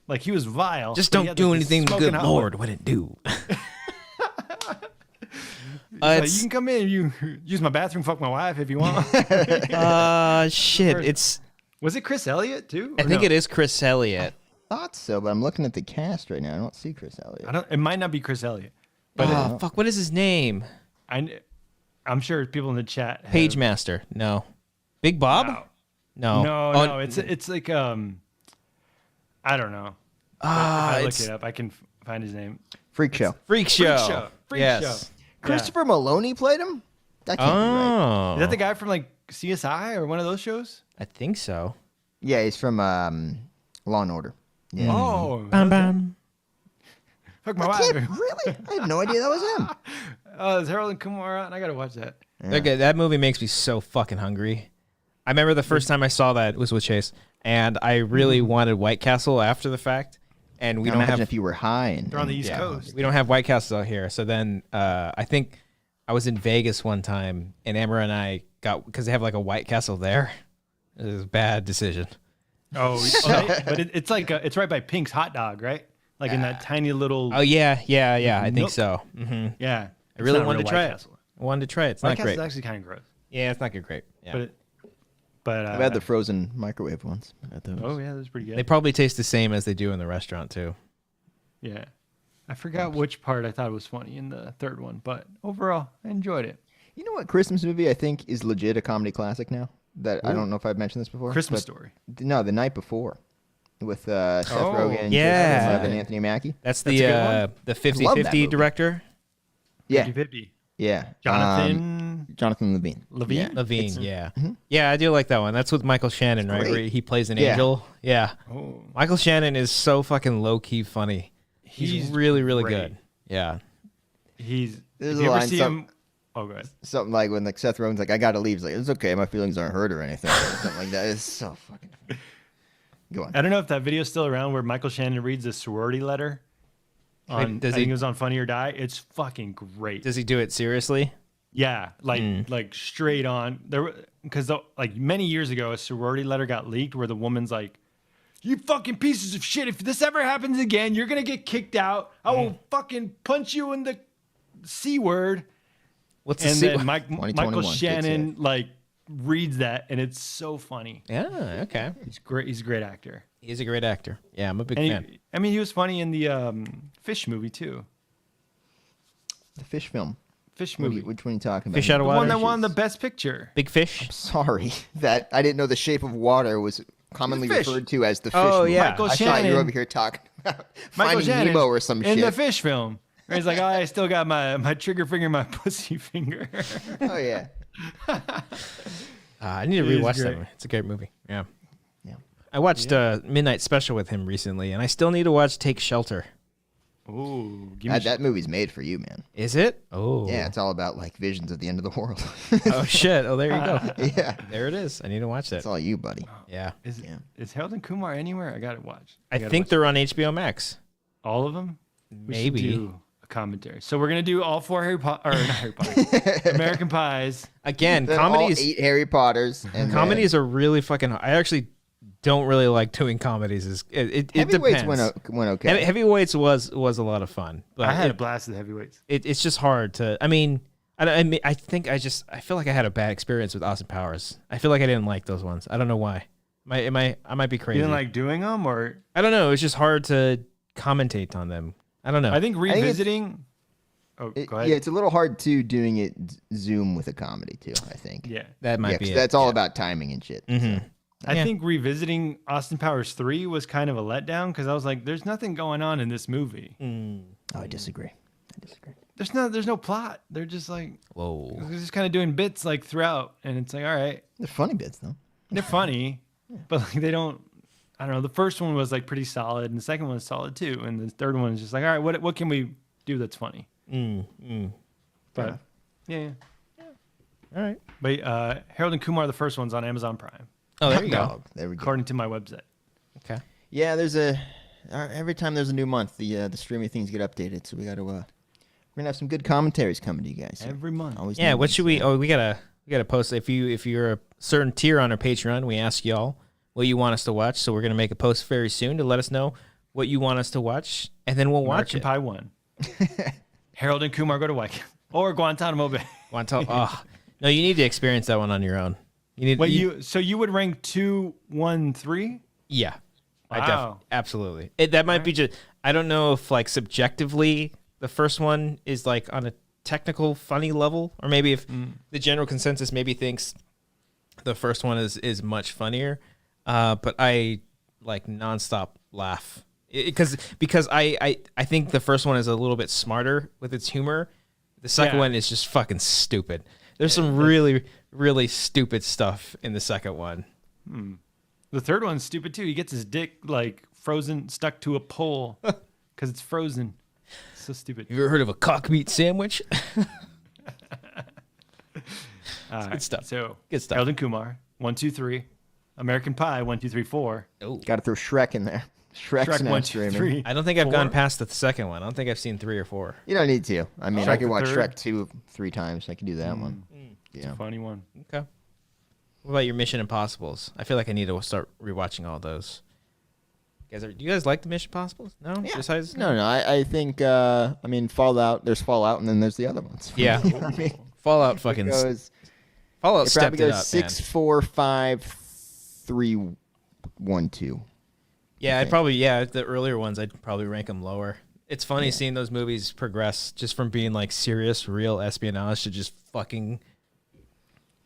Like he was vile. just but he don't had, do like, this anything the smoking good hot Lord wouldn't do. Like, you can come in. You use my bathroom. Fuck my wife if you want. Shit. It's. Was it Chris Elliott too? I think it is Chris Elliott. Thought so, but I'm looking at the cast right now. I don't see Chris Elliott. I don't. It might not be Chris Elliott. Oh fuck! What is his name? I'm sure people in the chat. have- Page Master. No. Big Bob. Wow. No. No, Oh, no. It's like I don't know. If Ah, I look it's it up, I can find his name. Freak Show. Freak Show. Show. Freak yes. Show. Christopher Maloney played him? That can't be right. Oh. Is that the guy from like CSI or one of those shows? I think so. Yeah, he's from Law and Order. Yeah. Oh, Bam bam. fuck my I can't- wife. really? I had no idea that was him. Oh, is Harold and Kumar on? I gotta watch that. Okay, that movie makes me so fucking hungry. I remember the first time I saw that was with Chase, and I really wanted White Castle after the fact, and we don't Imagine have if you were high and They're on the East Coast. we don't have White Castles out here. So then I think I was in Vegas one time, and Amber and I got because they have like a White Castle there. It was a bad decision. Oh, but it's like it's right by Pink's Hot Dog, right? Like in that tiny little. Oh yeah. I think Nook. so. Hmm. Yeah. I really It's not wanted real to try White it. Castle. I wanted to try it. It's White not Castle great. is actually kind of gross, Yeah, it's not good. Great. Yeah. but I've had the frozen microwave ones. oh yeah, that's pretty good. They probably taste the same as they do in the restaurant too. Yeah. I forgot which part I thought was funny in the third one, but overall, I enjoyed it. You know what Christmas movie I think is legit a comedy classic now? That I don't know if I've mentioned this before. Christmas but- Story. No, The Night Before. With Seth Oh, Rogen, yeah. Jason Blum, and Anthony Mackie. That's That's a good the Love that 50-50 movie. director. Yeah, 50-50. yeah. Jonathan Levine. Levine? Yeah. Levine, yeah. Yeah, I do like that one. That's with Michael Shannon, right? great. Where he plays an Yeah. angel. Yeah. Oh, Michael Shannon is so fucking low-key funny. He's really, really great. good. Yeah. He's. There's if you a ever line, see some- him? Oh, go ahead. Something like when like Seth Rogen's like, I gotta leave. He's like, it's okay, my feelings aren't hurt or anything. Or something like that. It's so fucking funny. Go on. I don't know if that video's still around where Michael Shannon reads a sorority letter. On, does I think he- it was on Funny or Die. It's fucking great. Does he do it seriously? Yeah, like straight on. There, because like many years ago, a sorority letter got leaked where the woman's like, "You fucking pieces of shit! If this ever happens again, you're gonna get kicked out. I will fucking punch you in the C word." What's the And sequel? then Michael 2021, Shannon good like reads that, and it's so funny. Yeah, okay. He's great. He's a great actor. He's a great actor. Yeah, I'm a big And fan. I mean, he was funny in the Fish movie too. The fish film. Fish What are movie. you- which one are you talking about? Fish out The of one water. that won the best picture. Big Fish. Sorry that I didn't know The Shape of Water was commonly Fish. referred to as the fish. Oh, movie. yeah. Michael I thought you Shannon. were over here talking about Michael Finding Shannon Nemo or some in shit. the Fish film. Where he's like, oh, I still got my trigger finger, my pussy finger. Oh yeah. I need to It is rewatch that great. one. It's a great movie. Yeah. Yeah. I watched Midnight Special with him recently, and I still need to watch Take Shelter. Ooh, give me That movie's made for you, man. Is it? Oh. Yeah, it's all about like visions of the end of the world. Oh, shit. Oh, there you go. yeah. There it is. I need to watch that. It's all you, buddy. Yeah. Is Harold and Kumar anywhere? I gotta watch. I gotta think watch they're on HBO Max. all of them. We should Maybe. do a commentary. So we're gonna do all 4 Harry Potter, or not Harry Potter, American Pies. Again, Then all comedies 8 Harry Potters and comedies are really fucking. I actually don't really like doing comedies. It Heavyweights depends. went okay. Heavyweights was a lot of fun, but I had a blast with heavyweights. it's just hard to. I mean, I think I feel like I had a bad experience with Austin Powers. I feel like I didn't like those ones. I don't know why. I might be crazy. You didn't like doing them, or I don't know. It's just hard to commentate on them. I don't know. I think it's- revisiting. Go ahead. Yeah, it's a little hard too doing it Zoom with a comedy too. I think. Yeah. that might 'cause be it. that's all about timing and shit. Mhm. so. I Yeah. think revisiting Austin Powers 3 was kind of a letdown because I was like, there's nothing going on in this movie. Oh, I disagree. There's no plot. They're just like Whoa. they're just kind of doing bits like throughout, and it's like, all right, They're funny bits though. they're funny, but like they don't. I don't know. The first one was like pretty solid, and the second one was solid too, and the third one is just like, all right, what can we do that's funny? But yeah. All right. But Harold and Kumar, the first one's on Amazon Prime, Oh, there you go. Oh, there we go. according to my website. Okay. Yeah, there's every time there's a new month, the streaming things get updated. So we got to we're gonna have some good commentaries coming to you guys. So Every month. always Yeah. new What ones. should we? Oh, we gotta post. If you're a certain tier on our Patreon, we ask y'all what you want us to watch. So we're gonna make a post very soon to let us know what you want us to watch, and then we'll watch American it. Pie 1. Harold and Kumar go to Wanger. Or Guantanamo Bay. Oh, no, you need to experience that one on your own. You need. Wait, so you would rank 2, 1, 3? Yeah. Wow. Absolutely. That might be just. I don't know if like subjectively the first one is like on a technical funny level, or maybe if the general consensus maybe thinks the first one is much funnier. But I like nonstop laugh because I think the first one is a little bit smarter with its humor. The second Yeah. one is just fucking stupid. There's some really, really stupid stuff in the second one. The third one's stupid too. He gets his dick like frozen, stuck to a pole because it's frozen. So stupid. Have you ever heard of a cock meat sandwich? Good stuff. So Good stuff. Harold and Kumar, 1, 2, 3. American Pie, 1, 2, 3, 4. Got to throw Shrek in there. Shrek's Shrek, now 1, 2, streaming. 3. I don't think I've 4. gone past the second one. I don't think I've seen 3 or 4. You don't need to. I mean, Shrek I could the watch third? Shrek 2 3 times. I could do that one. Yeah. Funny one. Okay. What about your Mission Impossibles? I feel like I need to start rewatching all those. Do you guys like the Mission Impossibles? No? Yeah. Besides? No, I think, I mean, Fallout, there's Fallout, and then there's the other ones. Yeah. You know what I mean? Fallout fucking. Fallout It stepped probably it goes up, 6, man. 4, 5, 3, 1, 2. Yeah, think. the earlier ones, I'd probably rank them lower. It's funny seeing those movies progress just from being like serious, real espionage to just fucking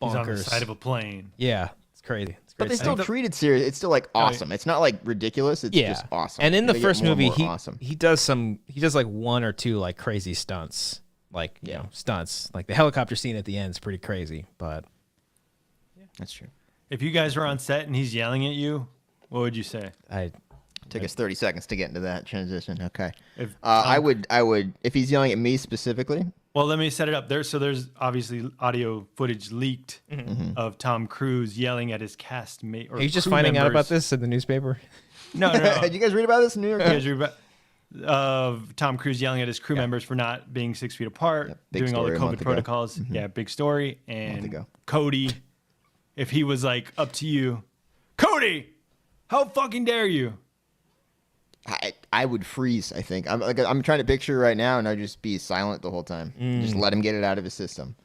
He's on the bonkers. side of a plane. Yeah, it's crazy. It's But great they stuff. still treat it serious. It's still like awesome. It's not like ridiculous. It's just awesome. And in the They get first more and movie, more awesome. he does like 1 or 2 like crazy stunts, like you know, stunts. Like the helicopter scene at the end is pretty crazy, but That's true. If you guys were on set and he's yelling at you, what would you say? Took us 30 seconds to get into that transition. Okay. If I would, if he's yelling at me specifically. Well, let me set it up. There's obviously audio footage leaked of Tom Cruise yelling at his castmate. are you just finding out about this in the newspaper? No. Did you guys read about this in New York? You guys read about- of Tom Cruise yelling at his crew members for not being 6 feet apart, big doing all the story a month COVID ago. protocols. Yeah, big story. And ago. Cody, if he was like up to you, Cody, how fucking dare you? I would freeze. I think I'm trying to picture right now, and I'd just be silent the whole time. Just let him get it out of his system.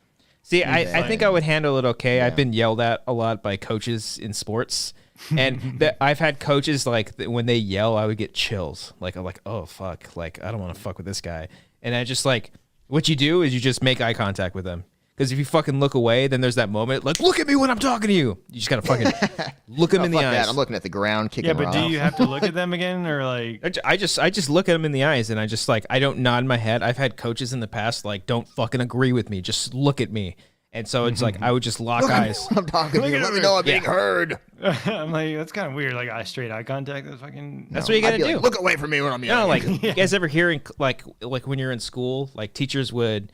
See, I think I would handle it okay. I've been yelled at a lot by coaches in sports. And I've had coaches when they yell, I would get chills. I'm like, oh fuck, like I don't want to fuck with this guy. And I just what you do is you just make eye contact with them. Because if you fucking look away, then there's that moment, look at me when I'm talking to you. You just gotta fucking look them in the eyes. I'm looking at the ground, kicking. Yeah, but do you have to look at them again, or I just look at them in the eyes, and I just I don't nod my head. I've had coaches in the past don't fucking agree with me, just look at me. And so it's I would just lock eyes. I'm talking to you. Let me know I'm being heard. I'm like, that's kind of weird. Straight eye contact. That's what you gotta do. Look away from me when I'm yelling. You guys ever hearing when you're in school, teachers would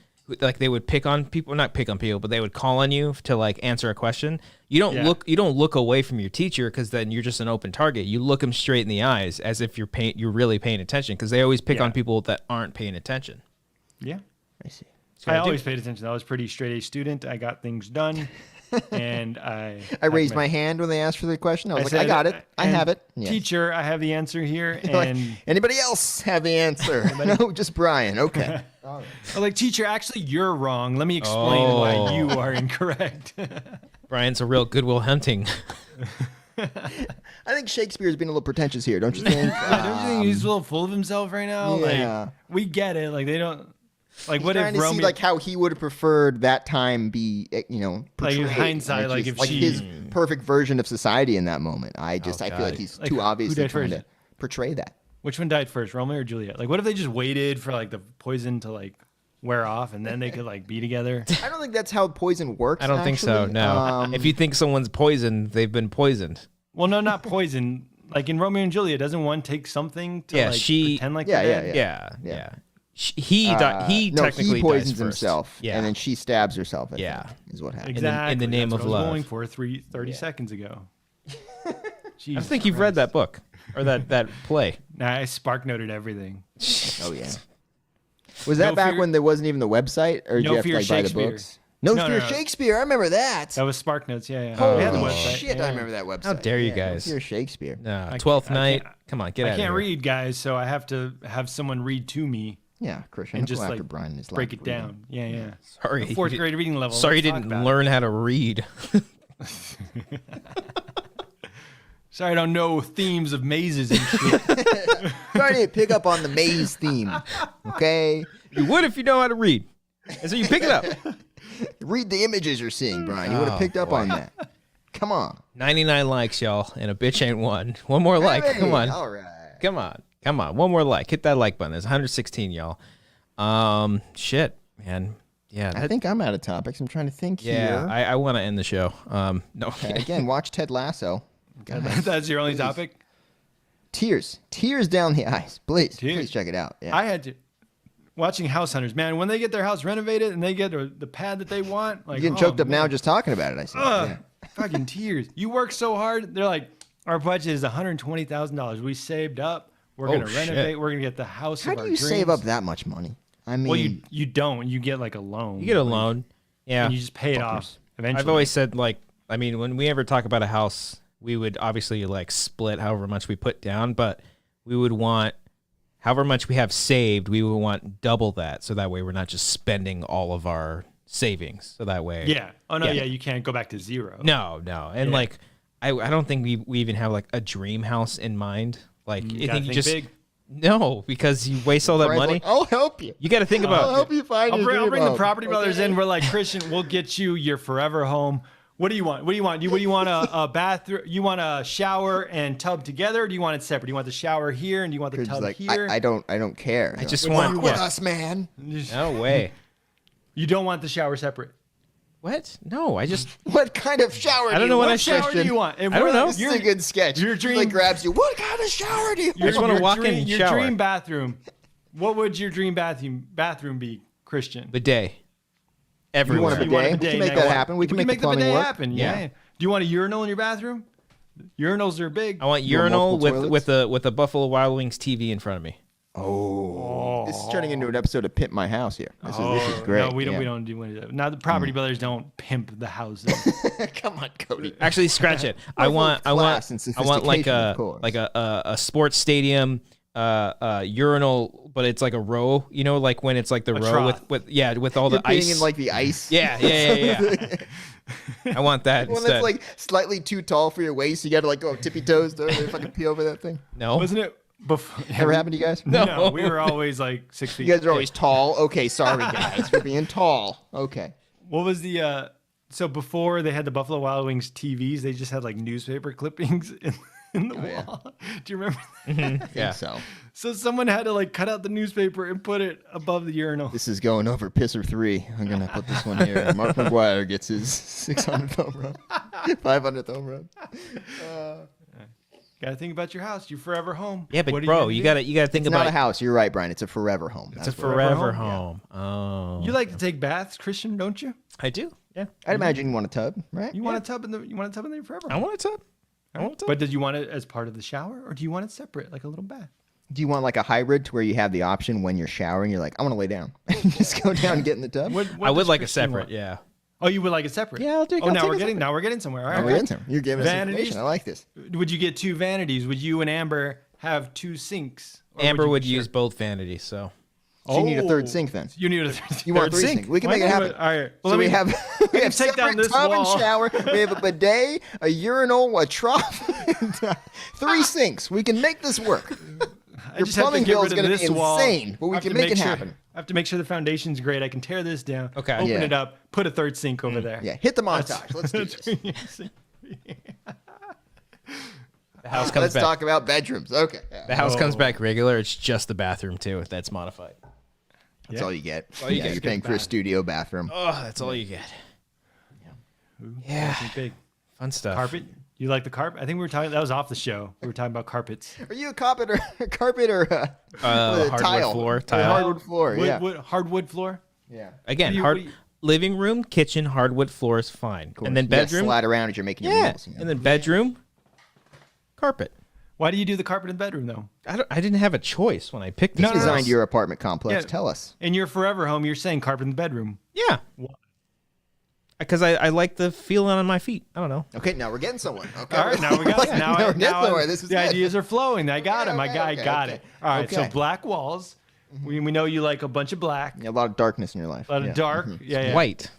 they would pick on people, not pick on people, but they would call on you to answer a question. You don't look away from your teacher because then you're just an open target. You look them straight in the eyes as if you're really paying attention because they always pick on people that aren't paying attention. Yeah, I see. I always paid attention. I was a pretty straight A student. I got things done, and I raised my hand when they asked for the question. I was I got it. I have it. Yes. Teacher, I have the answer here. And anybody else have the answer? No, just Brian. Okay. Teacher, actually, you're wrong. Let me explain why you are incorrect. Brian's a real Goodwill Hunting. I think Shakespeare's being a little pretentious here, don't you think? Don't you think he's a little full of himself right now? Yeah. We get it. They don't. He's what trying if to Romeo? See how he would have preferred that time be, portrayed. In hindsight, if his perfect version of society in that moment. I feel like he's too obviously trying to portray that. Which one died first, Romeo or Juliet? What if they just waited for the poison to wear off and then they could be together? I don't think that's how poison works. I don't think so. No. If you think someone's poisoned, they've been poisoned. Well, no, not poison. In Romeo and Juliet, doesn't one take something to pretend they're dead? Yeah. He technically poisons dies himself, and then she stabs herself. I think, is what happened. Exactly. In the name That's of what love. I was going for 30 seconds ago. I think you've read that book or that play. Nah, I spark noted everything. Oh yeah. Was that back when there wasn't even the website, or did you have to buy the books? No Fear Shakespeare. I remember that. That was Spark Notes. Yeah. Holy we had the website. shit! I remember that website. How dare you guys? No Fear Shakespeare. No, 12th night. Come on, get out of here. I can't read, guys, so I have to have someone read to me. Yeah, Christian. And just after Brian is break it down. Yeah. Sorry, the 4th grade reading level. Sorry, you didn't learn how to read. Sorry, I don't know themes of mazes and shit. Sorry, to pick up on the maze theme. Okay, you would if you know how to read. And so you pick it up. Read the images you're seeing, Brian. You would have picked up on that. Come on. 99 likes, y'all, and a bitch ain't one. One more like. Come on. All right. Come on. One more like. Hit that like button. There's 116, y'all. Shit, man. Yeah. I think I'm out of topics. I'm trying to think here. Yeah, I want to end the show. No. Okay, again, watch Ted Lasso. That's your only topic? Tears down the eyes. Please check it out. Yeah. I had to. Watching House Hunters, man, when they get their house renovated and they get the pad that they want, you're getting choked up now just talking about it. I see. Fucking tears. You work so hard. They're like, our budget is $120,000. We saved up. We're gonna renovate. We're gonna get the house. How do you save up that much money? I mean, well, you don't. You get a loan. You get a loan. Yeah. And you just pay it off eventually. I've always said when we ever talk about a house, we would obviously split however much we put down, but we would want however much we have saved, we would want double that. So that way we're not just spending all of our savings. So that way. Yeah. Oh, no. Yeah. You can't go back to zero. No. And I don't think we even have a dream house in mind. You think you just big? No, because you waste all that money. I'll help you. You got to think about. I'll help you find. I'll bring the property brothers in. We're like, Christian, we'll get you your forever home. What do you want? What do you want? You want a bathroom? You want a shower and tub together? Or do you want it separate? Do you want the shower here and do you want the tub here? I don't care. I just want with us, man. No way. You don't want the shower separate. What? No, I just. What kind of shower? I don't know what What shower do you want? I don't know. This is a good sketch. Your dream grabs you. What kind of shower do you? I just want to walk in and your shower. dream bathroom. What would your dream bathroom be, Christian? Bidet. You Everywhere. want a bidet? We can make that happen. We can make the plumbing bidet work. happen. Yeah. Do you want a urinal in your bathroom? Urinals are big. I want urinal with a Buffalo Wild Wings TV in front of me. Oh, this is turning into an episode of Pimp My House here. This is great. No, we don't do any of that. Now the property brothers don't pimp the house. Come on, Cody. Actually, scratch it. I want like a sports stadium urinal, but it's like a row. You know, like when it's like the row trough. with all You're the ice. peeing in like the ice. Yeah. I want that One instead. that's like slightly too tall for your waist. You got to like go tippy toes to fucking pee over that thing. No, Wasn't it before? Ever happened to you guys? No, we were always like 6 feet. You guys are always tall. Okay, sorry guys for being tall. Okay. What was the so before they had the Buffalo Wild Wings TVs, they just had like newspaper clippings in the wall. Do you remember that? yeah. So So someone had to like cut out the newspaper and put it above the urinal. this is going over pisser 3. I'm gonna put this one here. Mark McGuire gets his 600th home run, 500th home run. Gotta think about your house. You're forever home. Yeah, but What are bro, gonna you do? gotta think It's about not a house. You're right, Brian. It's a forever home. It's a That's what- forever home, home. Oh, You like to take baths, Christian, don't you? I do. Yeah, I'd imagine you want a tub, right? You want a tub in the forever I home. want a tub. I want a tub. But did you want it as part of the shower, or do you want it separate, like a little bath? Do you want like a hybrid to where you have the option when you're showering, you're like, I want to lay down. Just go down and get in the tub. What I would does like a Christian separate. want? Yeah. Oh, you would like it separate? Yeah, I'll take- Oh, I'll now take we're it getting separate. somewhere. All right. Oh, we're in some. You're giving us Vanities? information. I like this. Would you get 2 vanities? Would you and Amber have 2 sinks? Or Amber you would share? use both vanities. So So you need a third Oh. sink then. You need a third. You want Third 3 sink. sinks. We can Why make it not? happen. All right. Well, So we let me- have we have take down separate this tub and wall. shower. We have a bidet, a urinal, a trough, and 3 sinks. We can make this work. I Your just have to plumbing get bill rid is of going to be this wall. insane, but I we have can to make it sure- happen. I have to make sure the foundation's great. I can tear this down. Okay. Open Yeah. it up. Put a third sink over there. Yeah, hit the montage. Let's do this. the house comes Let's back. talk about bedrooms. Okay. The house Oh. comes back regular. It's just the bathroom too. That's modified. That's Yeah. all you get. all you Yeah, get. you're paying for a studio bathroom. Oh, that's all you get. Yeah, Think big. fun stuff. Carpet. You like the carpet? I think we were talking. That was off the show. We were talking about carpets. Are you a carpet or what is it, Hardwood tile? floor, Or tile. hardwood floor. Yeah. Hardwood floor. Yeah. Again, What do you- hard what do you- living room, kitchen, hardwood floor is fine. And then You gotta bedroom, slide around as you're making your yeah. meals. You know? And then bedroom, carpet. Why do you do the carpet in the bedroom though? I didn't have a choice when I picked this. No, no, no. house. Designed your apartment complex. Yeah. Tell us. In your forever home, you're saying carpet in the bedroom. Yeah. Because I like the feeling on my feet. I don't know. Okay, now we're getting somewhere. Okay. All right, now we got Now we're getting somewhere. This is the good. ideas are flowing. I got him. Okay, I okay, got okay. it. All right, so Okay. black walls. We know you like a bunch of black, Yeah, a lot of darkness in your life. a lot yeah. of dark. Yeah, yeah. White.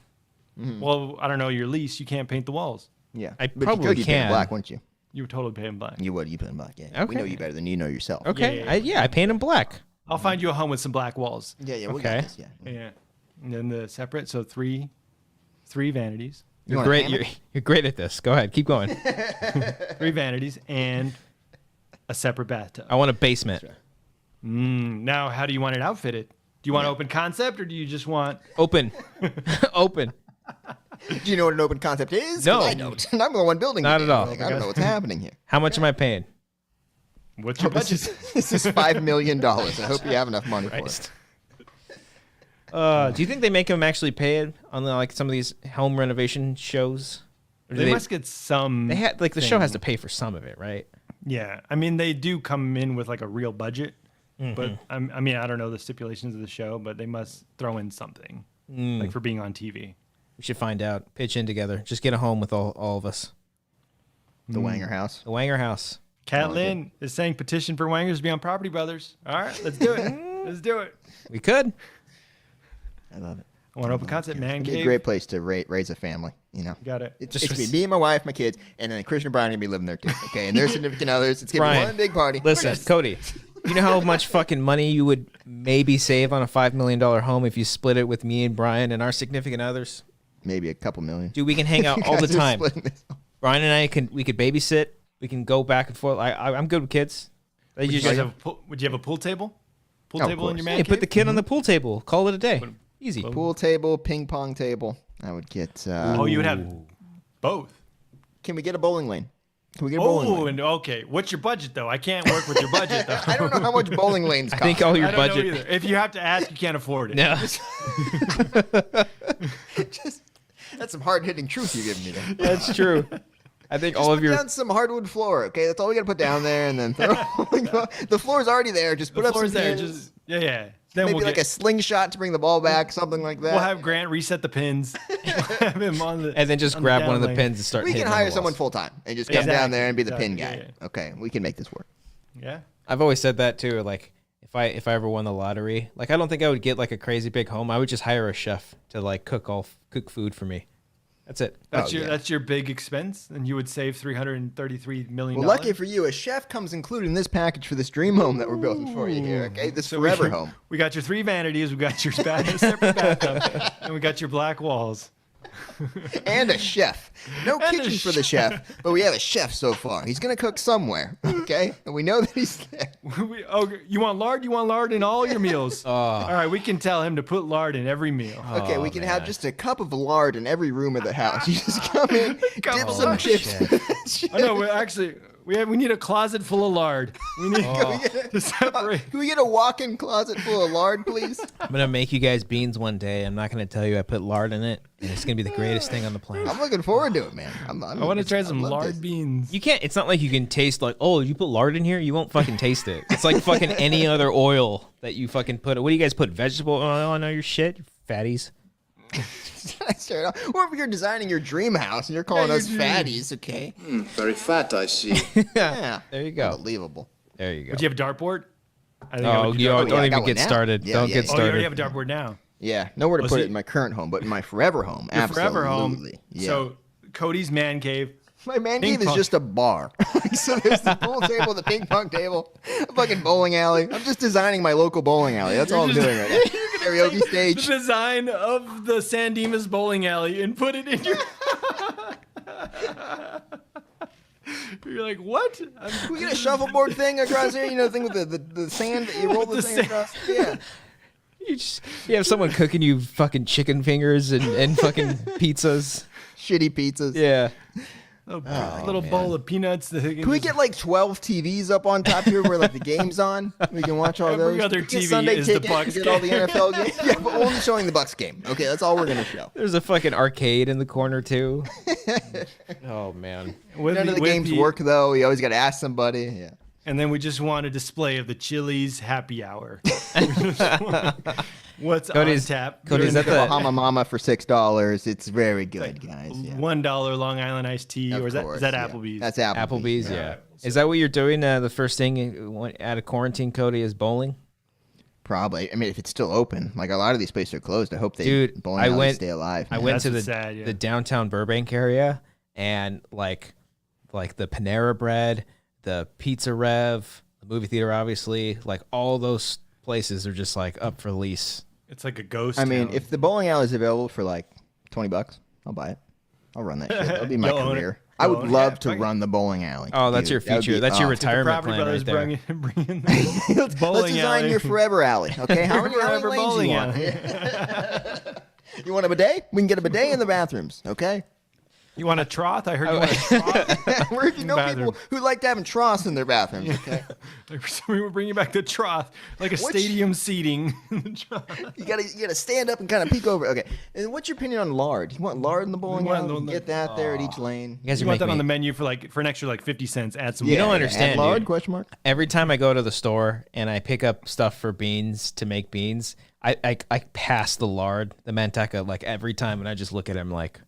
Well, I don't know your lease. You can't paint the walls. Yeah. I But probably you could. You'd paint can. black, wouldn't you? You would totally paint black. You would. You paint black. Yeah. We Okay. know you better than you know yourself. Okay. Yeah. I paint them black. I'll find you a home with some black walls. Yeah. Yeah. We Okay. got this. Yeah. Yeah, and then the separate. So three vanities. You You're want a great. hammock? You're great at this. Go ahead. Keep going. 3 vanities and a separate bathtub. I want a basement. Now, how do you want it outfitted? Do you want open concept or do you just want? Open. Open. Do you know what an open concept is? 'Cause No. I don't. And I'm the one building. Not it. at all. Like, I don't know what's happening here. How much am I paying? What's your budget? This is $5 million. I hope you have enough money for it. Christ. Do you think they make them actually pay it on like some of these home renovation shows? Or do They must get some. They had like the show has to thing. pay for some of it, right? Yeah, I mean they do come in with like a real budget, Mm-hmm. but I mean I don't know the stipulations of the show, but they must throw in something like for being on TV. We should find out. Pitch in together. Just get a home with all of us. The Wanger house. The Wanger house. Cat Lynn is saying petition for Wangers to be on Property Brothers. All right, let's do it. Let's do it. We could. I love it. I want open concept, man It'd be a cave. great place to raise a family. You know. Got it. It's Just gonna be me and my wife, my kids, and then Christian and Brian are gonna be living there too. Okay, and their significant others. It's gonna Brian, be one big party. Listen, Cody. You know how much fucking money you would maybe save on a $5 million home if you split it with me and Brian and our significant others? Maybe a couple million. Dude, we can hang out You all the guys are time. splitting this. Brian and I we could babysit. We can go back and forth. I'm good with kids. They Would you just guys have would you have a pool table? Pool Oh, of table in course. your man hey, cave? put the kid on the pool table. Call it a day. Easy. Pool table, ping pong table. I would get. Oh, you would have both. Can we get a bowling lane? Can we get a bowling Oh, lane? and okay. What's your budget though? I can't work with your budget though. I don't know how much bowling lanes I cost. think all your I don't budget. know either. If you have to ask, you can't afford it. No. That's some hard hitting truth you're giving me there. That's true. I think all of Put your down some hardwood floor. Okay, that's all we gotta put down there, and then throw. The floor's already there. Just put The up some floor's there. pins. Just yeah. Then Maybe we'll like a slingshot to bring the ball back, something like that. we'll have Grant reset the pins. Have him on the and then just on grab one of the down pins and start. we can hitting on hire the someone walls. full time and just come down Exactly, there and be the pin guy. exactly, Okay, we can make this work. lane. Yeah. I've always said that too. Like if I ever won the lottery, like I don't think I would get like a crazy big home. I would just hire a chef to like cook food for me. That's it. That's your big expense, and you would save $333 million. Well, lucky for you, a chef comes included in this package for this dream home that we're building for you here. Okay, this forever home. We got your 3 vanities, we got your separate bathtub, and we got your black walls. And a chef. No And a kitchen for the chef, but we have a chef so far. He's gonna cook somewhere, okay? And we know that he's there. You want lard? You want lard in all your meals? All right, we can tell him to put lard in every meal. Okay, we can have just a cup of lard in every room of the house. You just come in, dip some chips. I know. We need a closet full of lard. We need to separate. Can we get a walk-in closet full of lard, please? I'm gonna make you guys beans one day. I'm not gonna tell you I put lard in it, and it's gonna be the greatest thing on the planet. I'm looking forward to it, man. I want to try some lard beans. You can't. It's not like you can taste like, oh, you put lard in here. You won't fucking taste it. It's like fucking any other oil that you fucking put. What do you guys put? Vegetable oil on all your shit, you fatties. Or if you're designing your dream house and you're calling us fatties, okay? Very fat, I see. Yeah. There you go. Unbelievable. There you go. But you have a dartboard? I think Oh, you dartboard. don't Yeah, I even got get one now. started. Yeah, Don't yeah, get yeah. Oh, you already started. have a dartboard now. Yeah, nowhere to Oh, put so it in my current home, but in my forever home, Your absolutely. forever home. Yeah. So Cody's man cave. My man Ping cave is pong. just a bar. So there's the pool table, the ping pong table, a fucking bowling alley. I'm just designing my local bowling alley. That's all I'm doing right now. Karaoke The stage. design of the San Dimas bowling alley and put it in your. You're like, what? Can we get a shuffleboard thing across here? You know, the thing with the sand that you roll the sand across? Yeah. You have someone cooking you fucking chicken fingers and fucking pizzas. Shitty pizzas. Yeah. A little bowl of peanuts. Can we get like 12 TVs up on top here where like the game's on? We can watch all Every those. other Get TV Sunday is the ticket, Bucks get all the game. NFL games. Yeah, but only showing the Bucks game. Okay, that's all we're gonna show. There's a fucking arcade in the corner too. Oh man. None of the games work though. You always got to ask somebody. Yeah. And then we just want a display of the Chili's happy hour. What's Cody's- on tap? Cody's Is that at the the- Bahama Mama for $6? It's very good, guys. Yeah. $1 Long Island iced tea, Of or is that course, yeah. yeah. Applebee's? That's Applebee's. Applebee's, yeah. Is that what you're doing? The first thing out of quarantine, Cody, is bowling? Probably. I mean, if it's still open, like a lot of these places are closed. I hope they Dude, bowling I alleys went- stay alive. I man. went That's to what's sad, yeah. the downtown Burbank area, and like the Panera Bread, the Pizza Rev, the movie theater, obviously, like all those places are just like up for lease. It's like a ghost. I mean, town. if the bowling alley is available for like $20, I'll buy it. I'll run that shit. That'll be my You'll own it. career. I You'll would own it. love Yeah, to fuck it. run the bowling alley. Oh, that's your Dude, that would future. be That's your awesome. the retirement Property plan Brothers right there. bring the Let's bowling design alley. your forever alley. Okay, how many Forever lanes bowling you want? alley. You want a bidet? We can get a bidet in the bathrooms. Okay. You want a trough? I heard you want a trough. Where if you know Bathroom. people who like to have troughs in their bathrooms. Okay. We were bringing back the trough, like a stadium seating. You gotta stand up and kind of peek over. Okay. And what's your opinion on lard? You want lard in the bowling want alley? the- Get that there at each lane. You guys You are want that making on the me, menu for an extra 50 cents. Add some. You don't Yeah, understand, add lard? dude. Question mark. Every time I go to the store and I pick up stuff for beans to make beans, I pass the lard, the manteca, like every time, and I just look at him like,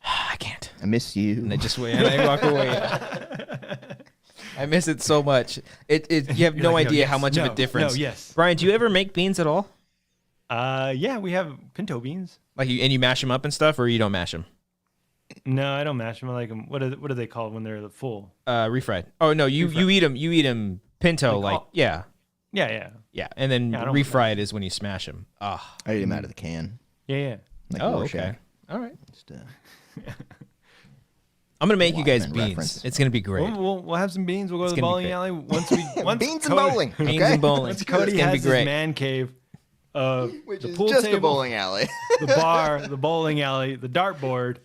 I can't. I miss you. And I walk away. I miss it so much. You have no like, no, idea yes, how much of no, a difference. no, yes. Brian, do you ever make beans at all? Yeah, we have pinto beans. Like you mash them up and stuff, or you don't mash them? No, I don't mash them. I like them. What are they called when they're full? Refried. Oh no, you eat them. You eat them pinto, Like, yeah, Yeah. and then Yeah, I don't- refried is when you smash them. Ah, I eat them out of the can. Yeah. Like oh, Rorschach. okay, all right. Just, I'm gonna make you guys Watchmen beans. reference. It's gonna be great. We'll have some beans. We'll go to the gonna be bowling great. alley once beans and Cody- bowling. Beans okay? and bowling. Once It's Cody gonna be has great. his man cave, Which the is pool just table, a bowling alley. the bar, the bowling alley, the dartboard,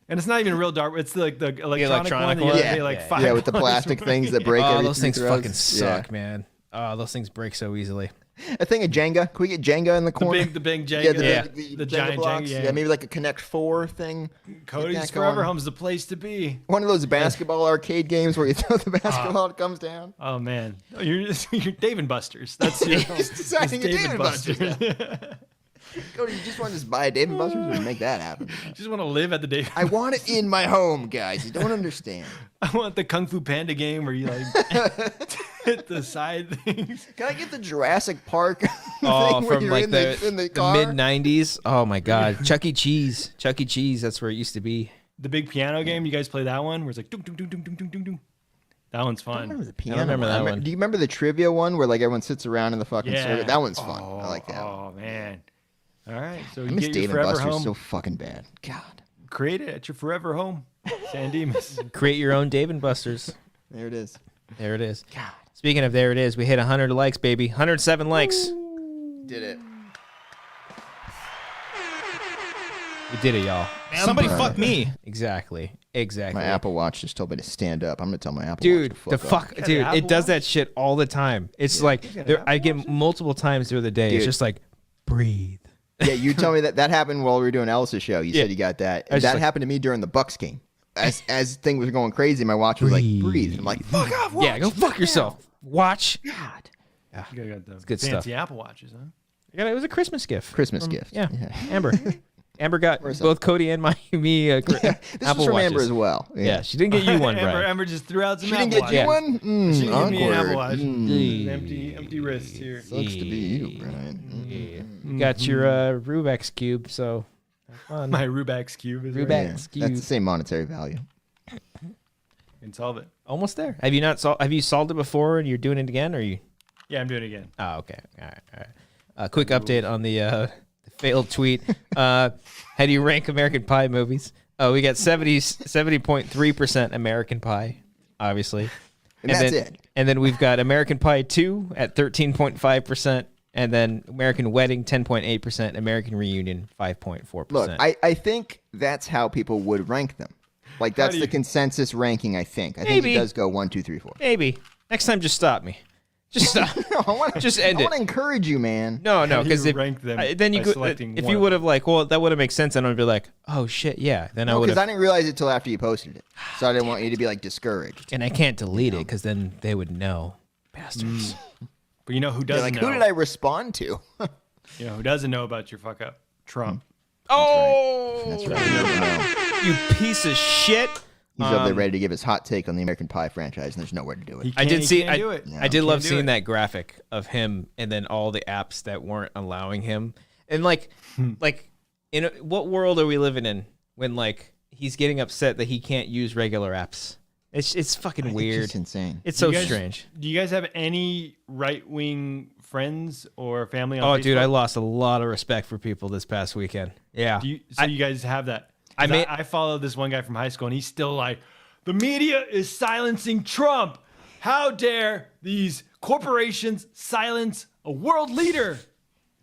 and it's not even a real dart. It's like the electronic one. That you one? have to pay like yeah. $5 Yeah, with the plastic for. things that break Oh, every those three things throws. fucking suck, man. Oh, those things break so easily. A thing of Jenga. Can we get Jenga in the corner? The big Jenga. Yeah, the Jenga giant blocks. Jenga. Yeah, maybe like a Connect 4 thing. Cody's Get that Forever going. Home's the place to be. One of those basketball arcade games where you throw the basketball, it comes down. Oh man, you're Dave and Buster's. That's your He's designing a Dave Dave and Buster's. Buster's. Cody, you just want to just buy a Dave & Buster's and make that happen. Just want to live at the day. I want it in my home, guys. You don't understand. I want the Kung Fu Panda game where you like hit the side things. Can I get the Jurassic Park Oh, thing where from you're like in the car? mid '90s. Oh my God, Chuck E. Cheese. Chuck E. Cheese. That's where it used to be. The big piano game. You guys play that one? Where it's like ding ding ding ding ding ding ding. That one's I remember fun. the piano. remember that one. Do you remember the trivia one where like everyone sits around in the fucking Yeah. circle? That one's fun. I like that. one. Oh man. All right. So I you miss get your Dave & forever Buster's home. so fucking bad. God. Create it at your forever home. San Dimas. Create your own Dave & Buster's. There it is. There it is. God. Speaking of there it is, we hit 100 likes, baby. 107 likes. Did it. We did it, y'all. Somebody fuck me. Exactly. My Apple Watch just told me to stand up. I'm gonna tell my Apple Dude, Watch to fuck up. dude, Apple it does Watch? that shit all the time. It's like I get multiple times through the day. Dude. It's just like breathe. Yeah, you told me that happened while we were doing Ellis's show. You Yeah. said you got that. I was That just like- happened to me during the Bucks game. As things was going crazy, my watch was like breathe. I'm like, fuck off, watch. Yeah, go fuck yourself. Watch. God. You got the good fancy stuff. Apple Watches, huh? Yeah, it was a Christmas gift. Christmas gift. Yeah, Amber. Amber got Where's both Cody and me This Apple was from Watches. Amber as well. Yeah, she didn't get you one, Amber, Brian. Amber just threw out some She Apple didn't get you Watches. one? She didn't give me an Apple Awkward. Watch. Empty wrist here. Sucks to be you, Brian. You got your Rubik's Cube, so have fun. My Rubik's Cube is right Rubik's here. Cube. That's the same monetary value. Can solve it. Almost there. Have you not have you solved it before and you're doing it again, or you? Yeah, I'm doing it again. Oh, okay. All right. Quick update on the failed tweet. How do you rank American Pie movies? Oh, we got 70.3% American Pie, obviously. And that's then, it. And then we've got American Pie 2 at 13.5%, and then American Wedding 10.8%, American Reunion 5.4%. Look, I think that's how people would rank them. Like that's do the you- consensus ranking. I think Maybe. it does go 1, 2, 3, 4. Maybe. Next time, just stop me. Just stop. I want Just end I it. want to encourage you, man. No, How no, do because you if rank them then you by go, selecting if one you of would have like, well, that would have made sense, and I'd be like, oh shit, yeah. Then I would Because I have, didn't realize it till after you posted it, so I didn't want you to be like discouraged. and I can't delete it because then they would know, bastards. But you know who You're doesn't like, know? who did I respond to? You know who doesn't know about your fuck up? Trump. Oh, That's right. you piece of shit. He's over there ready to give his hot take on the American Pie franchise, and there's nowhere to do it. I did see. Can't do it. I did love Can't do seeing it. that graphic of him, and then all the apps that weren't allowing him. And like in what world are we living in when like he's getting upset that he can't use regular apps? It's fucking It's weird. just insane. It's so You guys- strange. Do you guys have any right wing friends or family on Oh, Facebook? dude, I lost a lot of respect for people this past weekend. Yeah. So you guys have that? I 'Cause mean- I followed this one guy from high school, and he's still like, the media is silencing Trump. How dare these corporations silence a world leader?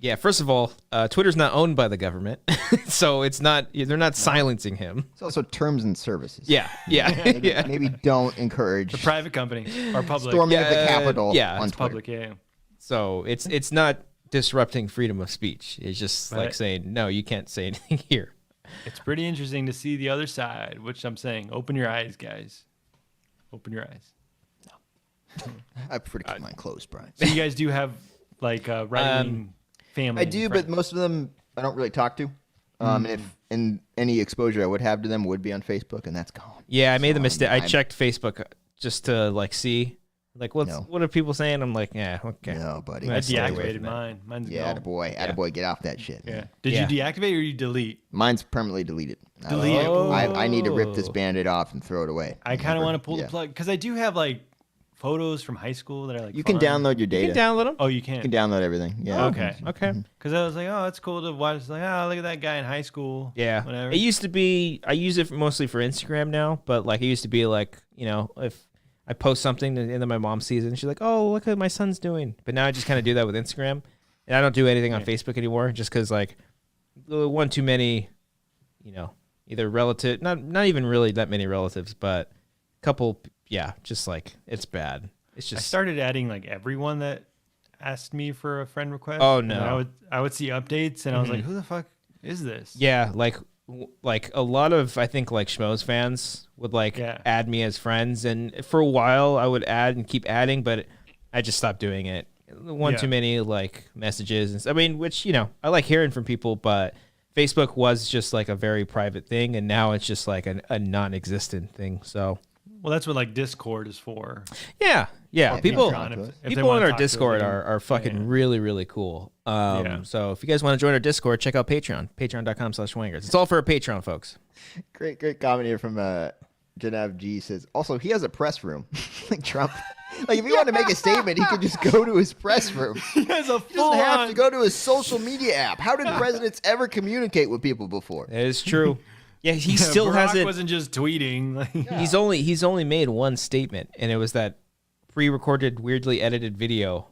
Yeah, first of all, Twitter's not owned by the government, so it's not. They're not silencing him. It's also terms and services. Yeah, yeah. Maybe don't encourage Private company or public? storming of the Capitol yeah, on it's Twitter. Public, yeah. So it's not disrupting freedom of speech. It's just like Right. saying no, you can't say anything here. It's pretty interesting to see the other side, which I'm saying, open your eyes, guys. Open your eyes. I prefer to keep mine closed, Brian. So you guys do have like right wing family. I do, but most of them I don't really talk to. And any exposure I would have to them would be on Facebook, and that's gone. Yeah, I made the mistake. I I'm- checked Facebook just to like see, like what No. are people saying? I'm like, yeah, okay. No, buddy. I I stay away deactivated from that. mine. Mine's Yeah, gone. attaboy. Attaboy, get off that shit. Yeah. man. Did Yeah. you deactivate or you delete? Mine's permanently deleted. Delete it. I need to rip this Oh. Band-Aid off and throw it away. I kind of Never- want to pull yeah. the plug because I do have like photos from high school that are like You can fun. download your You data. can download them. Oh, you You can. can download everything. Yeah. Okay. Okay. Because I was like, oh, it's cool to watch. Like, oh, look at that guy in high school. Yeah. Whatever. It used to be. I use it mostly for Instagram now, but like it used to be like if I post something and then my mom sees it and she's like, oh, look what my son's doing. But now I just kind of do that with Instagram, and I don't do anything on Facebook anymore, just because like one too many, either relative, not even really that many relatives, but a couple. Yeah, just like it's bad. It's I just started adding like everyone that asked me for a friend request. Oh, and no. I would see updates and I was like, who the fuck is this? yeah, like a lot of I think like Schmoes fans would like Yeah. add me as friends, and for a while I would add and keep adding, but I just stopped doing it. one too many like messages. And I mean, which I like hearing from people, but Facebook was just like a very private thing, and now it's just like a non-existent thing. So. Well, that's what like Discord is for. Yeah. People Patreon, if they people wanna on our talk to us, Discord they can- are fucking really, really cool. So if you guys want to join our Discord, check out Patreon, patreon.com/wangers. It's all for our Patreon folks. Great comment here from Genev G says, also, he has a press room. Like Trump. Like, if he wanted to make a statement, he could just go to his press room. He has a He doesn't have to go to his social media app. How did presidents ever communicate with people before? That is true. Yeah, he still Barack hasn't. wasn't just tweeting. Like, He's only made one statement, and it was that pre-recorded, weirdly edited video.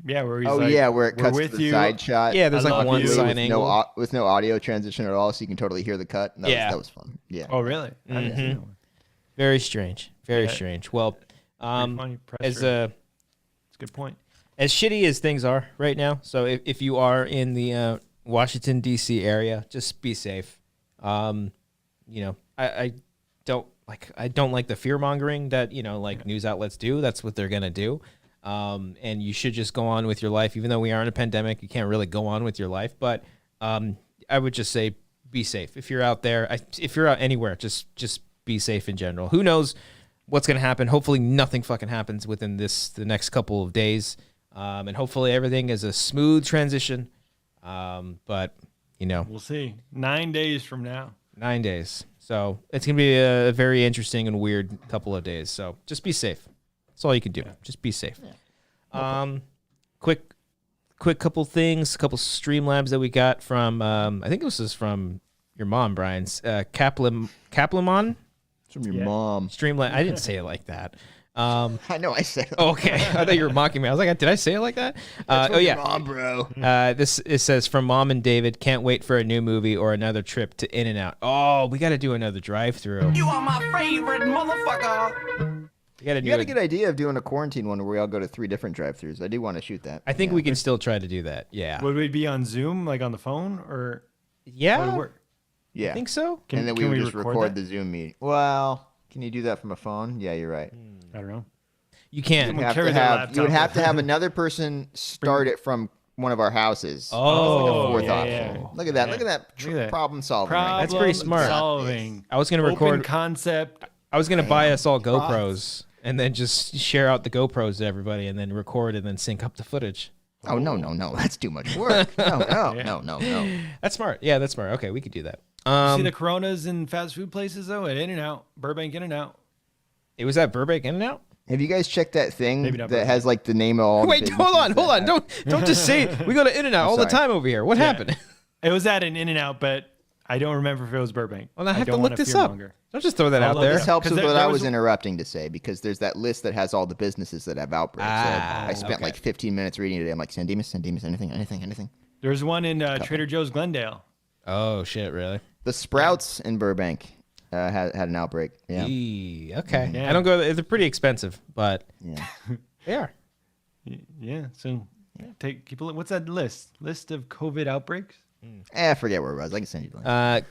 yeah, where he's where it "We're cuts with to the you." side shot. Yeah, there's I like love one you. sign with angle. with no audio transition at all, so you can totally hear the cut. And that was fun. Yeah. Oh, really? I didn't see that one. Very strange. Very Yeah. strange. Well, Pretty funny press as room. That's a good point. as shitty as things are right now, so if you are in the Washington D.C. area, just be safe. I don't like the fear mongering that like news outlets do. That's what they're gonna do. And you should just go on with your life, even though we are in a pandemic. You can't really go on with your life, but I would just say be safe if you're out there. If you're out anywhere, just be safe in general. Who knows what's gonna happen? Hopefully, nothing fucking happens within the next couple of days, and hopefully everything is a smooth transition. But We'll see. 9 days from now. 9 days. So it's going to be a very interesting and weird couple of days. So just be safe. That's all you can do. Just be safe. Quick couple things, couple Streamlabs that we got from, I think this is from your mom, Brian's, Kaplamon It's from your mom. Streamlab. I didn't say it like that. I know I said it. Okay. I thought you were mocking me. I was like, did I say it like that? Your mom, bro. It says from Mom and David, can't wait for a new movie or another trip to In-N-Out. Oh, we got to do another drive-through. You are my favorite motherfucker. We got to do You got a it. good idea of doing a quarantine one where we all go to 3 different drive-thrus. I do want to shoot that. I think we can still try to do that. Yeah. Would we be on Zoom, like on the phone, or how would Yeah. it work? Yeah. I think so. And then we can would just record that? the Zoom meeting. Well, can you do that from a phone? Yeah, you're right. I don't know. You can. Someone You carry their you would laptop have to with have them. another person start it from one of our houses. Oh, Fourth yeah, option. yeah. Look at that. Yeah. Look at that. Look at that. Problem solving. right That's pretty Problem smart. Solving. I was going to Open record. concept. I was going to buy us all GoPros and then just share out the GoPros to everybody and then record and then sync up the footage. Oh, no. That's too much work. No. That's smart. Yeah, that's smart. Okay, we could do that. See the Coronas in fast food places though at In-N-Out, Burbank In-N-Out. It was at Burbank In-N-Out? Have you guys checked that thing Maybe not that Burbank. has like the name of all the Wait, hold on. businesses that Don't just say it. We go to In-N-Out all the sorry. time over here. What happened? It was at an In-N-Out, but I don't remember if it was Burbank. Well, I have to don't look wanna this up. fearmonger. Don't just throw that I'll out look there. it This up. helps 'Cause with there what I was was interrupting to say because there's that list that has all the businesses that have outbreaks. I spent okay. like 15 minutes reading it. I'm like, San Dimas, anything. There's one in Trader Joe's Glendale. Oh, shit, really? The Sprouts in Burbank had an outbreak. Yeah. Okay. Yeah. I don't go. They're pretty expensive, but Yeah. they are. Yeah. So keep a look. What's that list? List of COVID outbreaks? I forget where it was. I can send you the link.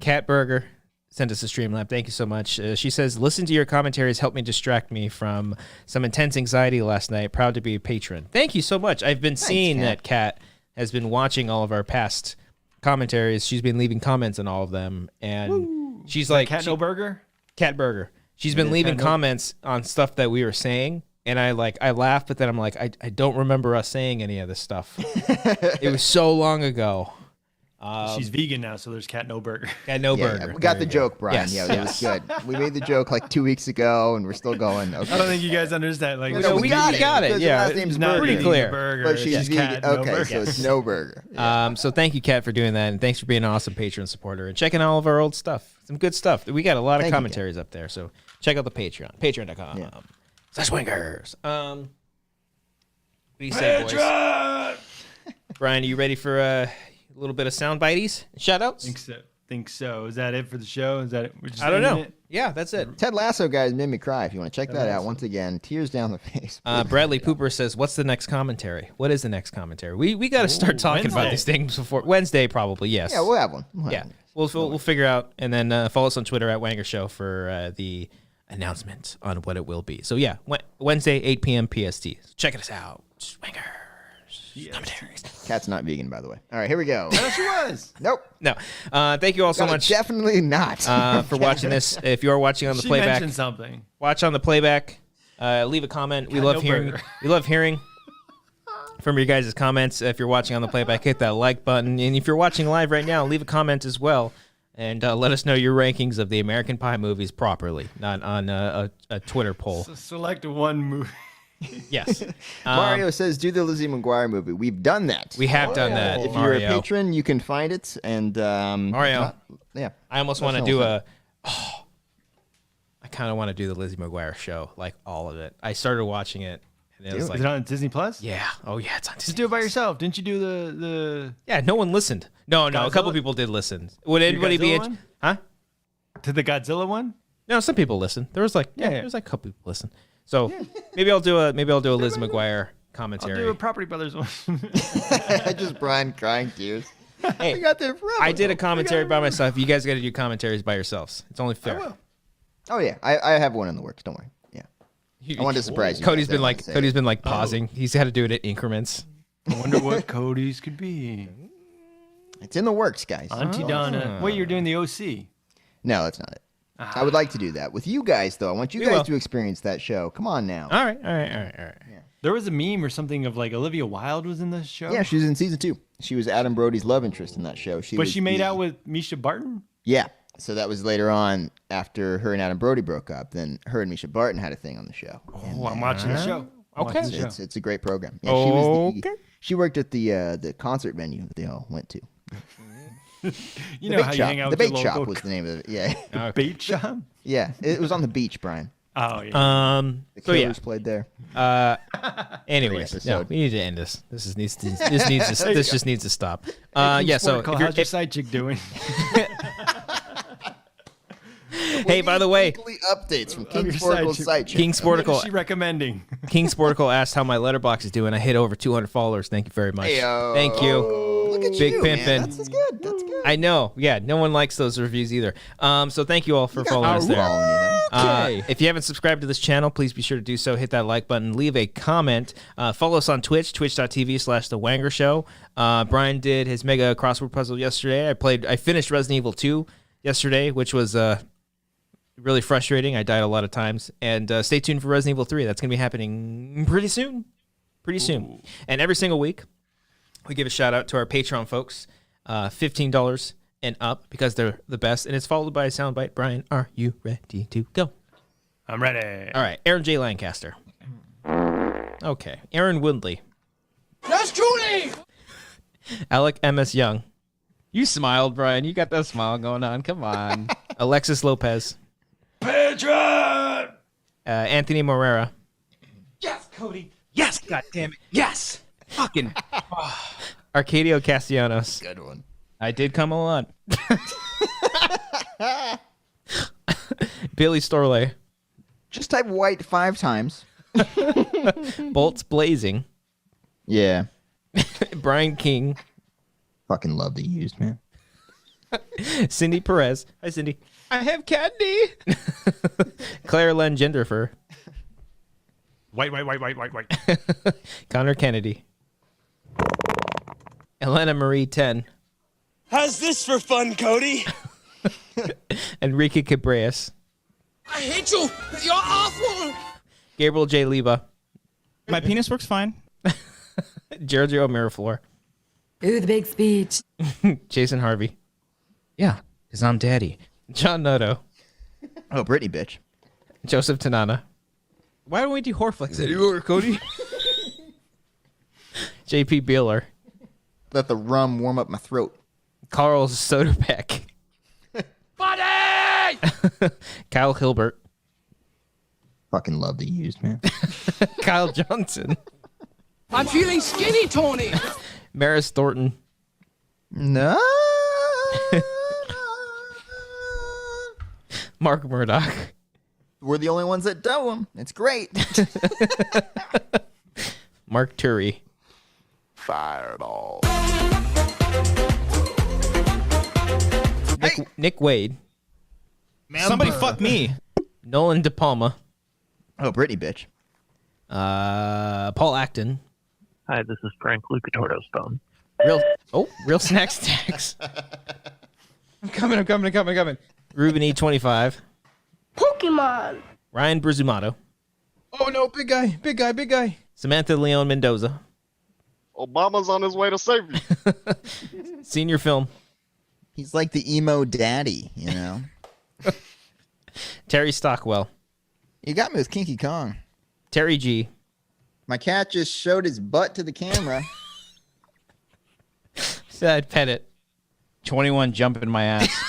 Cat Burger sent us a Streamlab. Thank you so much. She says, listen to your commentaries helped me distract me from some intense anxiety last night. Proud to be a patron. Thank you so much. I've been seeing Kat. that Cat has been watching all of our past commentaries. She's been leaving comments on all of them. And she's like, Cat No Burger? Cat Burger. She's been leaving comments on stuff that we were saying. And I laugh, but then I'm like, I don't remember us saying any of this stuff. It was so long ago. She's vegan now, so there's Cat No Burger. Cat No Yeah, Burger. we got the There you go. joke, Brian. Yes, Yeah, that was good. We made the joke like 2 weeks ago, and we're still going. Okay. I don't think you guys understand. Like, No, we got it. because Yeah, her last it's name's not Burger. pretty clear. Burger. But it's she's just vegan. Cat No Okay, Burger. so it's no burger. So thank you, Kat, for doing that, and thanks for being an awesome Patreon supporter and checking all of our old stuff. Some good stuff. We got a lot of Thank you, commentaries up there, so check out the Patreon. Patreon.com/wingers. What do you say, boys? Brian, are you ready for a little bit of sound bites? Shoutouts? Think so. Is that it for the show? Is that it? We're just I don't know. ending it? Yeah, that's it. Ted Lasso, guys, made me cry. If you want to check that out, once again, tears down the face. Bradley Pooper says, "What's the next commentary? What is the next commentary? We got to start talking about Wednesday. these things before Wednesday, probably. Yes. Yeah, we'll have one. We'll have Yeah, one. we'll figure out, and then follow us on Twitter at Wanger Show for I announcement on what it will be. So yeah, Wednesday, 8 p.m. PST. Check us out. Wangers. Commentaries. Cat's not vegan, by the way. All right, here we go. She was. Nope. No. Thank you all so much Definitely not. for watching this. If you are watching on the She playback, mentioned something. watch on the playback. Leave a comment. We love no hearing. burger. We love hearing from your guys' comments. If you're watching on the playback, hit that like button. And if you're watching live right now, leave a comment as well. And let us know your rankings of the American Pie movies properly, not on a Twitter poll. So select one movie. Yes. Mario says, do the Lizzie McGuire movie. We've done that. We have done that. If you're Mario. a patron, you can find it. And Mario. yeah. I almost Let want us to know do what's I kind of want to do the Lizzie McGuire show, like all of it. I started watching it, and it was Is like, it on Disney Plus? yeah, oh yeah, it's on Just Disney. do it by yourself. Didn't you do the Yeah, no one listened. No, a couple Godzilla? people did listen. Would anybody be? Godzilla one? Huh? to the Godzilla one? No, some people listen. There was like, there was like a couple people listen. So maybe I'll do a Liz McGuire I'll commentary. do a Property Brothers one. Just Brian crying tears. Hey, I got there forever. I did a commentary by myself. You guys got to do commentaries by yourselves. It's only fair. Oh, yeah. I have one in the works. Don't worry. Yeah. I wanted to surprise you. Cody's guys. I been wanted like to say Cody's it. been like pausing. He's had to do it at increments. I wonder what Cody's could be. It's in the works, guys. Auntie Donna. Wait, you're doing the OC. No, that's not it. I would like to do that with you guys, though. I want you We guys will. to experience that show. Come on now. All right. There was a meme or something of like Olivia Wilde was in the show. Yeah, she was in season 2. She was Adam Brody's love interest in that show. but was she made the- out with Misha Barton. Yeah. So that was later on after her and Adam Brody broke up. Then her and Misha Barton had a thing on the show. Oh, I'm watching the show. I'm Okay. watching the show. It's a great program. Yeah, she was Okay. she worked at the concert venue that they all went to. You The know bait how you shop. hang out The with your bait shop local was the name of it. Yeah. bait shop. Yeah. It was on the beach, Brian. Oh yeah. The So yeah. Killers played there. Anyways, no, episode. we need to end this. This just needs to stop. Yeah. So Sportico, if you're, how's your side chick doing? hey, by the way, Weekly updates from King your Sporticle's side site. King What is she Sporticle, recommending? King Sporticle asked how my letterbox is doing. I hit over 200 followers. Thank you very much. Heyo. Thank you. Look at Big you, pimpin'. man. That's good. That's good. I know. Yeah, no one likes those reviews either. So thank you all for following us there. Following you, though. If you haven't subscribed to this channel, please be sure to do so. Hit that like button. Leave a comment. Follow us on Twitch, twitch.tv/The Wanger Show. Brian did his mega crossword puzzle yesterday. I finished Resident Evil 2 yesterday, which was really frustrating. I died a lot of times. And stay tuned for Resident Evil 3. That's going to be happening pretty soon. And every single week, we give a shout out to our Patreon folks. $15 and up because they're the best. And it's followed by a soundbite. Brian, are you ready to go? I'm ready. All right. Aaron J. Lancaster. Okay. Aaron Woodley. That's Judy! Alec M.S. Young. You smiled, Brian. You got that smile going on. Come on. Alexis Lopez. Patron! Anthony Morera. Yes, Cody. Yes, goddammit. Yes. Fucking. Arcadio Castellanos. Good one. I did come a lot. Billy Storley. Just type white 5 times. Bolts Blazing. Yeah. Brian King. Fucking love the used, man. Cindy Perez. Hi, Cindy. I have candy. Claire Len Genderfer. White. Connor Kennedy. Elena Marie 10. How's this for fun, Cody? Enrique Cabreas. I hate you. You're awful. Gabriel J. Leva. My penis works fine. Giorgio Miraflor. Ooh, the big speech. Jason Harvey. Yeah, because I'm daddy. John Noto. Oh, Brittany, bitch. Joseph Tanana. Why don't we do Horflex anymore, Cody? JP Beeler. Let the rum warm up my throat. Carl Soderbeck. Buddy! Kyle Hilbert. Fucking love the used, man. Kyle Johnson. I'm feeling skinny, Tony. Maris Thornton. No. Mark Murdoch. We're the only ones that do them. It's great. Mark Turi. Fireball. Nick Wade. Somebody fuck me. Nolan De Palma. Oh, Britney, bitch. Paul Acton. Hi, this is Frank Lucatordo Stone. Real snack stacks. I'm coming. Ruben E25. Pokemon. Ryan Brizumato. Oh no, big guy. Samantha Leon Mendoza. Obama's on his way to save you. Senior film. He's like the emo daddy, you know? Terry Stockwell. You got me with Kinky Kong. Terry G. My cat just showed his butt to the camera. Said I'd pet it. 21 jumping my ass.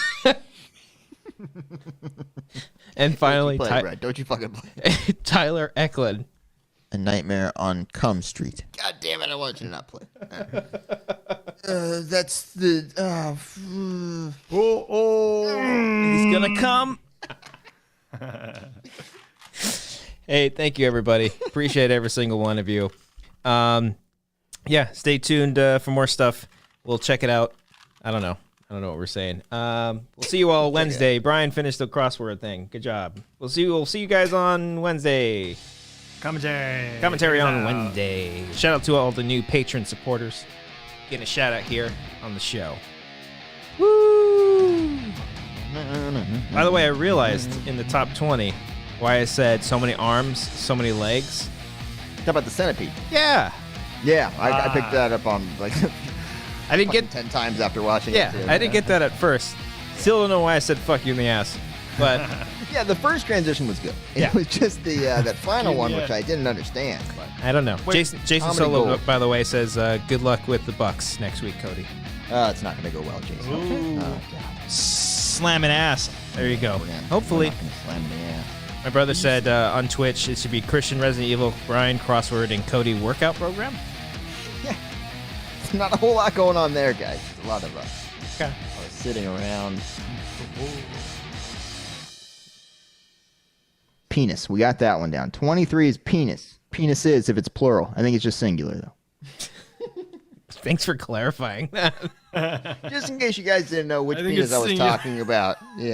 And finally, Don't you play, Brad. Don't you fucking play. Tyler Eklund. A Nightmare on Cum Street. God damn it, I want you to not play. That's the... He's gonna come. Hey, thank you, everybody. Appreciate every single one of you. Yeah, stay tuned for more stuff. We'll check it out. I don't know what we're saying. We'll see you all Wednesday. Brian finished the crossword thing. Good job. We'll see you guys on Wednesday. Commentary on Wednesday. Shout out to all the new patron supporters. Getting a shout out here on the show. Woo! By the way, I realized in the top 20 why I said so many arms, so many legs. How about the centipede? Yeah. Yeah, I picked that up on like I didn't get 10 times after watching Yeah, it. I didn't get that at first. Still don't know why I said fuck you in the ass. But yeah, the first transition was good. It Yeah. was just the that final one which I didn't understand. But I don't know. Jason comedy Solo, gold. by the way, says good luck with the Bucks next week, Cody. It's not going to go well, Jason. Ooh. Oh, God. Slamming ass. There you go. Hopefully. We're not gonna slam the ass. My brother said on Twitch it should be Christian Resident Evil, Brian Crossword, and Cody workout program. There's not a whole lot going on there, guys. There's a lot of us. Okay. Sitting around. Penis. We got that one down. 23 is penis. Penis is if it's plural. I think it's just singular, though. Thanks for clarifying that. Just in case you guys didn't know which I think penis it's I was singular. talking about. Yeah.